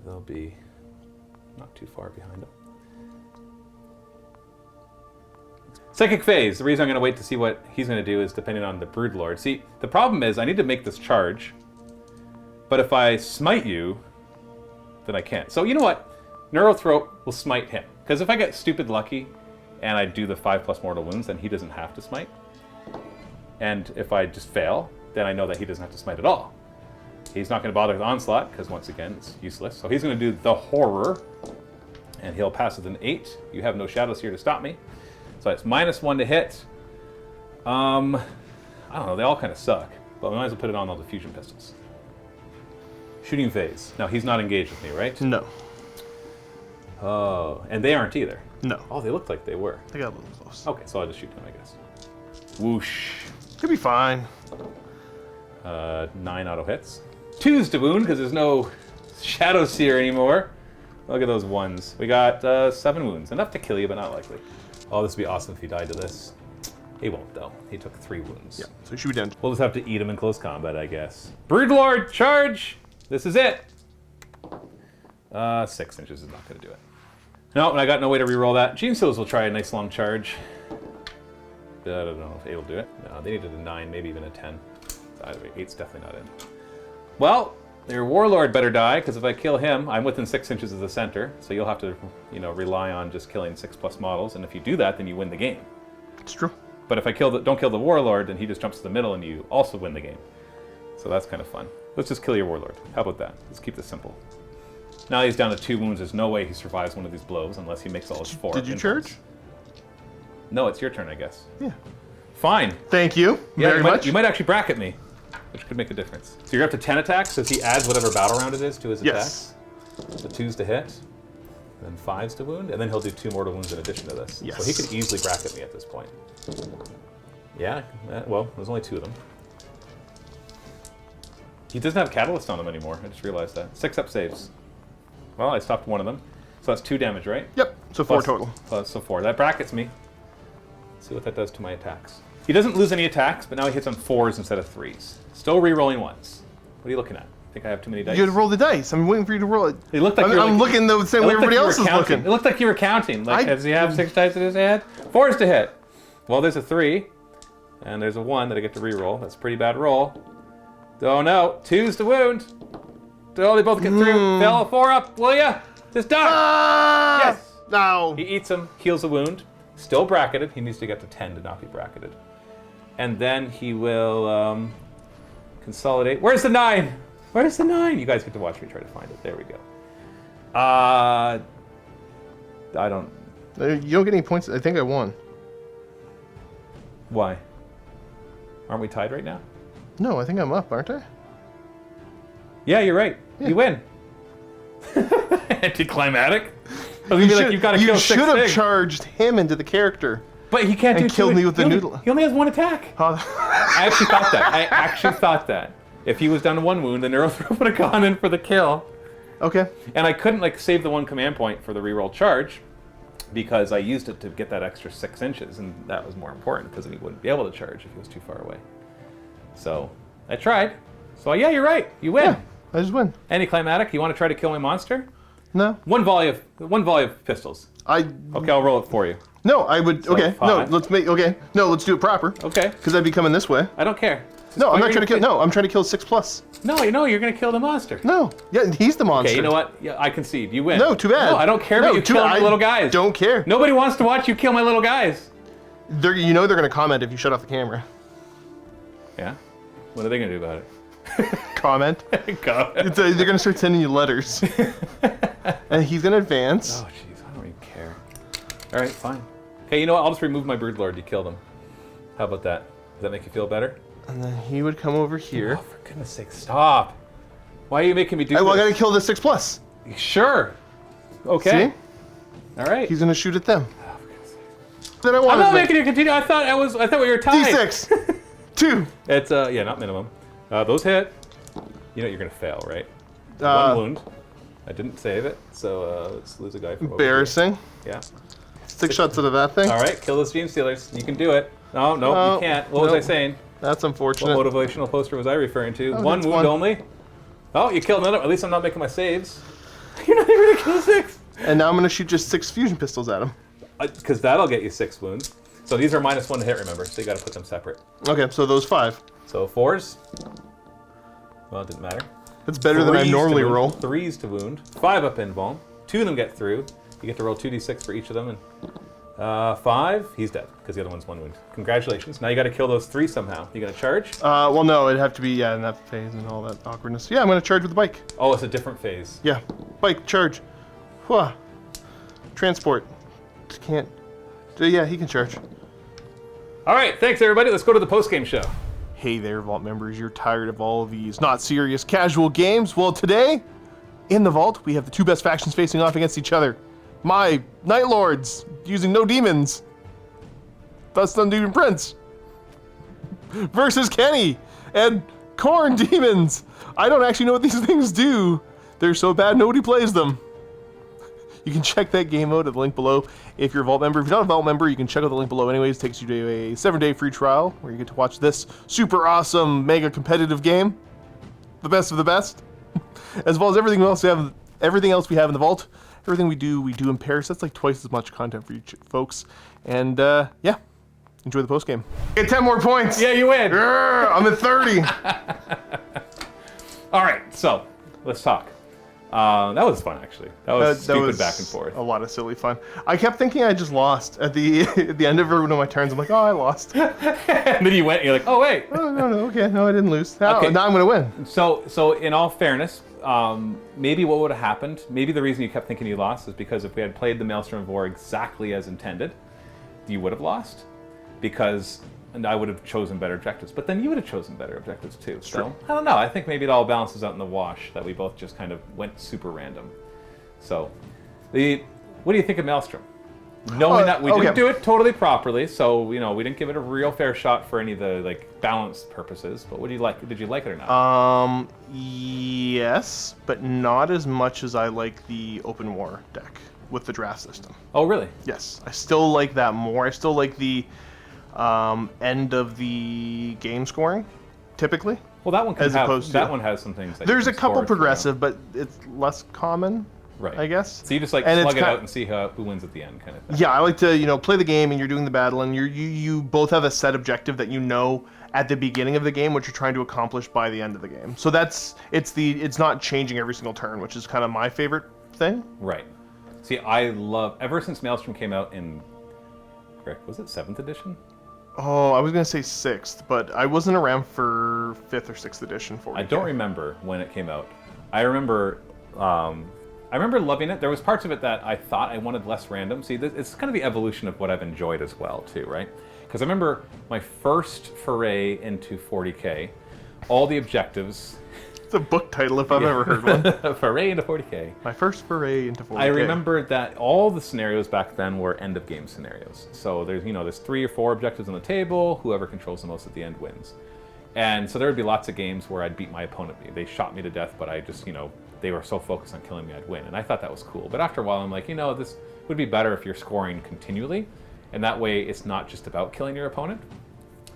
They'll be not too far behind them. Psychic phase. The reason I'm going to wait to see what he's going to do is depending on the Broodlord. See, the problem is I need to make this charge, but if I smite you, then I can't. So you know what? Neurothroat will smite him. Because if I get stupid lucky and I do the 5 plus mortal wounds, then he doesn't have to smite. And if I just fail, then I know that he doesn't have to smite at all. He's not going to bother with Onslaught, because once again, it's useless. So he's going to do the Horror, and he'll pass with an 8. You have no Shadows here to stop me. So it's -1 to hit. I don't know, they all kind of suck. But we might as well put it on all the fusion pistols. Shooting phase. Now, he's not engaged with me, right? No. Oh, and they aren't either. No. Oh, they looked like they were. I got a little close. Okay, so I'll just shoot them, I guess. Whoosh. Could be fine. 9 auto hits. 2s to wound, because there's no Shadow Seer anymore. Look at those 1s. We got 7 wounds. Enough to kill you, but not likely. Oh, this would be awesome if he died to this. He won't, though. He took 3 wounds. Yeah, so shoot down. We'll just have to eat him in close combat, I guess. Broodlord, charge! This is it! 6 inches is not going to do it. No, and I got no way to reroll that. Gene Stealers will try a nice long charge. But I don't know if 8 will do it. No, they needed a 9, maybe even a 10. Either way, 8's definitely not in. Well, their Warlord better die, because if I kill him, I'm within 6 inches of the center. So you'll have to, rely on just killing 6+ models. And if you do that, then you win the game. It's true. But if I don't kill the Warlord, then he just jumps to the middle and you also win the game. So that's kind of fun. Let's just kill your Warlord. How about that? Let's keep this simple. Now he's down to 2 wounds. There's no way he survives one of these blows unless he makes all his 4. Did you charge? No, it's your turn, I guess. Yeah. Fine. Thank you very much. You might actually bracket me, which could make a difference. So you're up to 10 attacks, so he adds whatever battle round it is to his Yes. attacks. So 2s to hit, and then 5s to wound, and then he'll do 2 mortal wounds in addition to this. Yes. So he could easily bracket me at this point. Yeah, well, there's only 2 of them. He doesn't have Catalyst on him anymore, I just realized that. 6 up saves. Well, I stopped one of them. So that's 2 damage, right? Yep, so 4 total. So 4. That brackets me. Let's see what that does to my attacks. He doesn't lose any attacks, but now he hits on 4s instead of 3s. Still re-rolling 1s. What are you looking at? Think I have too many dice? You had to roll the dice. I'm waiting for you to roll it. It looked like I'm looking the same way everybody else is counting. looking. It looked like you were counting. Like, does he have 6 dice in his hand? 4 is to hit. Well, there's a 3, and there's a 1 that I get to re-roll. That's a pretty bad roll. Oh no, 2's to wound. Oh, they both get through. Fill 4 up, will ya? Just die. Yes. No. He eats him, heals the wound. Still bracketed. He needs to get to 10 to not be bracketed. And then he will consolidate. Where's the 9? Where's the 9? You guys get to watch me try to find it. There we go. I don't... You don't get any points. I think I won. Why? Aren't we tied right now? No, I think I'm up, aren't I? Yeah, you're right. Yeah. You win. Anticlimactic? You've got to kill 6 You should have things. charged him into the character. But he can't do and killed me with the noodle. He only has 1 attack. I actually thought that. If he was down to 1 wound, the Neuro Throw would have gone in for the kill. Okay. And I couldn't save the 1 command point for the reroll charge because I used it to get that extra 6 inches, and that was more important because he wouldn't be able to charge if he was too far away. So I tried. So yeah, you're right. You win. Yeah, I just win. Anticlimactic. You want to try to kill my monster? No. One volley of pistols. Okay, I'll roll it for you. No, I would. So okay. 5. No, let's do it proper. Okay. Because I'd be coming this way. I don't care. No, I'm not trying to kill. No, I'm trying to kill 6+. No, you're gonna kill the monster. No. Yeah, he's the monster. Okay, you know what? Yeah, I concede. You win. No, too bad. No, I don't care about you killing my little guys. Don't care. Nobody wants to watch you kill my little guys. They're gonna comment if you shut off the camera. Yeah. What are they gonna do about it? Comment. They're gonna start sending you letters. And he's gonna advance. Oh jeez, I don't even care. All right, fine. Okay, you know what? I'll just remove my Broodlord. You killed him. How about that? Does that make you feel better? And then he would come over here. Oh, for goodness sake, stop! Why are you making me do this? Well, I gotta kill the 6+. Sure. Okay. See? All right. He's gonna shoot at them. Oh, for goodness sake. Then I I'm not making you continue. I thought we were tied. D6. 2. It's yeah, not minimum. Those hit. You know you're gonna fail, right? 1 wound. I didn't save it, so let's lose a guy from Embarrassing. over here. Yeah. 6 shots out of that thing. All right, kill those Gene Stealers. You can do it. No, you can't. What was I saying? That's unfortunate. What motivational poster was I referring to? Oh, 1 that's wound 1. only. Oh, you killed another. At least I'm not making my saves. You're not even gonna kill 6. And now I'm gonna shoot just 6 fusion pistols at him. Because that'll get you 6 wounds. So these are -1 to hit, remember? So you got to put them separate. Okay, so those 5. So 4s. Well, it didn't matter. That's better than I 3s normally to wound, roll. 3s to wound. 5 up invuln. 2 of them get through. You get to roll 2d6 for each of them. And 5, he's dead because the other one's 1 wound. Congratulations. Now you got to kill those 3 somehow. You gonna charge? Well, no, it'd have to be in that phase and all that awkwardness. Yeah, I'm gonna charge with the bike. Oh, it's a different phase. Yeah, bike charge. Whew. Transport. Can't. Yeah, he can charge. All right, thanks everybody. Let's go to the post-game show. Hey there, Vault members. You're tired of all of these not serious casual games? Well, today, in the Vault, we have the 2 best factions facing off against each other. My Night Lords, using no demons, thus Undeemon Prince, versus Kenny and Corn Demons. I don't actually know what these things do. They're so bad nobody plays them. You can check that game out at the link below if you're a Vault member. If you're not a Vault member, you can check out the link below anyways. It takes you to a 7-day free trial where you get to watch this super awesome, mega competitive game. The best of the best. As well as everything else we have in the Vault. Everything we do in Paris. That's like twice as much content for you folks. And yeah, enjoy the post game. Get 10 more points. Yeah, you win. I'm at 30. All right, so let's talk. That was fun, actually. That was stupid back and forth. A lot of silly fun. I kept thinking I just lost at the end of every one of my turns. I'm like, oh, I lost. And then you went, and you're like, oh wait. Oh, no, okay, no, I didn't lose. Okay. Now I'm gonna win. So in all fairness, maybe what would have happened, maybe the reason you kept thinking you lost is because if we had played the Maelstrom of War exactly as intended, you would have lost. Because I would have chosen better objectives. But then you would have chosen better objectives too. So I don't know. I think maybe it all balances out in the wash that we both just kind of went super random. So what do you think of Maelstrom? Knowing that we didn't do it totally properly, so we didn't give it a real fair shot for any of the balance purposes. But what do you like? Did you like it or not? Yes, but not as much as I like the open war deck with the draft system. Oh, really? Yes, I still like that more. I still like the end of the game scoring, typically. Well, that one can As have, opposed to- that one has some things. That There's you a can couple score through. progressive, but it's less common, Right. I guess. So you just like And slug it's it out and see who wins at the end, kind of thing. Yeah, I like to, play the game and you're doing the battle and you both have a set objective that you know at the beginning of the game what you're trying to accomplish by the end of the game. So it's not changing every single turn, which is kind of my favorite thing. Right. See, I love, ever since Maelstrom came out in, correct, was it 7th edition? Oh, I was gonna say 6th, but I wasn't around for 5th or 6th edition for it. I don't remember when it came out. I remember loving it. There was parts of it that I thought I wanted less random. See, it's kind of the evolution of what I've enjoyed as well, too, right? Because I remember my first foray into 40K, all the objectives. It's a book title if I've ever heard one. Foray into 40K. My first foray into 40K. I remember that all the scenarios back then were end of game scenarios. So there's 3 or 4 objectives on the table. Whoever controls the most at the end wins. And so there would be lots of games where I'd beat my opponent. They shot me to death, but I just, they were so focused on killing me, I'd win. And I thought that was cool. But after a while, I'm like, this would be better if you're scoring continually. And that way, it's not just about killing your opponent.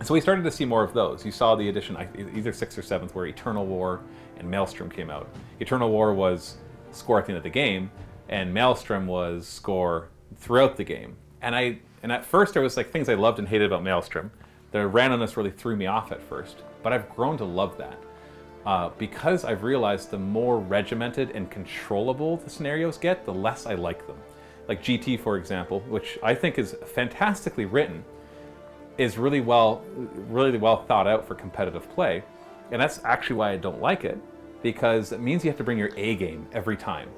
And so we started to see more of those. You saw the edition, either 6th or 7th, where Eternal War and Maelstrom came out. Eternal War was score at the end of the game, and Maelstrom was score throughout the game. And at first, there was like things I loved and hated about Maelstrom. The randomness really threw me off at first, but I've grown to love that. Because I've realized the more regimented and controllable the scenarios get, the less I like them. Like GT, for example, which I think is fantastically written, is really well thought out for competitive play. And that's actually why I don't like it, because it means you have to bring your A game every time.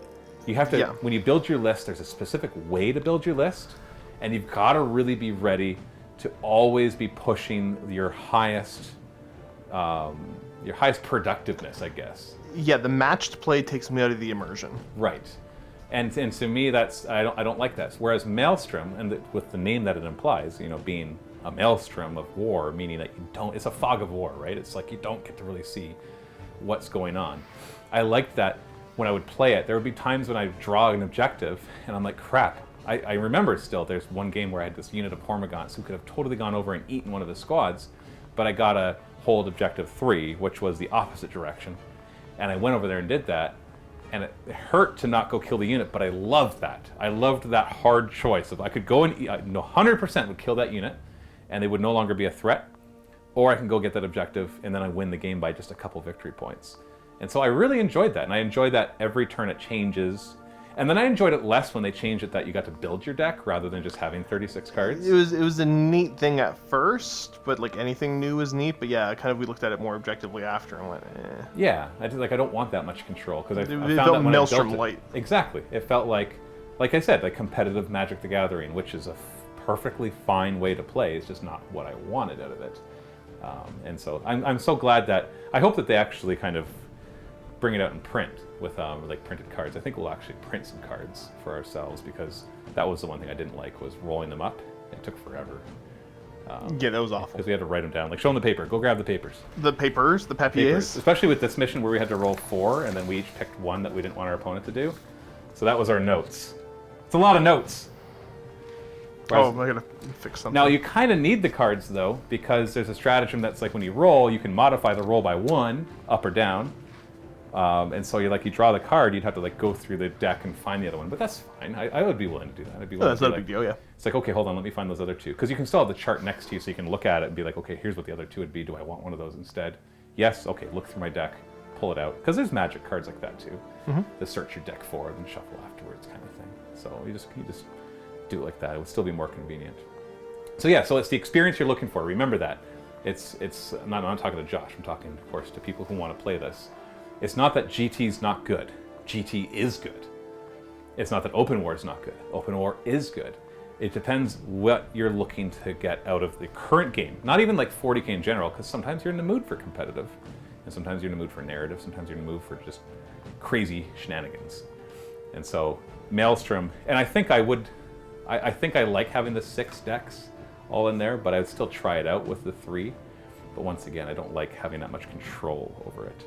You have to, when you build your list, there's a specific way to build your list, and you've got to really be ready to always be pushing your highest productiveness, I guess. Yeah, the matched play takes me out of the immersion. Right. And to me, that's I don't like that. Whereas Maelstrom, and with the name that it implies, being a Maelstrom of War, meaning that it's a fog of war, right? It's like you don't get to really see what's going on. I liked that when I would play it, there would be times when I'd draw an objective, and I'm like, crap. I remember still, there's one game where I had this unit of Hormagaunts who could have totally gone over and eaten one of the squads, but I got to hold objective 3, which was the opposite direction. And I went over there and did that, and it hurt to not go kill the unit, but I loved that. I loved that hard choice of I could go and 100% would kill that unit, and they would no longer be a threat, or I can go get that objective, and then I win the game by just a couple victory points. And so I really enjoyed that, and I enjoyed that every turn it changes. And then I enjoyed it less when they changed it that you got to build your deck rather than just having 36 cards. It was a neat thing at first, but like anything new was neat. But yeah, we looked at it more objectively after and went, eh. Yeah, I don't want that much control because I found It that felt when Maelstrom I built light. it, exactly, it felt like I said, like competitive Magic the Gathering, which is a perfectly fine way to play. It's just not what I wanted out of it. And so I'm so glad that I hope that they actually kind of bring it out in print with like printed cards. I think we'll actually print some cards for ourselves because that was the one thing I didn't like was rolling them up. It took forever. Yeah, that was awful. Because we had to write them down. Like, show them the paper. Go grab the papers. The papers, the papiers. Especially with this mission where we had to roll 4 and then we each picked one that we didn't want our opponent to do. So that was our notes. It's a lot of notes. Oh, I gotta fix something. Now, you kind of need the cards, though, because there's a stratagem that's like when you roll, you can modify the roll by 1, up or down. And so you draw the card, you'd have to go through the deck and find the other one. But that's fine. I would be willing to do that. I'd be willing that's to not a big deal, yeah. It's like, okay, hold on, let me find those other 2. Because you can still have the chart next to you so you can look at it and be like, okay, here's what the other 2 would be. Do I want one of those instead? Yes, okay, look through my deck, pull it out. Because there's Magic cards like that, too. To search your deck for and shuffle afterwards kind of thing. So you just do it like that. It would still be more convenient. So yeah, so it's the experience you're looking for. Remember that. I'm not talking to Josh. I'm talking, of course, to people who want to play this. It's not that GT's not good. GT is good. It's not that Open War is not good. Open War is good. It depends what you're looking to get out of the current game. Not even like 40K in general, because sometimes you're in the mood for competitive, and sometimes you're in the mood for narrative, sometimes you're in the mood for just crazy shenanigans. And so Maelstrom, and I think I like having the 6 decks all in there, but I would still try it out with the 3. But once again, I don't like having that much control over it.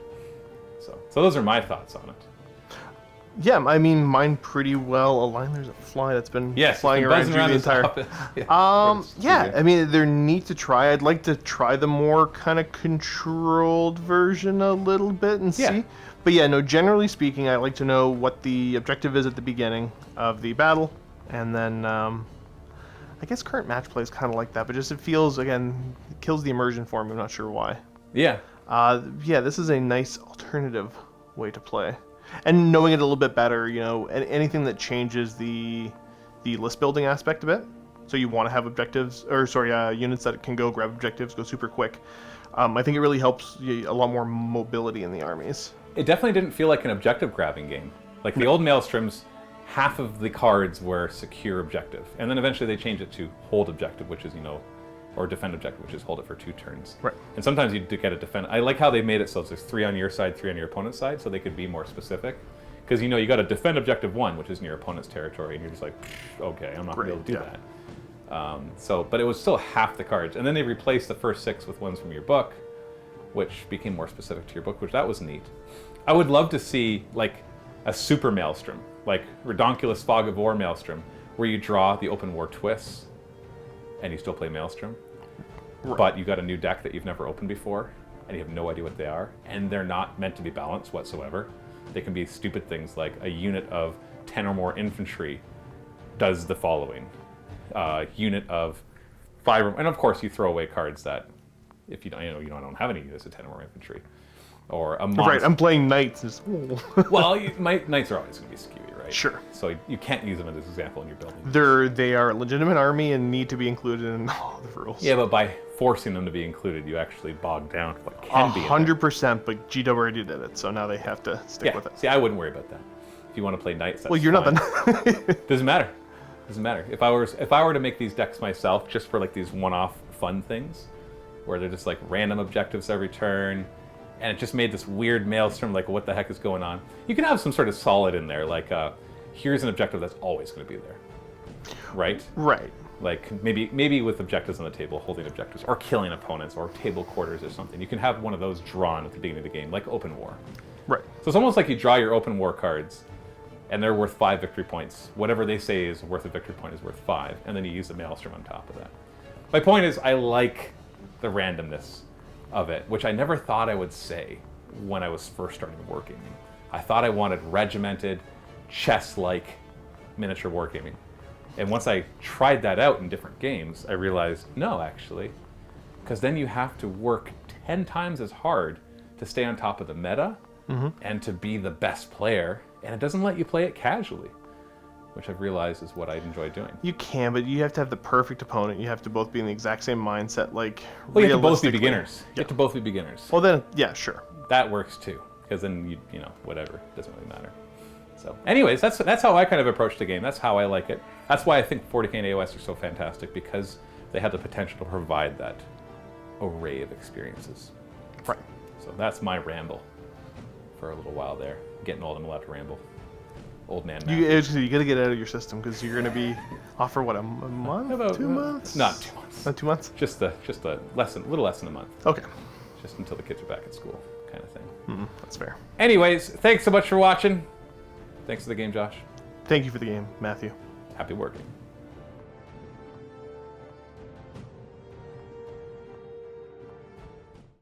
So those are my thoughts on it. Yeah, I mean, mine pretty well aligned. There's a fly that's been Yes, flying it's been around buzzing through the around entire. this office. Yeah, I mean, they're neat to try. I'd like to try the more kind of controlled version a little bit and Yeah. see. But yeah, no, generally speaking, I like to know what the objective is at the beginning of the battle. And then, I guess current match play is kind of like that, but just it feels, again, it kills the immersion for me. I'm not sure why. Yeah. Yeah, this is a nice alternative way to play. And knowing it a little bit better, you know, anything that changes the list building aspect of it. So you want to have objectives, or sorry, units that can go grab objectives, go super quick. I think it really helps a lot more mobility in the armies. It definitely didn't feel like an objective grabbing game. Like the old Maelstroms, half of the cards were secure objective. And then eventually they changed it to hold objective, which is, you know, or defend objective, which is hold it for 2 turns. Right. And sometimes you do get a defend. I like how they made it so there's 3 on your side, 3 on your opponent's side, so they could be more specific. Because, you know, you got to defend objective 1, which is in your opponent's territory, and you're just like, okay, I'm not going to be able to do that. But it was still half the cards. And then they replaced the first 6 with ones from your book, which became more specific to your book, which that was neat. I would love to see, like, a super Maelstrom, like Redonkulous Fog of War Maelstrom, where you draw the open war twists, and you still play Maelstrom, but you got a new deck that you've never opened before, and you have no idea what they are, and they're not meant to be balanced whatsoever. They can be stupid things like a unit of 10 or more infantry does the following. Unit of 5 or, and of course you throw away cards that, if you don't, you know, I don't have any units of 10 or more infantry. Or a monster. Right, I'm playing knights. Well, knights are always going to be skewy, right? Sure. So you can't use them as an example in your building. They are a legitimate army and need to be included in all the rules. Yeah, but by forcing them to be included, you actually bog down what can be. 100%, but GW already did it, so now they have to stick with it. See, I wouldn't worry about that. If you want to play knights, that's Well, you're fine. not the. Doesn't matter. Doesn't matter. If I were to make these decks myself, just for like these one-off fun things, where they're just like random objectives every turn, and it just made this weird Maelstrom, like what the heck is going on? You can have some sort of solid in there, like here's an objective that's always going to be there, right? Right. Like maybe with objectives on the table, holding objectives, or killing opponents, or table quarters or something. You can have one of those drawn at the beginning of the game, like Open War. Right. So it's almost like you draw your Open War cards, and they're worth 5 victory points. Whatever they say is worth a victory point is worth 5, and then you use the Maelstrom on top of that. My point is, I like the randomness of it, which I never thought I would say when I was first starting wargaming. I thought I wanted regimented, chess-like miniature wargaming. And once I tried that out in different games, I realized, no, actually, because then you have to work 10 times as hard to stay on top of the meta and to be the best player, and it doesn't let you play it casually, which I've realized is what I enjoy doing. You can, but you have to have the perfect opponent. You have to both be in the exact same mindset, like, Well, you have to both be realistically. beginners. You have to both be beginners. Well, then, yeah, sure. That works too, because then you know, whatever, doesn't really matter. So, anyways, that's how I kind of approach the game. That's how I like it. That's why I think 40k and AOS are so fantastic, because they have the potential to provide that array of experiences. Right. So that's my ramble for a little while there. Getting old, I'm allowed to ramble. Old man. You Matthew. got to get out of your system because you're going to be off for what, a month? About 2 months? Not 2 months. Not 2 months? Just a little less than a month. Okay. Just until the kids are back at school, kind of thing. That's fair. Anyways, thanks so much for watching. Thanks for the game, Josh. Thank you for the game, Matthew. Happy working.